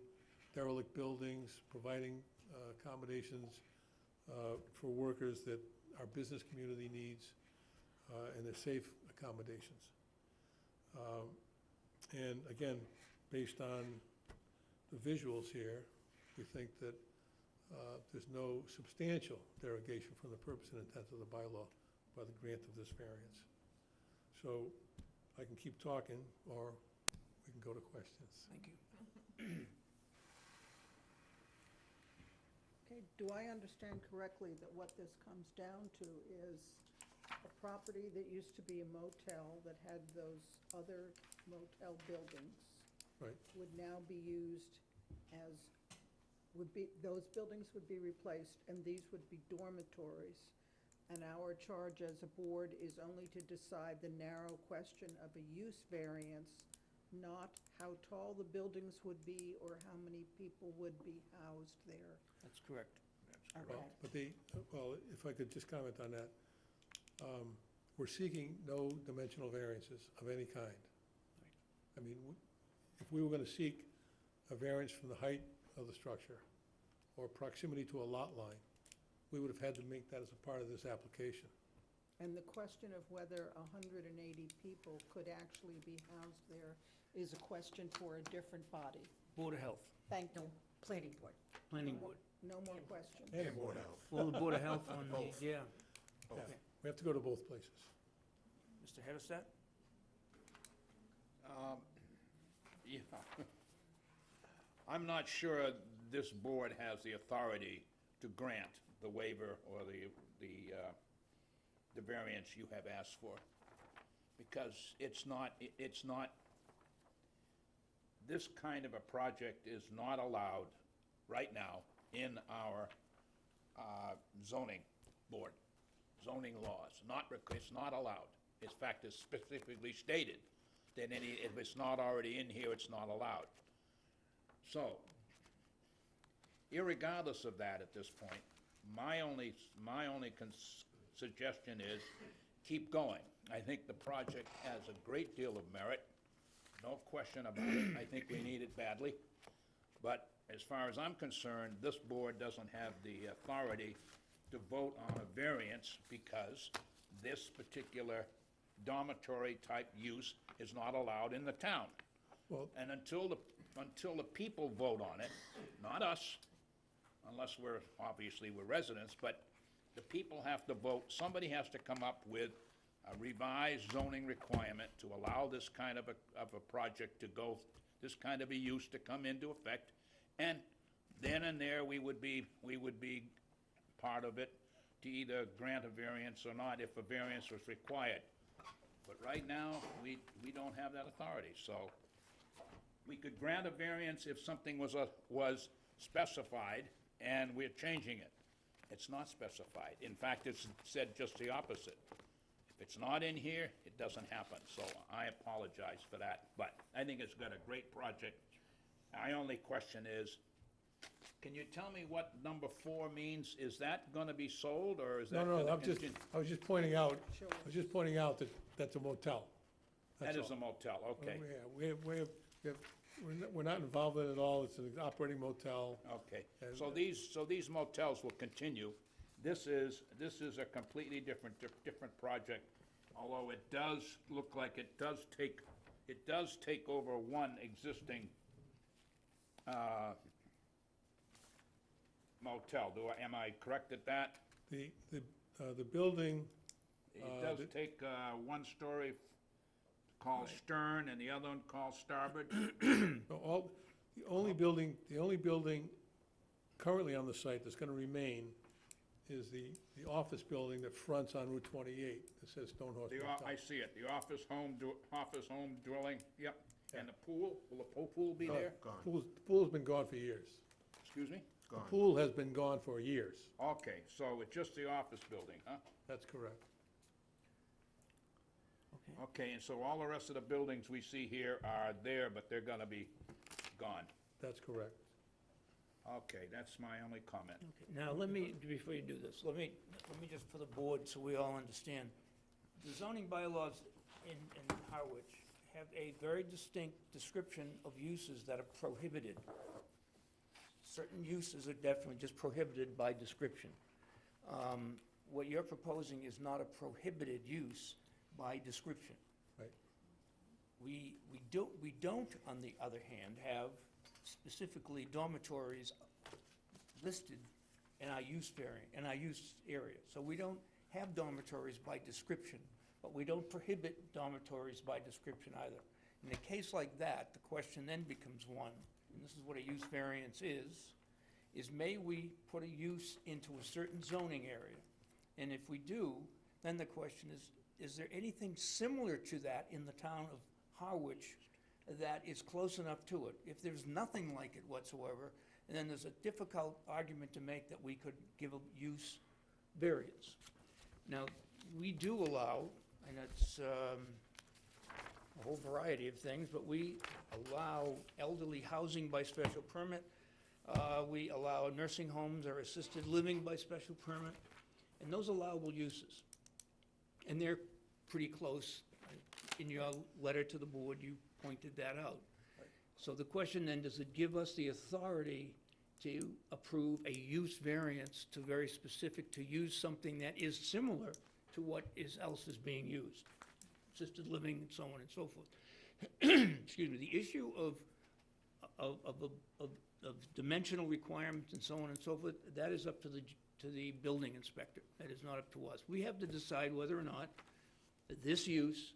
derelict buildings, providing accommodations for workers that our business community needs, and they're safe accommodations. And again, based on the visuals here, we think that there's no substantial derogation from the purpose and intent of the bylaw by the grant of this variance. So I can keep talking, or we can go to questions. Thank you. Okay, do I understand correctly that what this comes down to is a property that used to be a motel that had those other motel buildings? Right. Would now be used as, those buildings would be replaced, and these would be dormitories. And our charge as a board is only to decide the narrow question of a use variance, not how tall the buildings would be or how many people would be housed there. That's correct. Okay. Well, if I could just comment on that. We're seeking no dimensional variances of any kind. If we were going to seek a variance from the height of the structure or proximity to a lot line, we would have had to make that as a part of this application. And the question of whether 180 people could actually be housed there is a question for a different body. Board of Health, Thank you. Planning board. Planning Board. No more questions. And Board of Health. Well, the Board of Health on the, yeah. Yeah, Okay. we have to go to both places. Mr. Hederstat? Yeah. I'm not sure this board has the authority to grant the waiver or the variance you have asked for, because it's not, this kind of a project is not allowed right now in our zoning board, zoning laws. It's not allowed. In fact, it's specifically stated that if it's not already in here, it's not allowed. So, irregardless of that at this point, my only suggestion is keep going. I think the project has a great deal of merit, no question about it. I think we need it badly. But as far as I'm concerned, this board doesn't have the authority to vote on a variance because this particular dormitory-type use is not allowed in the town. Well- And until the people vote on it, not us, unless obviously we're residents, but the people have to vote. Somebody has to come up with a revised zoning requirement to allow this kind of a project to go, this kind of a use to come into effect. And then and there, we would be part of it to either grant a variance or not, if a variance was required. But right now, we don't have that authority, so we could grant a variance if something was specified, and we're changing it. It's not specified. In fact, it's said just the opposite. If it's not in here, it doesn't happen, so I apologize for that. But I think it's got a great project. My only question is, can you tell me what number 4 means? Is that gonna be sold, or is that No, gonna no, continue? I was just pointing out, that that's a motel. That That's is a all. motel, okay, We're not involved in it at all. It's an operating motel. okay. And- So these motels will continue. This is a completely different project, although it does look like it does take over one existing motel. Am I correct at that? The building, It does take one story called Stern and the other one called Starboard. the only building currently on the site that's gonna remain is the office building that fronts on Route 28. It says Stonehorse Motel. I see it, the office home dwelling, yep. And the pool, will the pool be there? The pool's been gone for years. Excuse me? The pool has been gone for years. Okay, so it's just the office building, huh? That's correct. Okay, and so all the rest of the buildings we see here are there, but they're gonna be gone. That's correct. Okay, that's my only comment. Okay, now, before you do this, let me just, for the board, so we all understand. The zoning bylaws in Harwich have a very distinct description of uses that are prohibited. Certain uses are definitely just prohibited by description. What you're proposing is not a prohibited use by description. Right. We don't, on the other hand, have specifically dormitories listed in our use area. So we don't have dormitories by description, but we don't prohibit dormitories by description either. In a case like that, the question then becomes one, and this is what a use variance is may we put a use into a certain zoning area? And if we do, then the question is there anything similar to that in the town of Harwich that is close enough to it? If there's nothing like it whatsoever, then there's a difficult argument to make that we could give a use variance. Now, we do allow, and it's a whole variety of things, but we allow elderly housing by special permit. We allow nursing homes or assisted living by special permit, and those allowable uses. And they're pretty close. In your letter to the board, you pointed that out. So the question then, does it give us the authority to approve a use variance to very specific, to use something that is similar to what else is being used? Assisted living and so on and so forth. Excuse me, the issue of dimensional requirements and so on and so forth, that is up to the building inspector. That is not up to us. We have to decide whether or not this use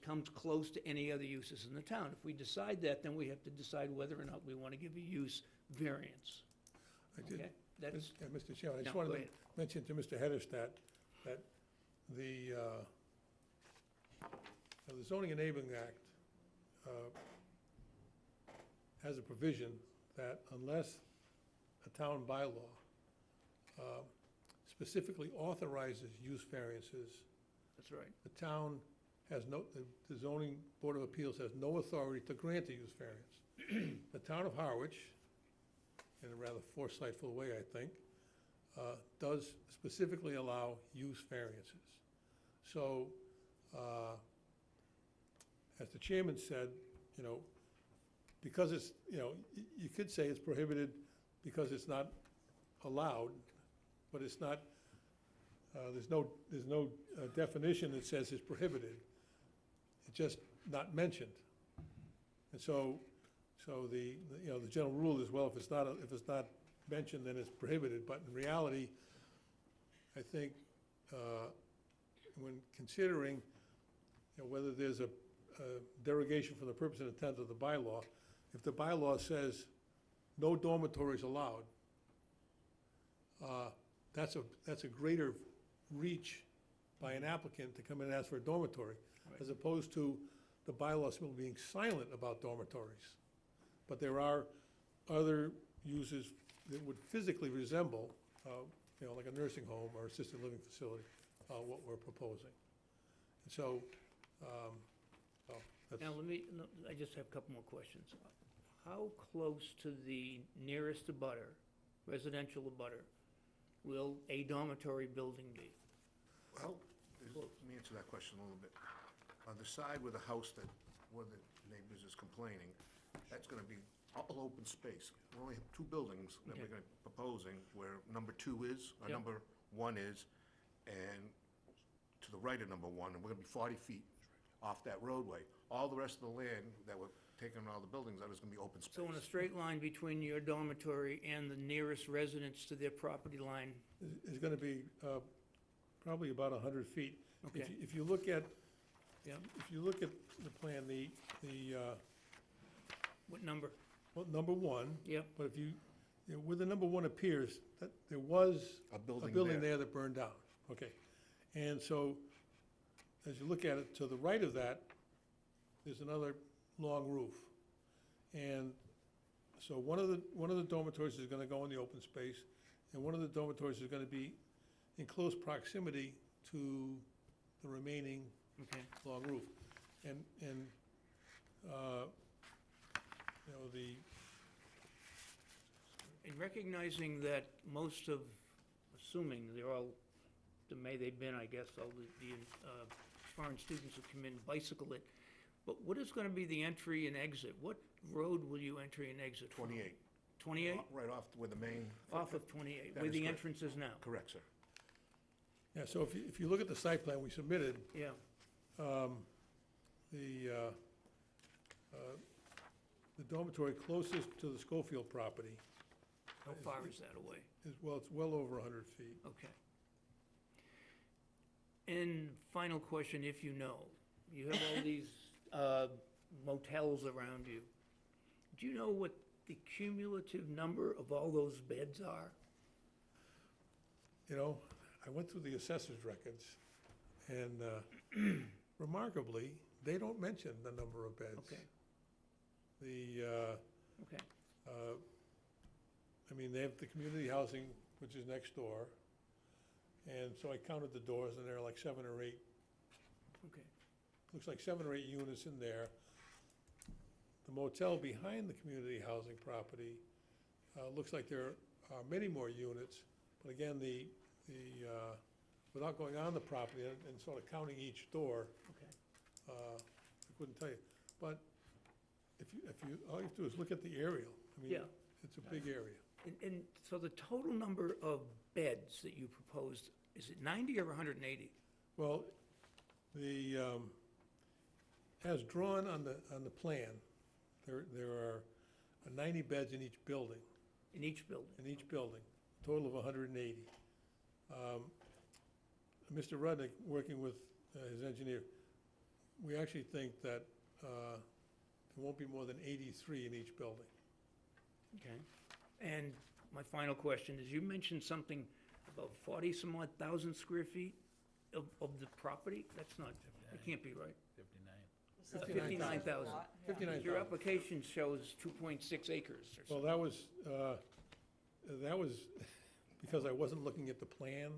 comes close to any other uses in the town. If we decide that, then we have to decide whether or not we want to give a use variance. I did- Okay? That's, Mr. Chairman, I just No, wanted go to ahead. mention to Mr. Hederstat that the Zoning Enabling Act has a provision that unless a town bylaw specifically authorizes use variances That's right. The town has no, the zoning board of appeals has no authority to grant a use variance. The town of Harwich, in a rather foresightful way, I think, does specifically allow use variances. So, as the chairman said, you know, because it's, you know, you could say it's prohibited because it's not allowed, but it's not, there's no definition that says it's prohibited. It's just not mentioned. And so the, you know, the general rule is, well, if it's not mentioned, then it's prohibited. But in reality, I think, when considering, you know, whether there's a derogation from the purpose and intent of the bylaw, if the bylaw says no dormitories allowed, that's a greater reach by an applicant to come in and ask for a dormitory, as opposed to the bylaw still being silent about dormitories. But there are other uses that would physically resemble, you know, like a nursing home or assisted living facility, what we're proposing. And so, that's. Now, I just have a couple more questions. How close to the nearest abutter, residential abutter, will a dormitory building be? Well, let me answer that question a little bit. On the side where the house that, where the neighbors is complaining, that's gonna be all open space. We only have two buildings that we're Okay. gonna be proposing, where number 2 is, or Yep. number 1 is, and to the right of number 1, and we're gonna be 40 feet off that roadway. All the rest of the land that we're taking all the buildings out is gonna be open space. So in a straight line between your dormitory and the nearest residence to their property line? Is gonna be probably about 100 feet. Okay. If you look at, Yeah. if you look at the plan, the What number? well, number 1. Yep. But if you know, where the number 1 appears, that there was A building building there. there that burned down. Okay. And so, as you look at it, to the right of that, there's another long roof. And so one of the dormitories is gonna go in the open space, and one of the dormitories is gonna be in close proximity to the remaining Okay. long roof. And, you know, In recognizing that most of, assuming they're all, may they've been, I guess, all the foreign students who come in bicycle it, but what is gonna be the entry and exit? What road will you enter and exit from? 28. 28? Right off where the main. Off of 28, That where is the correct. entrance is now? Correct, sir. yeah, so if you look at the site plan we submitted, Yeah. the dormitory closest to the Schofield property How far is that away? is, well, it's well over 100 feet. Okay. And final question, if you know, you have all these motels around you. Do you know what the cumulative number of all those beds are? You know, I went through the assessor's records, and remarkably, they don't mention the number of beds. Okay. Okay. I mean, they have the community housing, which is next door, and so I counted the doors, and there are like 7 or 8, Okay. looks like 7 or 8 units in there. The motel behind the community housing property, looks like there are many more units, but again, without going on the property and sort of counting each door, Okay. I couldn't tell you. But all you have to do is look at the aerial. I mean, Yeah. it's a big area. And so the total number of beds that you proposed, is it 90 or 180? Well, as drawn on the plan, there are 90 beds in each building, In each building? total of 180. Mr. Rudnick, working with his engineer, we actually think that there won't be more than 83 in each building. Okay. And my final question is, you mentioned something about 40-some odd thousand square feet of the property? That's not, that can't be right. 59. 59,000. 59,000. Your application shows 2.6 acres or Well, something. that was because I wasn't looking at the plan.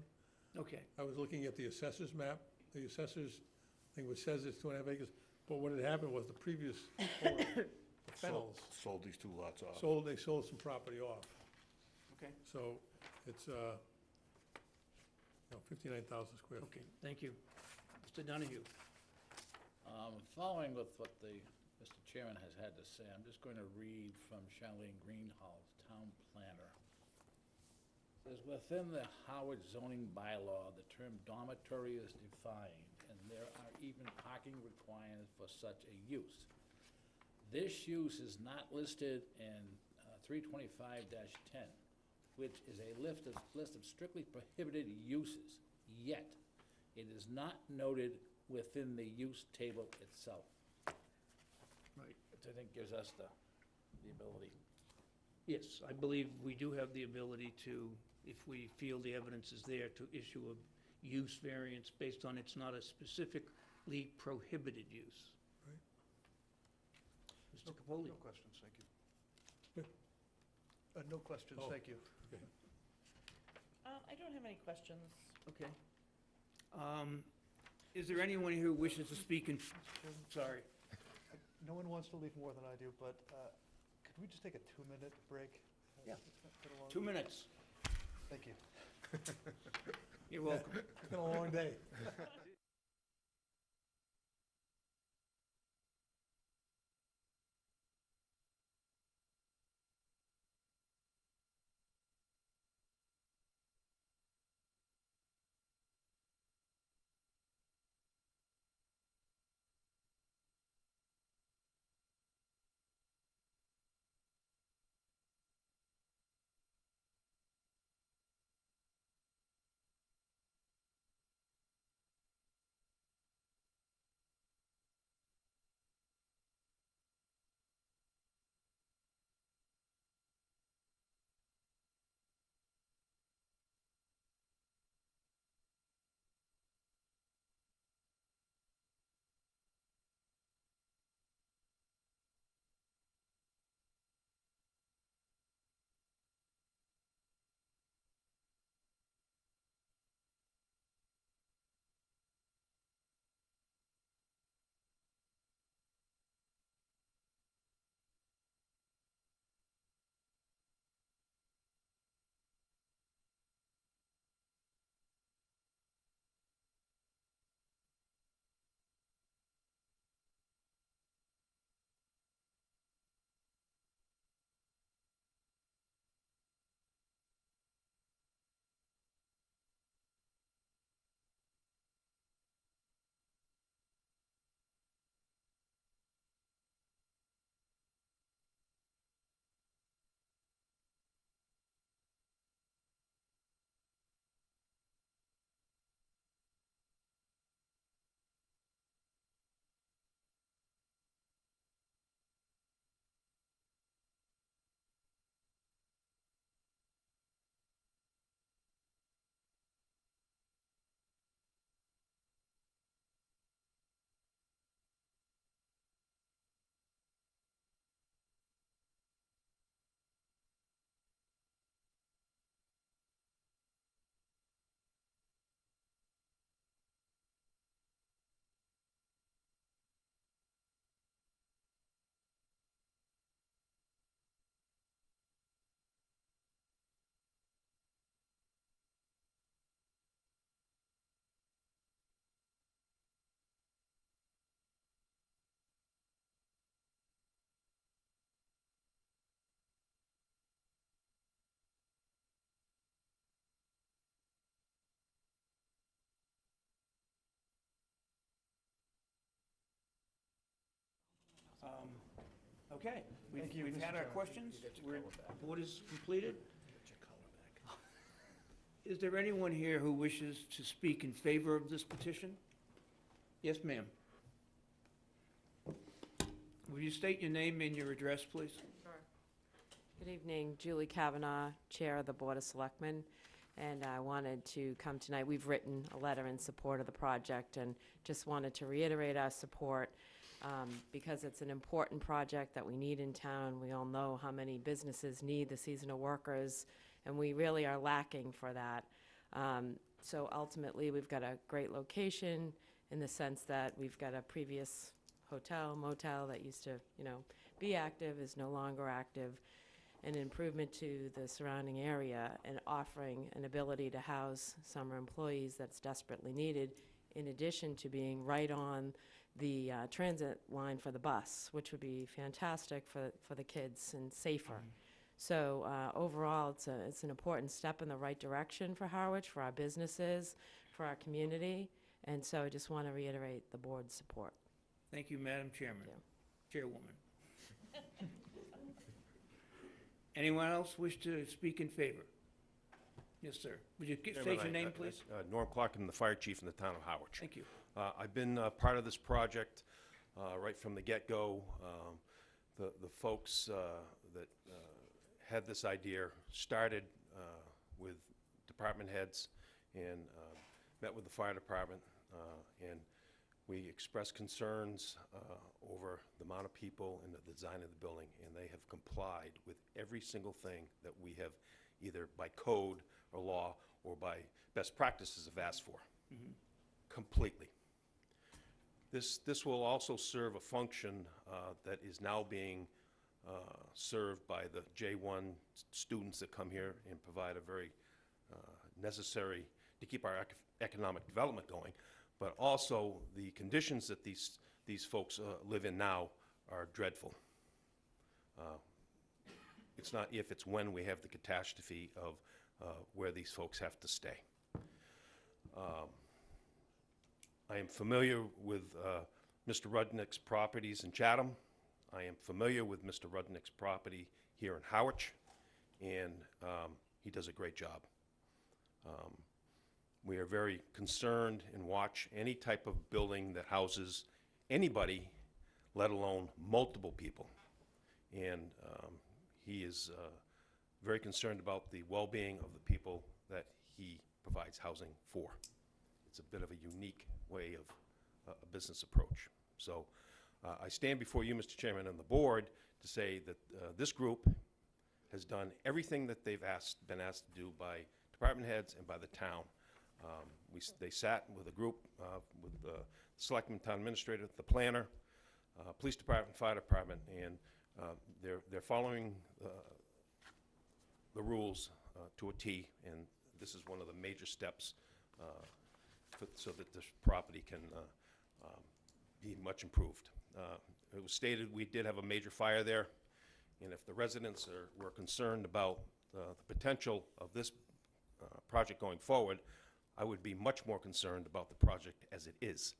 Okay, I was looking at the assessor's map, the assessor's thing which says it's 2.5 acres, but what had happened was the previous owner, the Fennels, Sold these two lots off. they sold some property off. Okay, So it's, 59,000 square feet. okay, thank you. Mr. Donahue? Following with what the, Mr. Chairman has had to say, I'm just going to read from Charlene Greenhalgh's town planner. It says, within the Howard zoning bylaw, the term dormitory is defined, and there are even parking requirements for such a use. This use is not listed in 325-10, which is a list of strictly prohibited uses, yet it is not noted within the use table itself. Right. Which I think gives us the ability. Yes, I believe we do have the ability to, if we feel the evidence is there, to issue a use variance based on it's not a specifically prohibited use. Right. Mr. Capoli? No questions, thank you. No questions, Oh. thank you. Okay. I don't have any questions. Okay. Is there anyone here who wishes to speak in, sorry, No one wants to leave more than I do, but could we just take a 2-minute break? Yeah. It's been a long- 2 minutes. Thank you. You're welcome. It's been a long day. Okay, Thank you, we've Mr. had our Chairman. questions. Board is completed. Is there anyone here who wishes to speak in favor of this petition? Yes, ma'am. Will you state your name and your address, please? Sure. Good evening, Julie Kavanaugh, Chair of the Board of Selectmen, and I wanted to come tonight. We've written a letter in support of the project and just wanted to reiterate our support because it's an important project that we need in town. We all know how many businesses need the seasonal workers, and we really are lacking for that. So ultimately, we've got a great location in the sense that we've got a previous hotel, motel that used to, be active, is no longer active, an improvement to the surrounding area, and offering an ability to house summer employees that's desperately needed, in addition to being right on the transit line for the bus, which would be fantastic for the kids and safer. So overall, it's an important step in the right direction for Harwich, for our businesses, for our community, and so I just want to reiterate the board's support. Thank you, Madam Chairman. Chairwoman. Anyone else wish to speak in favor? Yes, sir. Would you state your name, please? Norm Clark, I'm the fire chief in the town of Harwich. Thank you. I've been part of this project right from the get-go. The folks that had this idea started with department heads and met with the fire department, and we expressed concerns over the amount of people and the design of the building, and they have complied with every single thing that we have either by code or law or by best practices have asked for. Completely. This will also serve a function that is now being served by the J1 students that come here and provide a very necessary to keep our economic development going, but also the conditions that these folks live in now are dreadful. It's not if, it's when we have the catastrophe of where these folks have to stay. I am familiar with Mr. Rudnick's properties in Chatham. I am familiar with Mr. Rudnick's property here in Harwich, and he does a great job. We are very concerned and watch any type of building that houses anybody, let alone multiple people. And he is very concerned about the well-being of the people that he provides housing for. It's a bit of a unique way of a business approach. So I stand before you, Mr. Chairman, and the board to say that this group has done everything that they've been asked to do by department heads and by the town. They sat with a group with the selectman, town administrator, the planner, police department, fire department, and they're following the rules to a T, and this is one of the major steps so that this property can be much improved. It was stated we did have a major fire there, and if the residents were concerned about the potential of this project going forward, I would be much more concerned about the project as it is.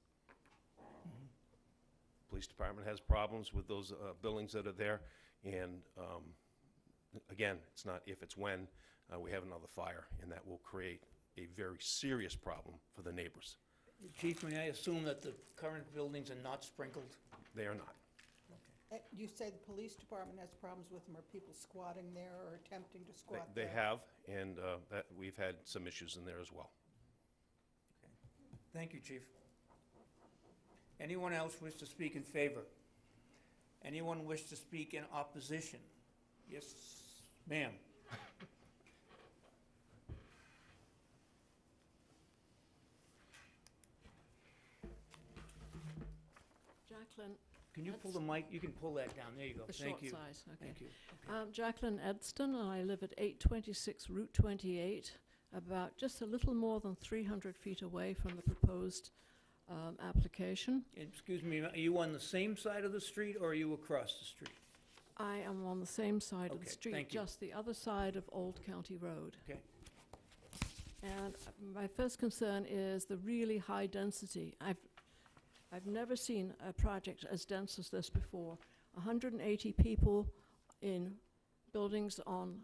Police department has problems with those buildings that are there, and again, it's not if, it's when we have another fire, and that will create a very serious problem for the neighbors. Chief, may I assume that the current buildings are not sprinkled? They are not. You say the police department has problems with them. Are people squatting there or attempting to squat They there? have, and that we've had some issues in there as well. Thank you, Chief. Anyone else wish to speak in favor? Anyone wish to speak in opposition? Yes, ma'am. Jacqueline. Can you pull the mic? You can pull that down. There you go. The Thank short you. size, okay. Thank you. Jacqueline Edston, and I live at 826 Route 28, about just a little more than 300 feet away from the proposed application. Excuse me, are you on the same side of the street, or are you across the street? I am on the same side of the Okay, street, thank you. just the other side of Old County Road. Okay. And my first concern is the really high density. I've never seen a project as dense as this before. 180 people in buildings on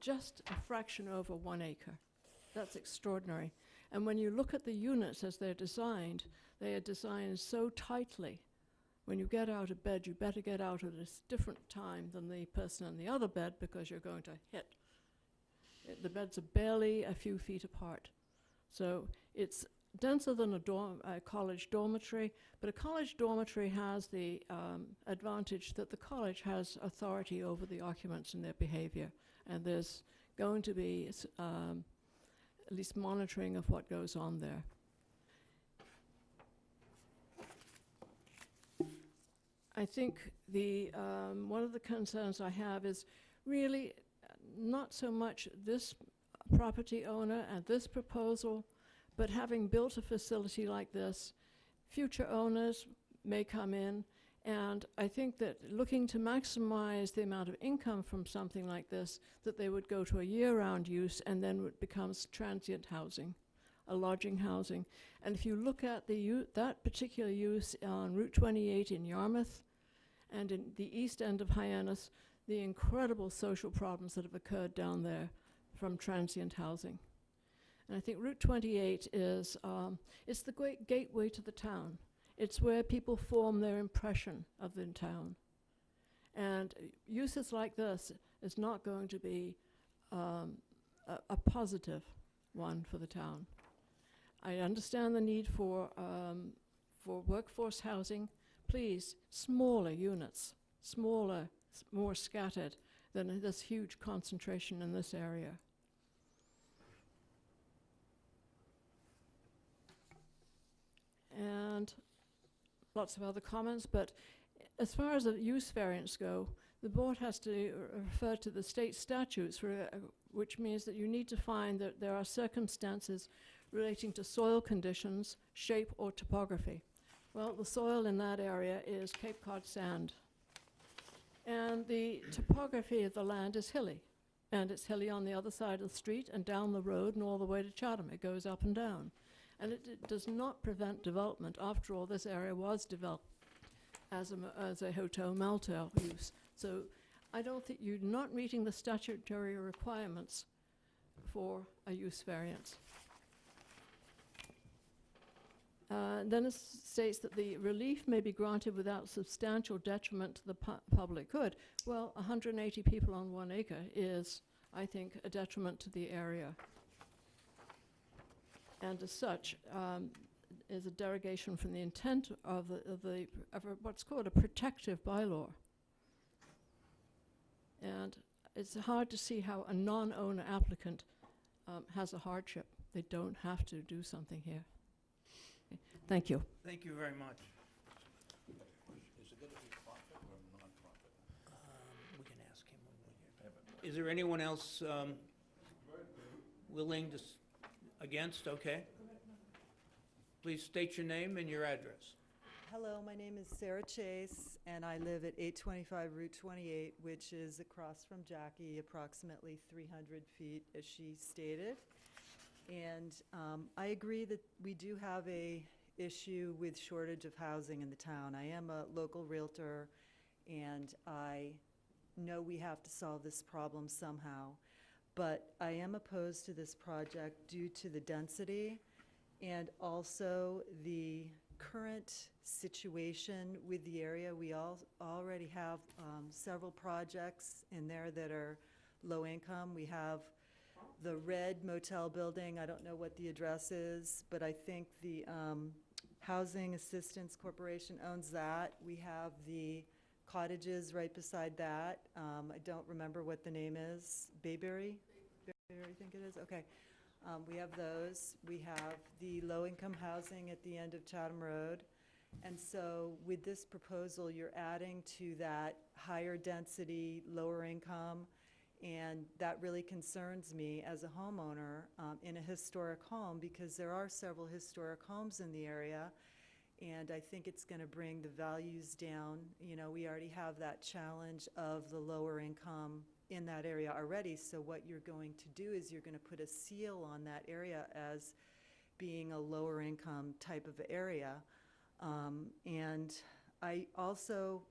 just a fraction over 1 acre. That's extraordinary. And when you look at the units as they're designed, they are designed so tightly. When you get out of bed, you better get out at a different time than the person in the other bed, because you're going to hit. The beds are barely a few feet apart. So it's denser than a college dormitory, but a college dormitory has the advantage that the college has authority over the occupants and their behavior. And there's going to be at least monitoring of what goes on there. I think one of the concerns I have is really not so much this property owner and this proposal, but having built a facility like this, future owners may come in, and I think that looking to maximize the amount of income from something like this, that they would go to a year-round use, and then it becomes transient housing, a lodging housing. And if you look at that particular use on Route 28 in Yarmouth and in the east end of Hyannis, the incredible social problems that have occurred down there from transient housing. And I think Route 28 is it's the great gateway to the town. It's where people form their impression of the town. And uses like this is not going to be a positive one for the town. I understand the need for workforce housing. Please, smaller units, smaller, more scattered than this huge concentration in this area. And lots of other comments, but as far as the use variants go, the board has to refer to the state statutes, which means that you need to find that there are circumstances relating to soil conditions, shape, or topography. Well, the soil in that area is Cape Cod sand. And the topography of the land is hilly. And it's hilly on the other side of the street and down the road and all the way to Chatham. It goes up and down. And it does not prevent development. After all, this area was developed as a hotel-motel use. So I don't think you're not meeting the statutory requirements for a use variance. Then it states that the relief may be granted without substantial detriment to the public good. Well, 180 people on 1 acre is, I think, a detriment to the area. And as such, is a derogation from the intent of what's called a protective bylaw. And it's hard to see how a non-owner applicant has a hardship. They don't have to do something here. Okay. Thank you. Thank you very much. Is it going to be profit or non-profit? We can ask him when we get back. Is there anyone else willing to, against? Okay. Please state your name and your address. Hello, my name is Sarah Chase, and I live at 825 Route 28, which is across from Jackie, approximately 300 feet, as she stated. And I agree that we do have a issue with shortage of housing in the town. I am a local realtor, and I know we have to solve this problem somehow. But I am opposed to this project due to the density and also the current situation with the area. We already have several projects in there that are low income. We have the red motel building. I don't know what the address is, but I think the Housing Assistance Corporation owns that. We have the cottages right beside that. I don't remember what the name is. Bayberry? Bayberry, I think it is. Okay. We have those. We have the low-income housing at the end of Chatham Road. And so with this proposal, you're adding to that higher density, lower income, and that really concerns me as a homeowner in a historic home, because there are several historic homes in the area, and I think it's going to bring the values down. You know, we already have that challenge of the lower income in that area already, so what you're going to do is you're going to put a seal on that area as being a lower income type of area. And I also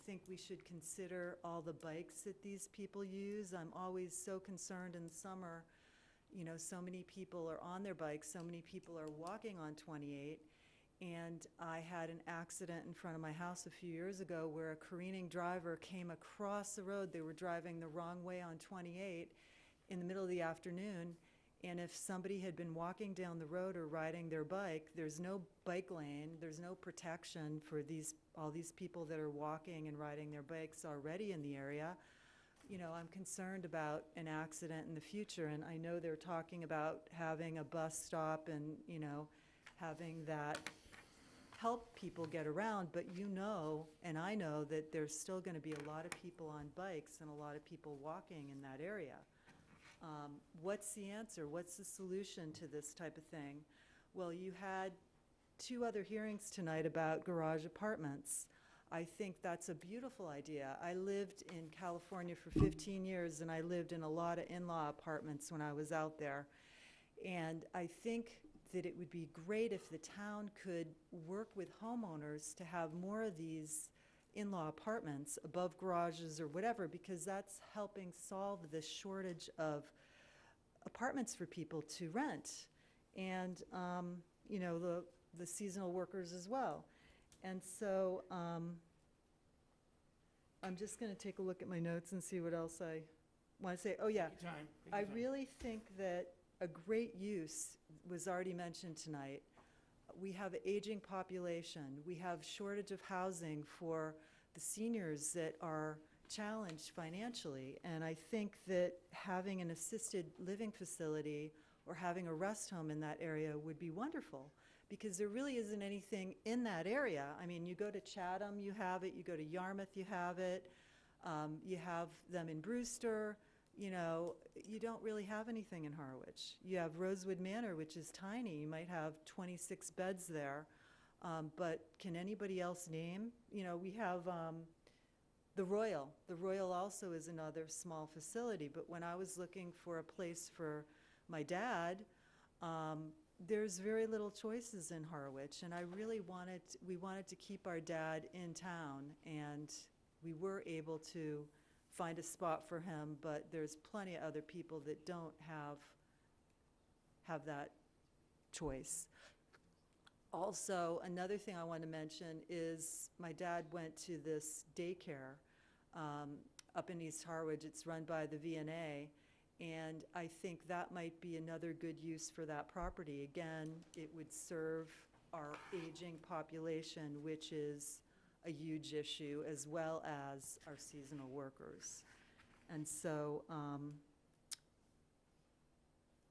think we should consider all the bikes that these people use. I'm always so concerned in the summer, you know, so many people are on their bikes, so many people are walking on 28. And I had an accident in front of my house a few years ago where a careening driver came across the road. They were driving the wrong way on 28 in the middle of the afternoon. And if somebody had been walking down the road or riding their bike, there's no bike lane, there's no protection for all these people that are walking and riding their bikes already in the area. you know, I'm concerned about an accident in the future, and I know they're talking about having a bus stop and, you know, having that help people get around, but you know, and I know that there's still gonna be a lot of people on bikes and a lot of people walking in that area. What's the answer? What's the solution to this type of thing? Well, you had 2 other hearings tonight about garage apartments. I think that's a beautiful idea. I lived in California for 15 years, and I lived in a lot of in-law apartments when I was out there. And I think that it would be great if the town could work with homeowners to have more of these in-law apartments above garages or whatever, because that's helping solve the shortage of apartments for people to rent. And, you know, the seasonal workers as well. And so I'm just going to take a look at my notes and see what else I want to say. Oh, yeah. Take your time. Take I your time. really think that a great use was already mentioned tonight. We have an aging population. We have shortage of housing for the seniors that are challenged financially. And I think that having an assisted living facility or having a rest home in that area would be wonderful, because there really isn't anything in that area. I mean, you go to Chatham, you have it. You go to Yarmouth, you have it. You have them in Brewster. You know, you don't really have anything in Harwich. You have Rosewood Manor, which is tiny. You might have 26 beds there. But can anybody else name? You know, we have the Royal. The Royal also is another small facility. But when I was looking for a place for my dad, there's very little choices in Harwich. And I really we wanted to keep our dad in town. And we were able to find a spot for him, but there's plenty of other people that don't have that choice. Also, another thing I want to mention is my dad went to this daycare up in East Harwich. It's run by the VNA, and I think that might be another good use for that property. Again, it would serve our aging population, which is a huge issue, as well as our seasonal workers. And so,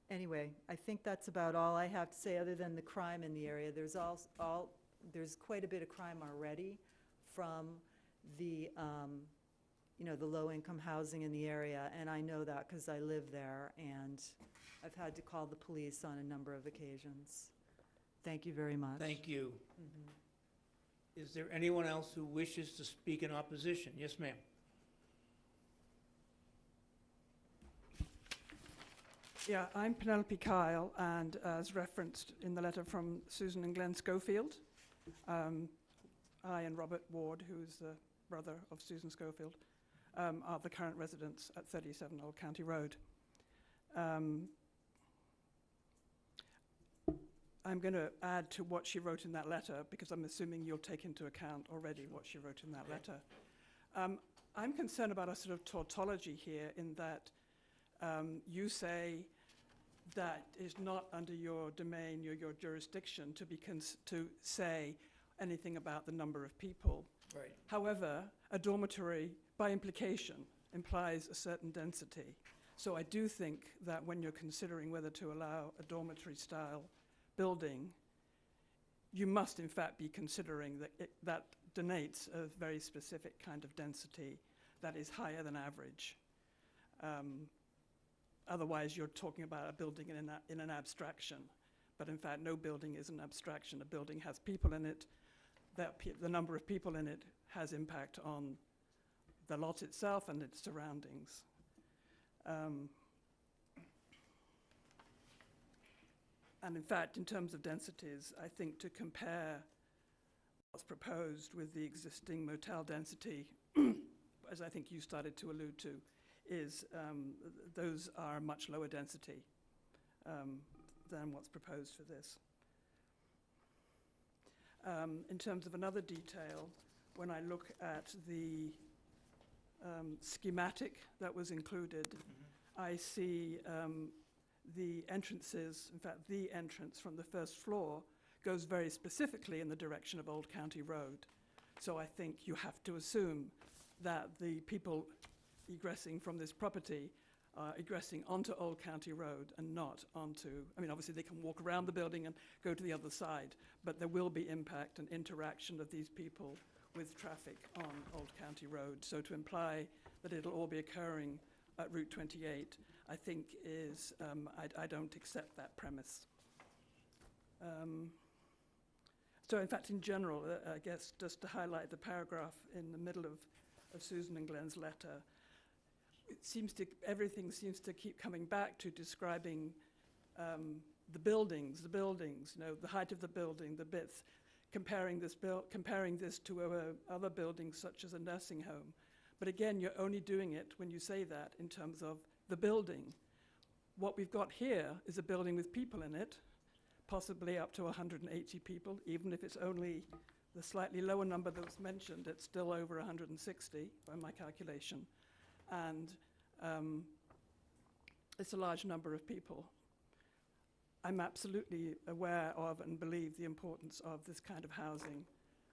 anyway, I think that's about all I have to say, other than the crime in the area. There's there's quite a bit of crime already from the, you know, the low-income housing in the area, and I know that because I live there, and I've had to call the police on a number of occasions. Thank you very much. Thank you. Is there anyone else who wishes to speak in opposition? Yes, ma'am. Yeah, I'm Penelope Kyle, and as referenced in the letter from Susan and Glenn Schofield, I and Robert Ward, who is the brother of Susan Schofield, are the current residents at 37 Old County Road. I'm going to add to what she wrote in that letter, because I'm assuming you'll take into account already what she wrote in that letter. I'm concerned about a sort of tautology here, in that you say that it's not under your domain or your jurisdiction to say anything about the number of people. Right. However, a dormitory, by implication, implies a certain density. So I do think that when you're considering whether to allow a dormitory-style building, you must in fact be considering that that denotes a very specific kind of density that is higher than average. Otherwise, you're talking about a building in an abstraction. But in fact, no building is an abstraction. A building has people in it. The number of people in it has impact on the lot itself and its surroundings. And in fact, in terms of densities, I think to compare what's proposed with the existing motel density, as I think you started to allude to, is those are much lower density than what's proposed for this. In terms of another detail, when I look at the schematic that was included, I see the entrances, in fact, the entrance from the first floor goes very specifically in the direction of Old County Road. So I think you have to assume that the people egressing from this property are egressing onto Old County Road and not onto, I mean, obviously they can walk around the building and go to the other side, but there will be impact and interaction of these people with traffic on Old County Road. So to imply that it'll all be occurring at Route 28, I think is, I don't accept that premise. So in fact, in general, I guess just to highlight the paragraph in the middle of Susan and Glenn's letter, it seems to, everything seems to keep coming back to describing the buildings, you know, the height of the building, the width, comparing this to other buildings such as a nursing home. But again, you're only doing it when you say that in terms of the building. What we've got here is a building with people in it, possibly up to 180 people, even if it's only the slightly lower number that was mentioned, it's still over 160 by my calculation. And it's a large number of people. I'm absolutely aware of and believe the importance of this kind of housing.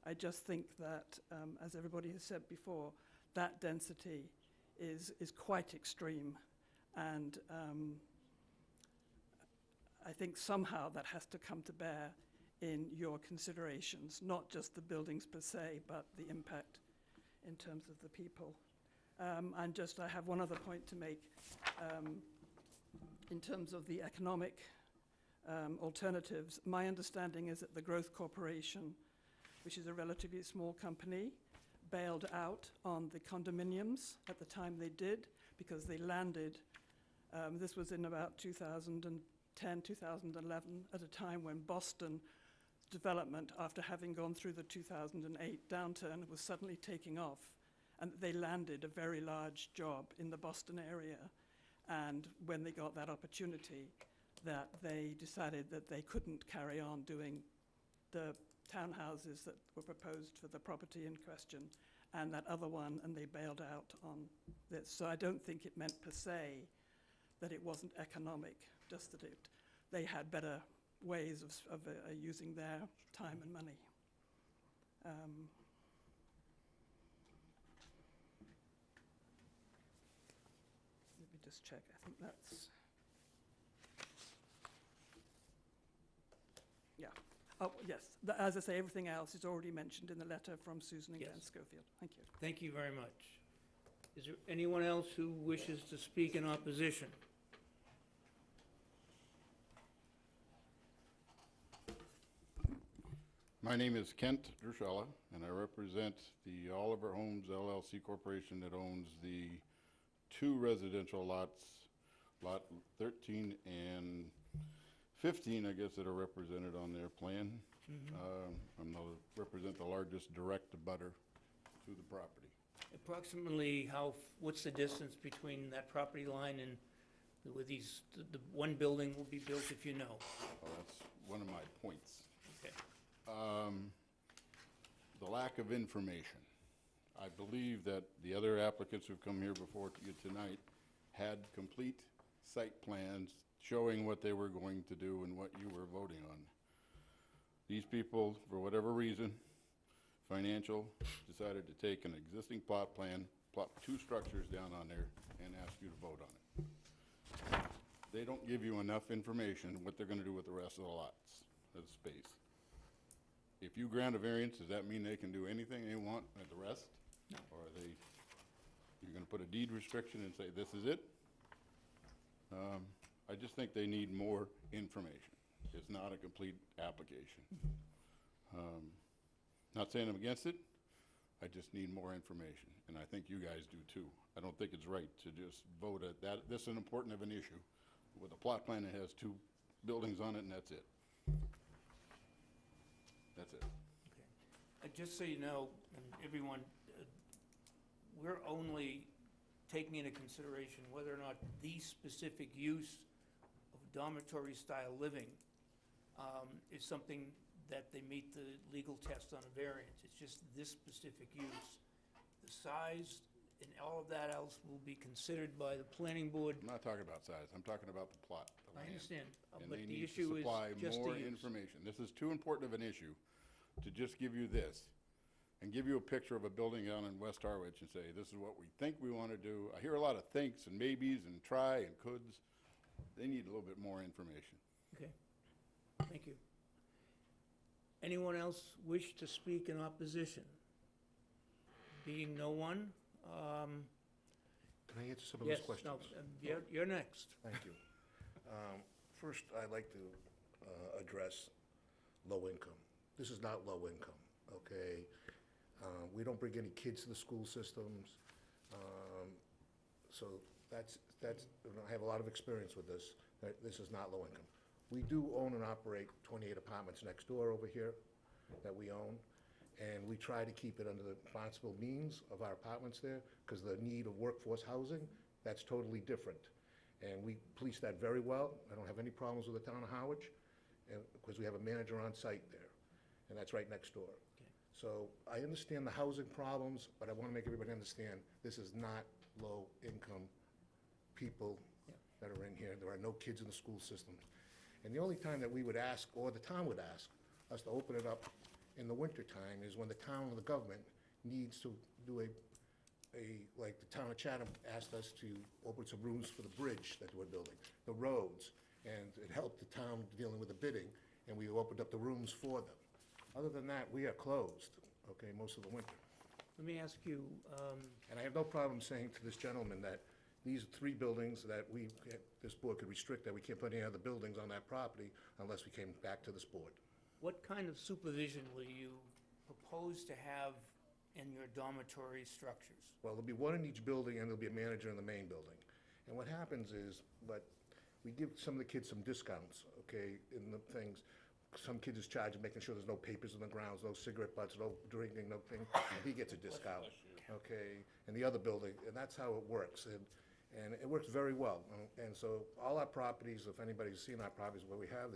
I just think that, as everybody has said before, that density is quite extreme. And I think somehow that has to come to bear in your considerations, not just the buildings per se, but the impact in terms of the people. And just, I have one other point to make. In terms of the economic alternatives, my understanding is that the Growth Corporation, which is a relatively small company, bailed out on the condominiums at the time they did, because they landed, this was in about 2010, 2011, at a time when Boston development, after having gone through the 2008 downturn, was suddenly taking off. And they landed a very large job in the Boston area. And when they got that opportunity, that they decided that they couldn't carry on doing the townhouses that were proposed for the property in question and that other one, and they bailed out on this. So I don't think it meant per se that it wasn't economic, just that they had better ways of using their time and money. Let me just check. I think that's... Yeah. Oh, yes. As I say, everything else is already mentioned in the letter from Susan and Glenn Schofield. Thank you. Thank you very much. Is there anyone else who wishes to speak in opposition? My name is Kent Drusella, and I represent the Oliver Homes LLC Corporation that owns the two residential lots, Lot 13 and 15, I guess, that are represented on their plan. Represent the largest direct abutter to the property. Approximately what's the distance between that property line and where the one building will be built, if you know? Well, that's one of my points. Okay. The lack of information. I believe that the other applicants who've come here before you tonight had complete site plans showing what they were going to do and what you were voting on. These people, for whatever reason, financial, decided to take an existing plot plan, plop two structures down on there, and ask you to vote on it. They don't give you enough information what they're going to do with the rest of the lots, of the space. If you grant a variance, does that mean they can do anything they want with the rest? No. Or are you're going to put a deed restriction and say, this is it? I just think they need more information. It's not a complete application. Not saying I'm against it, I just need more information, and I think you guys do too. I don't think it's right to just vote at that. This is an important of an issue. With a plot plan that has two buildings on it, and that's it. That's it. Okay. Just so you know, and everyone, we're only taking into consideration whether or not the specific use of dormitory-style living is something that they meet the legal test on a variance. It's just this specific use. The size and all of that else will be considered by the planning board. I'm not talking about size. I'm talking about the plot, the land. I understand, And but they the need issue to is supply just more the use. information. This is too important of an issue to just give you this and give you a picture of a building down in West Harwich and say, this is what we think we want to do. I hear a lot of thinks and maybes and try and coulds. They need a little bit more information. Okay, thank you. Anyone else wish to speak in opposition? Being no one, Can I answer some of yes, those questions? no, you're next. Thank you. First, I'd like to address low income. This is not low income, okay? We don't bring any kids to the school systems. So that's, I have a lot of experience with this. This is not low income. We do own and operate 28 apartments next door over here that we own, and we try to keep it under the responsible means of our apartments there, because the need of workforce housing, that's totally different. And we police that very well. I don't have any problems with the town of Harwich, because we have a manager on site there, and that's right next door. So I understand the housing problems, but I want to make everybody understand, this is not low-income people that are in here. There are no kids in the school systems. And the only time that we would ask, or the town would ask, us to open it up in the wintertime is when the town or the government needs to do like the town of Chatham asked us to open some rooms for the bridge that we're building, the roads, and it helped the town dealing with the bidding, and we opened up the rooms for them. Other than that, we are closed, okay, most of the winter. Let me ask you, And I have no problem saying to this gentleman that these 3 buildings that this board could restrict, that we can't put any other buildings on that property unless we came back to this board. what kind of supervision will you propose to have in your dormitory structures? Well, there'll be one in each building, and there'll be a manager in the main building. And what happens is, we give some of the kids some discounts, okay, in the things. Some kids is charged making sure there's no papers in the grounds, no cigarette butts, no drinking, no thing. He gets a discount, okay, in the other building, and that's how it works. And it works very well. And so all our properties, if anybody's seen our properties where we have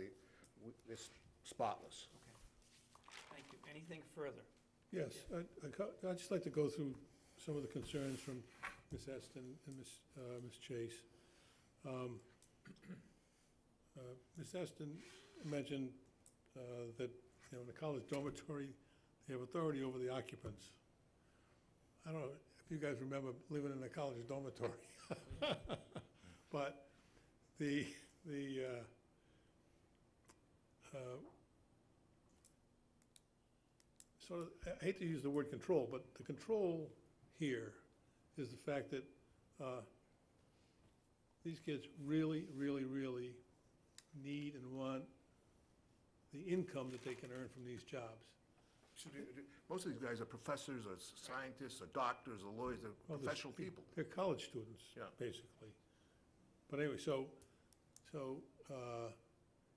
it's spotless. Thank you. Anything further? Yes, I'd just like to go through some of the concerns from Ms. Eston and Ms. Chase. Ms. Eston mentioned that, in the college dormitory, they have authority over the occupants. I don't know if you guys remember living in a college dormitory. But sort of, I hate to use the word control, but the control here is the fact that these kids really, really, really need and want the income that they can earn from these jobs. Most of these guys are professors, or scientists, or doctors, or lawyers, they're professional people. They're college students, basically. But anyway,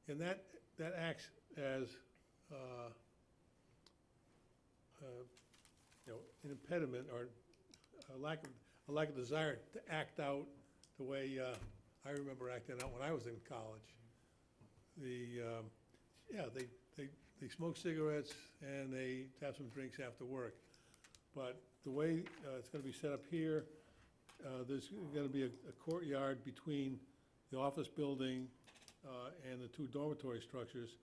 and that acts as an impediment, or a lack of desire to act out the way I remember acting out when I was in college. They smoke cigarettes and they have some drinks after work. But the way it's going to be set up here, there's going to be a courtyard between the office building and the 2 dormitory structures,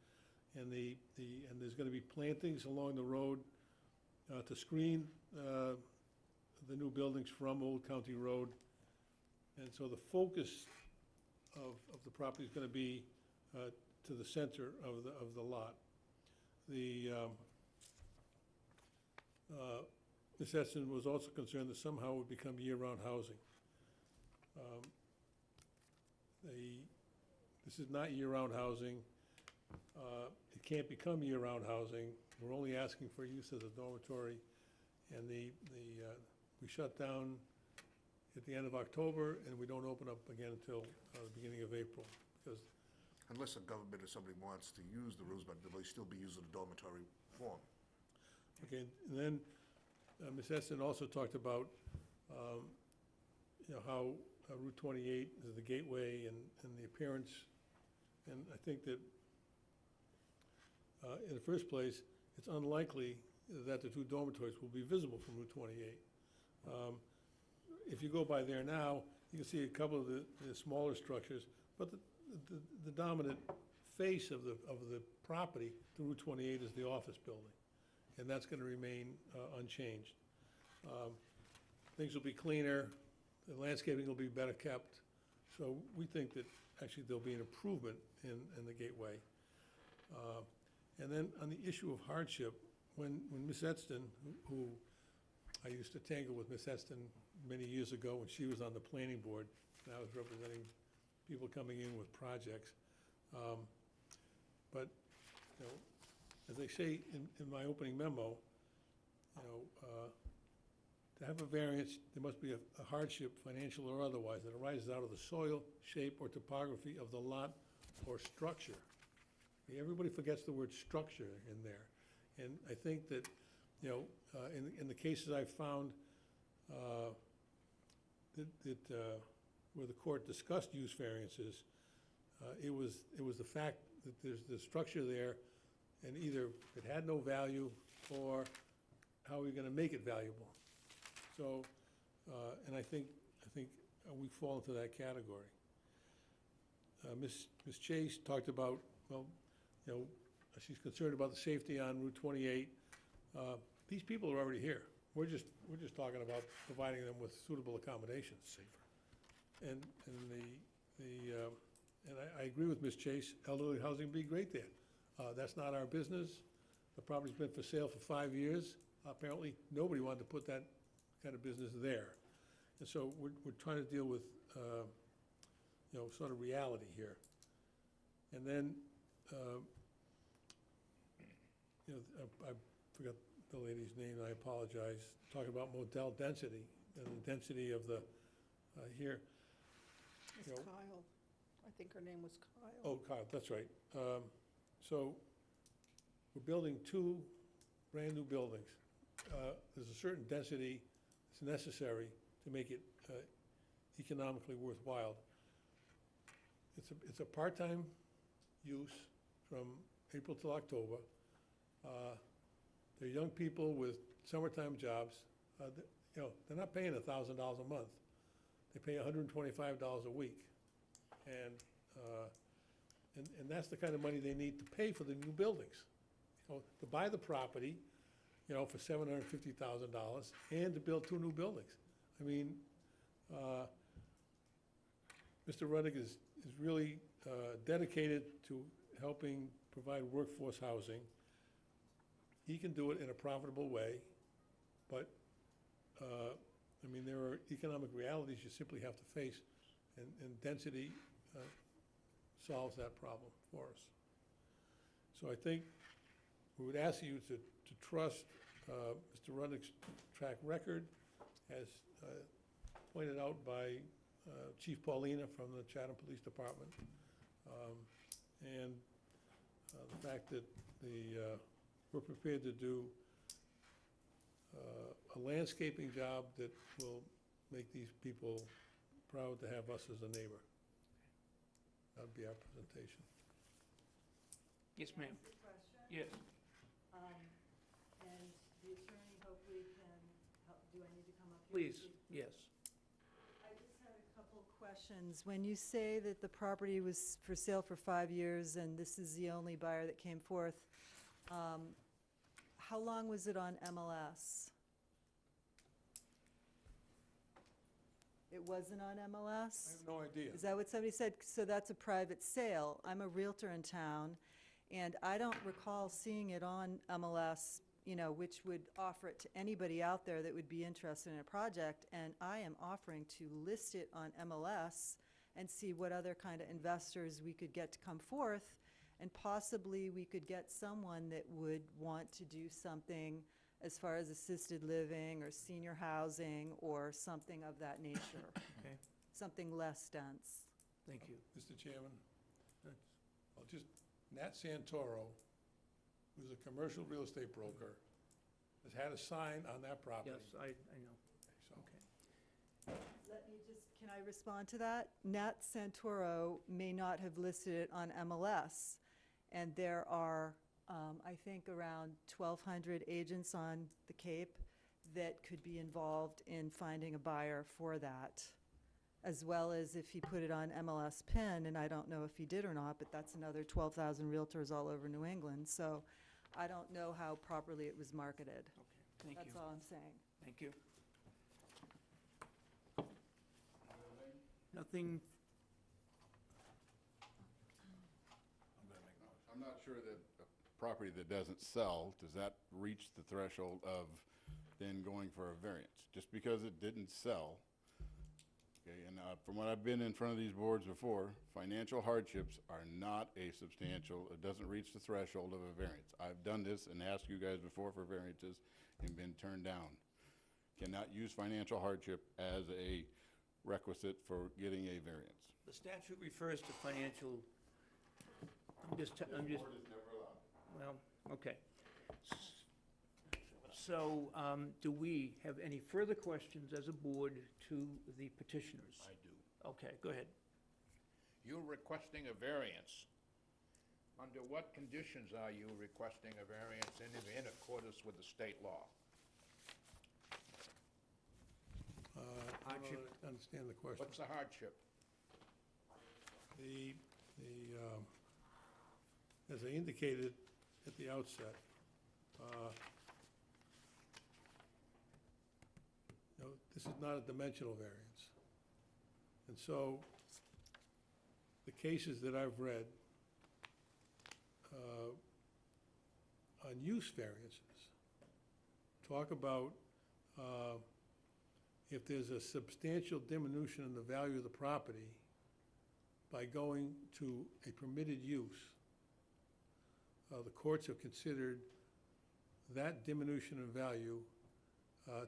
and there's going to be plantings along the road to screen the new buildings from Old County Road. And so the focus of the property is going to be to the center of the lot. Ms. Eston was also concerned that somehow it would become year-round housing. This is not year-round housing. It can't become year-round housing. We're only asking for use as a dormitory, and we shut down at the end of October, and we don't open up again until the beginning of April, because Unless the government or somebody wants to use the rooms, but they'll still be using the dormitory form. Okay, and then Ms. Eston also talked about, how Route 28 is the gateway and the appearance. And I think that, in the first place, it's unlikely that the 2 dormitories will be visible from Route 28. If you go by there now, you can see a couple of the smaller structures, but the dominant face of the property to Route 28 is the office building. and that's going to remain unchanged. Things will be cleaner, the landscaping will be better kept, so we think that actually there'll be an improvement in the gateway. And then on the issue of hardship, when Ms. Edston, who I used to tangle with Ms. Edston many years ago when she was on the planning board, and I was representing people coming in with projects. But, you know, as they say in my opening memo, you know, to have a variance, there must be a hardship, financial or otherwise, that arises out of the soil, shape, or topography of the lot or structure. Everybody forgets the word structure in there. And I think that, you know, in the cases I've found where the court discussed use variances, it was the fact that there's the structure there, and either it had no value or how are we going to make it valuable? So, and I think we fall into that category. Ms. Chase talked about, well, you know, she's concerned about the safety on Route 28. These people are already here. We're just talking about providing them with suitable accommodations. Safer. And I agree with Ms. Chase, elderly housing would be great there. That's not our business. The property's been for sale for 5 years. Apparently, nobody wanted to put that kind of business there. And so we're trying to deal with, you know, sort of reality here. And then, you know, I forgot the lady's name, I apologize, talking about model density and the density of the, here. It's You know, Kyle. I think her name was Kyle. Oh, Kyle, that's right. So we're building 2 brand-new buildings. There's a certain density that's necessary to make it economically worthwhile. It's a part-time use from April till October. They're young people with summertime jobs. You know, they're not paying $1,000 a month. They pay $125 a week. And that's the kind of money they need to pay for the new buildings. You know, to buy the property, you know, for $750,000 and to build 2 new buildings. I mean, Mr. Rudnick is really dedicated to helping provide workforce housing. He can do it in a profitable way, but, I mean, there are economic realities you simply have to face, and density solves that problem for us. So I think we would ask you to trust Mr. Rudnick's track record, as pointed out by Chief Paulina from the Chatham Police Department, and the fact that we're prepared to do a landscaping job that will make these people proud to have us as a neighbor. That'd be our presentation. Yes, ma'am. Can I ask a question? Yes. And the attorney hopefully can help, do I need to come up here? Please, yes. I just had a couple questions. When you say that the property was for sale for 5 years and this is the only buyer that came forth, how long was it on MLS? It wasn't on MLS? I have no idea. Is that what somebody said? So that's a private sale. I'm a Realtor in town, and I don't recall seeing it on MLS, you know, which would offer it to anybody out there that would be interested in a project, and I am offering to list it on MLS and see what other kind of investors we could get to come forth, and possibly we could get someone that would want to do something as far as assisted living or senior housing or something of that nature. Okay. Something less dense. Thank you. Mr. Chairman, well, just Nat Santoro, who's a commercial real estate broker, has had a sign on that property. Yes, I know. So, Okay. Let me just, can I respond to that? Nat Santoro may not have listed it on MLS, and there are, I think, around 1,200 agents on the Cape that could be involved in finding a buyer for that, as well as if he put it on MLS PIN, and I don't know if he did or not, but that's another 12,000 realtors all over New England. So I don't know how properly it was marketed. Thank you. That's all I'm saying. Thank you. Nothing, I'm not sure that a property that doesn't sell, does that reach the threshold of then going for a variance? Just because it didn't sell, okay, and from what I've been in front of these boards before, financial hardships are not a substantial, it doesn't reach the threshold of a variance. I've done this and asked you guys before for variances and been turned down. Cannot use financial hardship as a requisite for getting a variance. the statute refers to financial, well, okay. So, do we have any further questions as a board to the petitioners? I do. Okay, go ahead. You're requesting a variance. Under what conditions are you requesting a variance in accordance with the state law? I don't understand the question. What's the hardship? As I indicated at the outset, this is not a dimensional variance. And so, the cases that I've read on use variances talk about if there's a substantial diminution in the value of the property by going to a permitted use, the courts have considered that diminution in value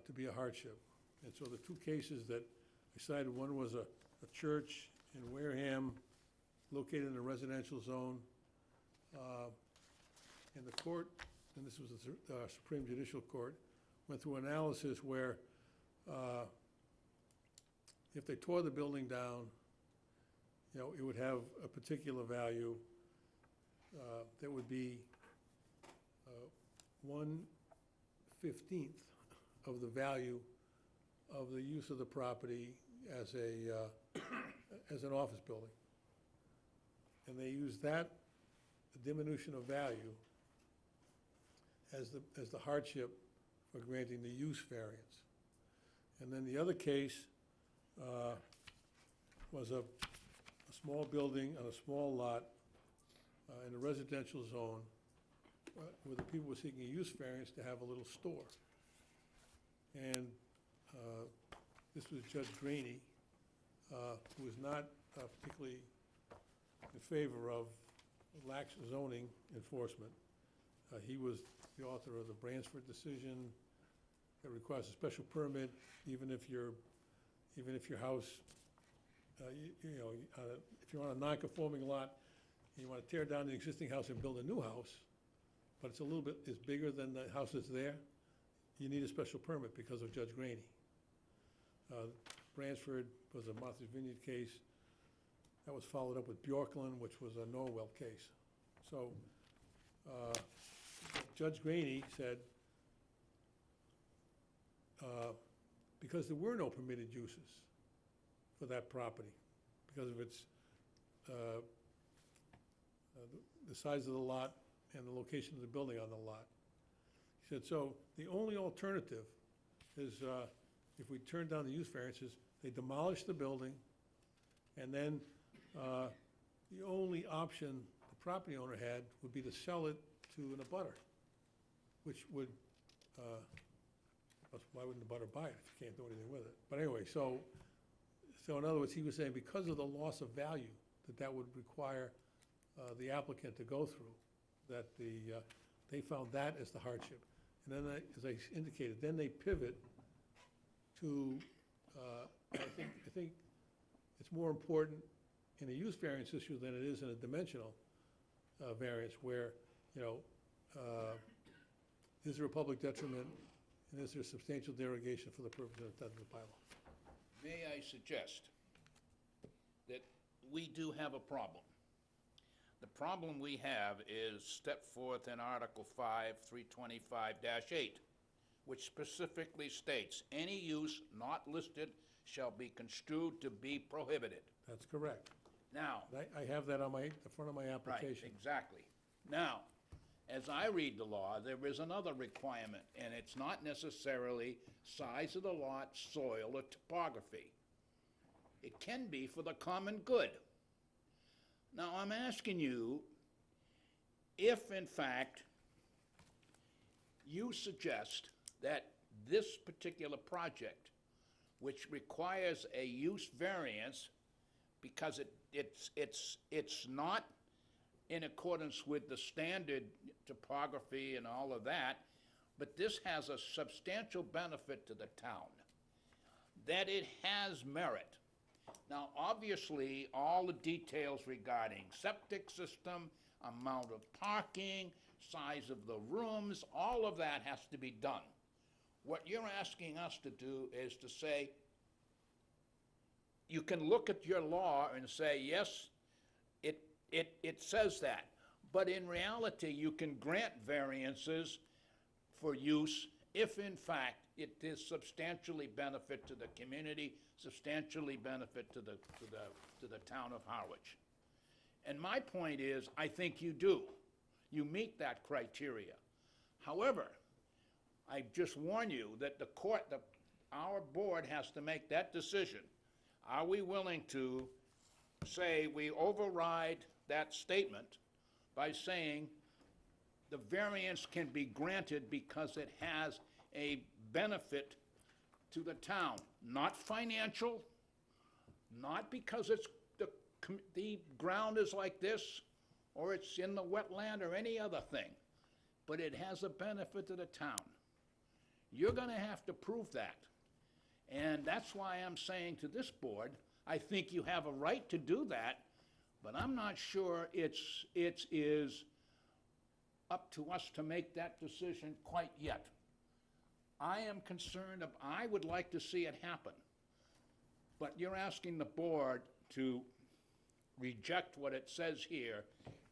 to be a hardship. And so the two cases that I cited, one was a church in Wareham located in a residential zone. And the court, and this was the Supreme Judicial Court, went through analysis where if they tore the building down, it would have a particular value that would be 1/15 of the value of the use of the property as an office building. And they use that diminution of value as the hardship for granting the use variance. And then the other case was a small building on a small lot in a residential zone where the people were seeking a use variance to have a little store. And this was Judge Graney, who was not particularly in favor of lax zoning enforcement. He was the author of the Bransford decision that requires a special permit even if your house, if you're on a non-conforming lot and you want to tear down the existing house and build a new house, but it's a little bit, it's bigger than the house that's there, you need a special permit because of Judge Graney. Bransford was a Martha's Vineyard case. That was followed up with Bjorklund, which was a Norwell case. So Judge Graney said, because there were no permitted uses for that property, because of its, the size of the lot and the location of the building on the lot. He said, so the only alternative is if we turn down the use variances, they demolish the building, and then the only option the property owner had would be to sell it to an abutter, which would, why wouldn't the abutter buy it if you can't do anything with it? But anyway, so in other words, he was saying because of the loss of value that would require the applicant to go through, that they found that as the hardship. And then, as I indicated, then they pivot to, I think it's more important in a use variance issue than it is in a dimensional variance where, is there a public detriment and is there substantial derogation for the purpose of the bylaw? May I suggest that we do have a problem. The problem we have is set forth in Article 5, 325-8, which specifically states, any use not listed shall be construed to be prohibited. That's correct. Now, I have that on the front of my application. right, exactly. Now, as I read the law, there is another requirement, and it's not necessarily size of the lot, soil, or topography. It can be for the common good. Now, I'm asking you, if in fact you suggest that this particular project, which requires a use variance because it's not in accordance with the standard topography and all of that, but this has a substantial benefit to the town, that it has merit. Now, obviously, all the details regarding septic system, amount of parking, size of the rooms, all of that has to be done. What you're asking us to do is to say, you can look at your law and say, yes, it says that. But in reality, you can grant variances for use if in fact it is substantially benefit to the community, substantially benefit to the town of Harwich. And my point is, I think you do. You meet that criteria. However, I just warn you that our board has to make that decision. Are we willing to say we override that statement by saying the variance can be granted because it has a benefit to the town? Not financial, not because the ground is like this, or it's in the wetland, or any other thing, but it has a benefit to the town. You're gonna have to prove that. And that's why I'm saying to this board, I think you have a right to do that, but I'm not sure it is up to us to make that decision quite yet. I am concerned, I would like to see it happen, but you're asking the board to reject what it says here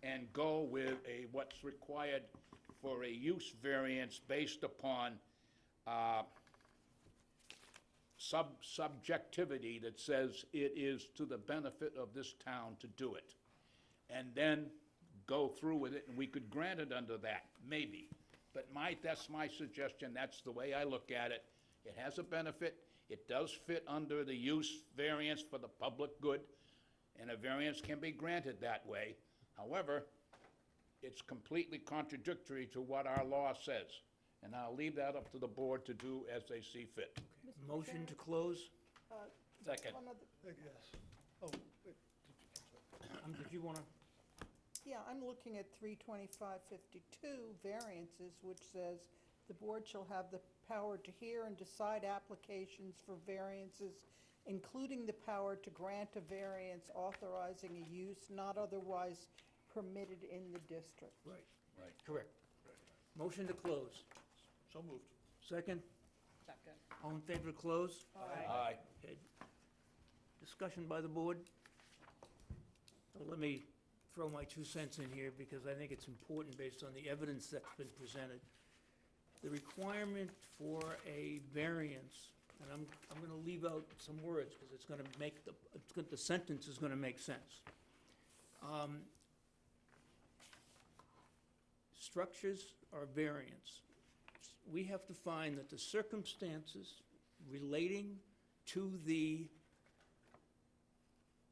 and go with what's required for a use variance based upon subjectivity that says it is to the benefit of this town to do it. And then go through with it, and we could grant it under that, maybe. But that's my suggestion, that's the way I look at it. It has a benefit, it does fit under the use variance for the public good, and a variance can be granted that way. However, it's completely contradictory to what our law says. And I'll leave that up to the board to do as they see fit. Motion to close? Second. Yes. Oh, wait, Did you want to? Yeah, I'm looking at 32552 variances, which says the board shall have the power to hear and decide applications for variances, including the power to grant a variance authorizing a use not otherwise permitted in the district. Right. Right. Correct. Motion to close. so moved. Second? Second. All in favor to close? Aye. Okay. Discussion by the board? Let me throw my 2 cents in here because I think it's important based on the evidence that's been presented. The requirement for a variance, and I'm going to leave out some words because it's going to make the sentence is going to make sense. Structures are variance. We have to find that the circumstances relating to the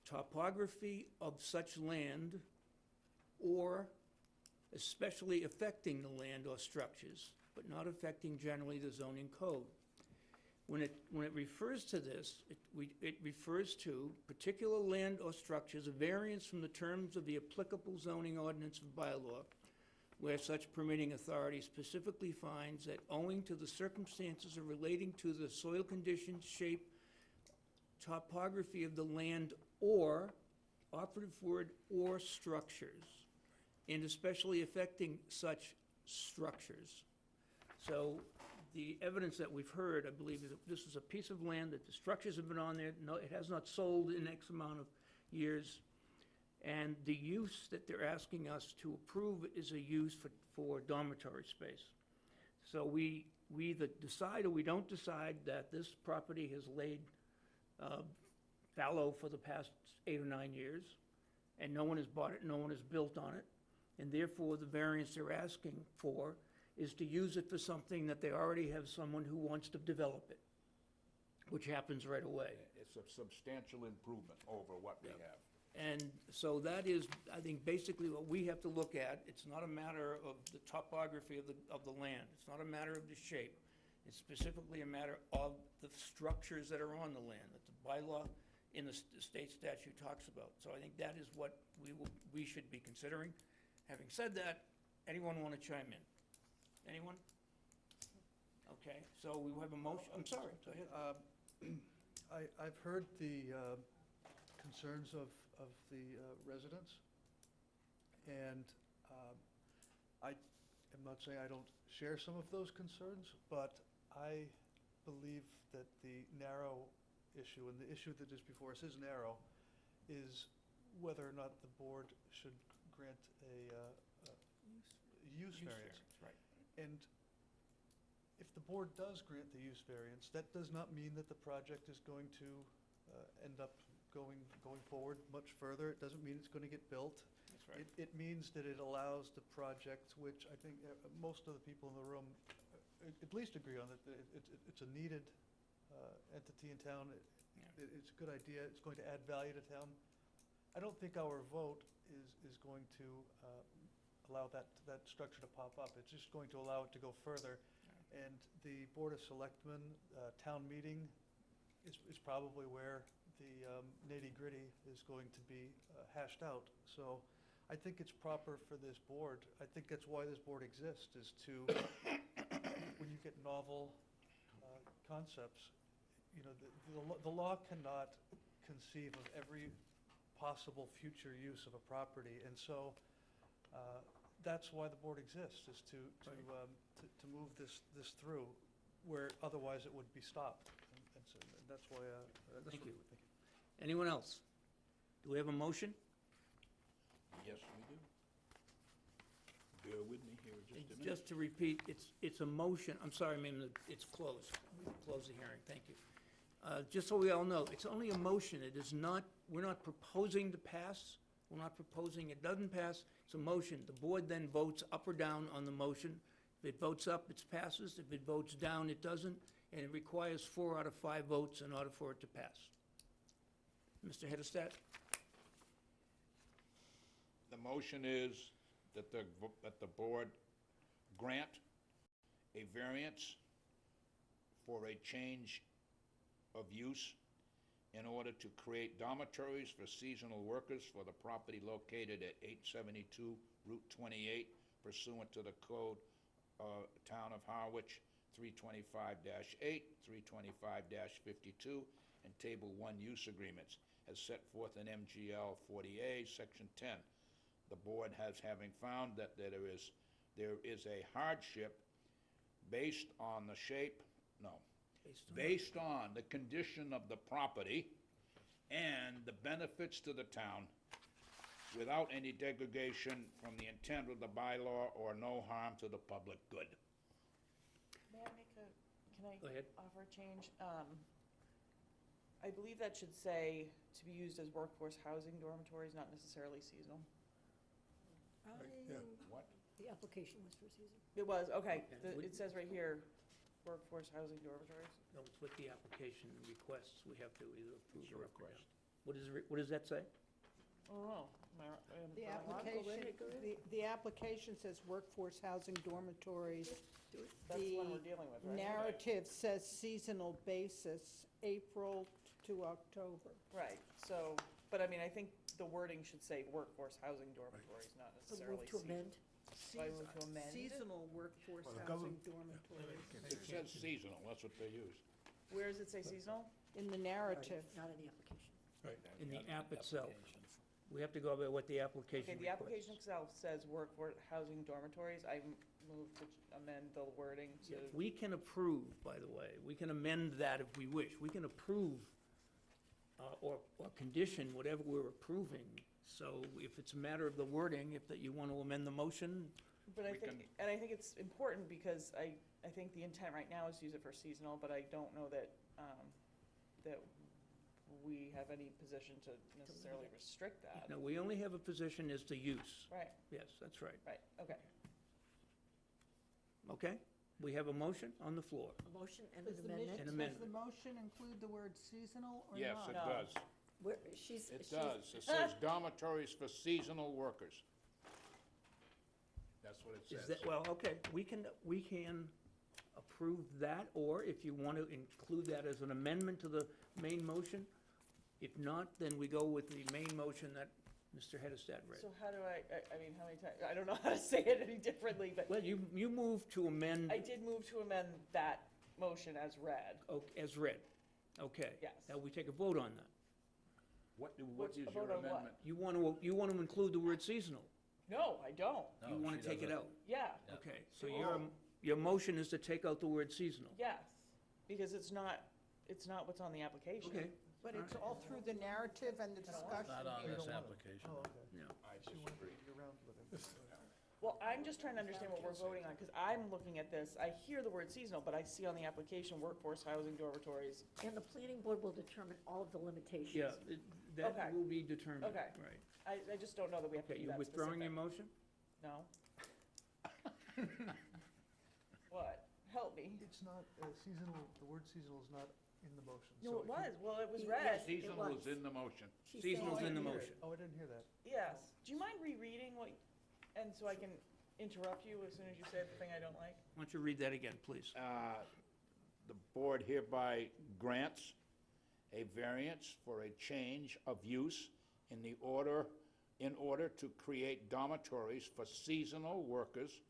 topography of such land, or especially affecting the land or structures, but not affecting generally the zoning code. When it refers to this, it refers to particular land or structures, a variance from the terms of the applicable zoning ordinance or bylaw, where such permitting authority specifically finds that owing to the circumstances relating to the soil conditions, shape, topography of the land, or, operative word, or structures, and especially affecting such structures. So the evidence that we've heard, I believe, is that this is a piece of land that the structures have been on there, no, it has not sold in X amount of years, and the use that they're asking us to approve is a use for dormitory space. So we either decide or we don't decide that this property has laid fallow for the past 8 or 9 years, and no one has bought it, no one has built on it, and therefore the variance they're asking for is to use it for something that they already have someone who wants to develop it, which happens right away. It's a substantial improvement over what we have. And so that is, I think, basically what we have to look at. It's not a matter of the topography of the land. It's not a matter of the shape. It's specifically a matter of the structures that are on the land, that the bylaw in the state statute talks about. So I think that is what we should be considering. Having said that, anyone want to chime in? Anyone? Okay, so we have a motion, I'm sorry, go ahead. I've heard the concerns of the residents, and I am not saying I don't share some of those concerns, but I believe that the narrow issue, and the issue that is before us is narrow, is whether or not the board should grant a use variance. Right. And if the board does grant the use variance, that does not mean that the project is going to end up going forward much further. It doesn't mean it's going to get built. That's right. It means that it allows the project, which I think most of the people in the room at least agree on, that it's a needed entity in town. It's a good idea. It's going to add value to town. I don't think our vote is going to allow that structure to pop up. It's just going to allow it to go further. And the Board of Selectmen, town meeting is probably where the nitty-gritty is going to be hashed out. So I think it's proper for this board. I think that's why this board exists, is to, when you get novel concepts, you know, the law cannot conceive of every possible future use of a property. And so that's why the board exists, is to move this through, where otherwise it would be stopped. And so that's why, that's Thank what you. we're thinking. Anyone else? Do we have a motion? Yes, we do. Bear with me here just a minute. Just to repeat, it's a motion, I'm sorry, ma'am, it's closed. Close the hearing, thank you. Just so we all know, it's only a motion, it is not, we're not proposing to pass, we're not proposing it doesn't pass, it's a motion. The board then votes up or down on the motion. If it votes up, it passes, if it votes down, it doesn't, and it requires 4 out of 5 votes in order for it to pass. Mr. Hederstat? The motion is that the board grant a variance for a change of use in order to create dormitories for seasonal workers for the property located at 872 Route 28 pursuant to the code Town of Harwich 325-8, 325-52, and Table 1 use agreements as set forth in MGL 40A, Section 10. The board having found that there is a hardship based on the shape, based on the condition of the property and the benefits to the town without any degradation from the intent of the bylaw or no harm to the public good. May I make a, can I Go ahead. offer a change? I believe that should say to be used as workforce housing dormitories, not necessarily seasonal. yeah. What? The application was for season. It was, okay. Okay. It says right here, workforce housing dormitories. No, it's with the application requests, we have to either approve It's a or up or down. request. What does that say? Oh, The application, the application says workforce housing dormitories. That's the one we're dealing with, right? The narrative says seasonal basis, April to October. Right, so, but I mean, I think the wording should say workforce housing dormitories, not necessarily Move to seasonal. amend. So I move to amend. Seasonal workforce Well, the housing government- dormitories. It says seasonal, that's what they use. Where does it say seasonal? In the narrative. Not in the application. Right. In the app itself. We have to go by what the application Okay, requests. the application itself says workforce housing dormitories. I move to amend the wording to, Yes, we can approve, by the way, we can amend that if we wish. We can approve or condition whatever we're approving. So if it's a matter of the wording, if that you want to amend the motion, but I We think, and I think it's important because I think the intent right now is to use it for seasonal, but I don't know that, that we have any position to necessarily restrict that. No, we only have a position as to use. Right, Yes, that's right. right, okay. Okay? We have a motion on the floor. A motion and Does an the amendment. An does amendment. the motion include the word seasonal or not? Yes, it No. does. Where, she's. It she's- does. It says dormitories for seasonal workers. That's what it Is says. that, well, okay, we can approve that, or if you want to include that as an amendment to the main motion. If not, then we go with the main motion that Mr. Hedestad read. So how do I mean, how many times, I don't know how to say it any differently, but Well, you moved to amend I did move to amend that motion as read. as read. Okay. Yes. Now we take a vote on that. What What's is a your vote on what? amendment? You want to include the word seasonal. No, I don't. You want to take it out. Yeah, Okay, so your motion is to take out the word seasonal. yes, because it's not what's on the application. Okay. But it's all through the narrative and the discussion. Not on here. this application. Oh, okay. No. I disagree. You're around with it. Well, I'm just trying to understand what we're voting on, because I'm looking at this, I hear the word seasonal, but I see on the application workforce housing dormitories. And the planning board will determine all of the limitations. Yeah, that Okay. will be determined. Okay. Right. I just don't know that we have to Okay, be you're that withdrawing your specific. motion? No. What? Help me. It's not, seasonal, the word seasonal is not in the motion. No, so it if you- was, well, it was Yes. read. Seasonal was. is in the motion. She's Seasonal's saying- in the Hear it. motion. Oh, I didn't hear that. Yes. Do you mind rereading what, and so I can interrupt you as soon as you say the thing I don't like? Why don't you read that again, please? The board hereby grants a variance for a change of use in order to create dormitories for seasonal workers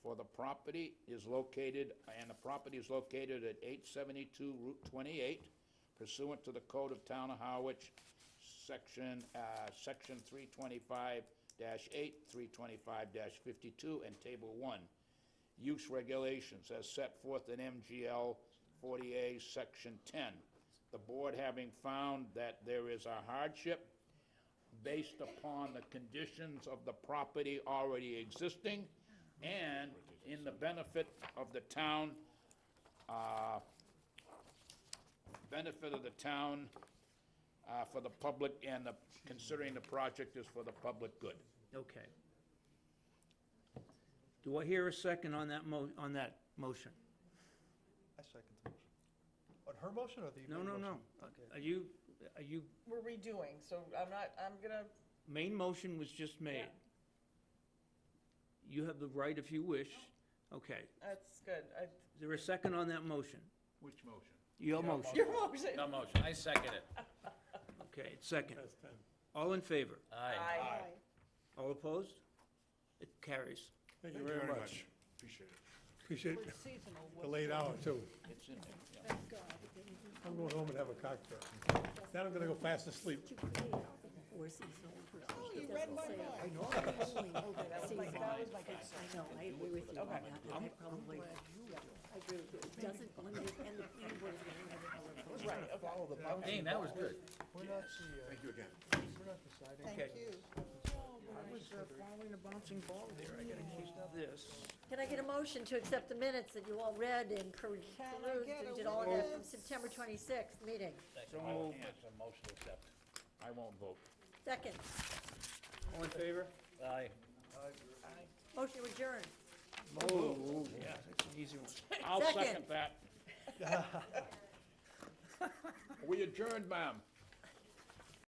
for the property is located, and the property is located at 872 Route 28 pursuant to the Code of Town of Harwich, Section 325-8, 325-52, and Table 1. Use regulations as set forth in MGL 40A, Section 10. The board having found that there is a hardship based upon the conditions of the property already existing and in the benefit of the town, for the public, and considering the project is for the public good. Okay. Do I hear a second on that motion? I second the motion. On her motion or the No, main no, motion? no. Okay. Are you, We're redoing, so I'm gonna, main motion was just made. You have the right if you wish. Okay. that's good. Is there a second on that motion? Which motion? Your motion. Your motion. No motion, I second it. Okay, second. That's 10. All in favor? Aye. Aye. All opposed? It carries. Thank you very much. Appreciate it. Appreciate Word seasonal. the late hour, too. It's in there, yeah. Thank God. I'm going home and have a cocktail. Then I'm gonna go fast asleep. Or seasonal. Oh, you read my mind. I know. Only over the That was my season. concern. I know, I agree with you on Okay. that. I probably, I agree with you. It doesn't limit it, and the planning board is going to limit how it goes. Right, okay. Dean, that was good. We're not the, Thank you again. we're not deciding. Thank Okay. you. I was following a bouncing ball there. I gotta keep this. Can I get a motion to accept the minutes that you all read and perused Can I get and a did all of that from witness? September 26th meeting? So moved. It's a motion to accept. I won't vote. Second, All in favor? Aye. motion adjourned. Oh, yeah, that's an easy one. I'll Second. second that. We adjourned, ma'am.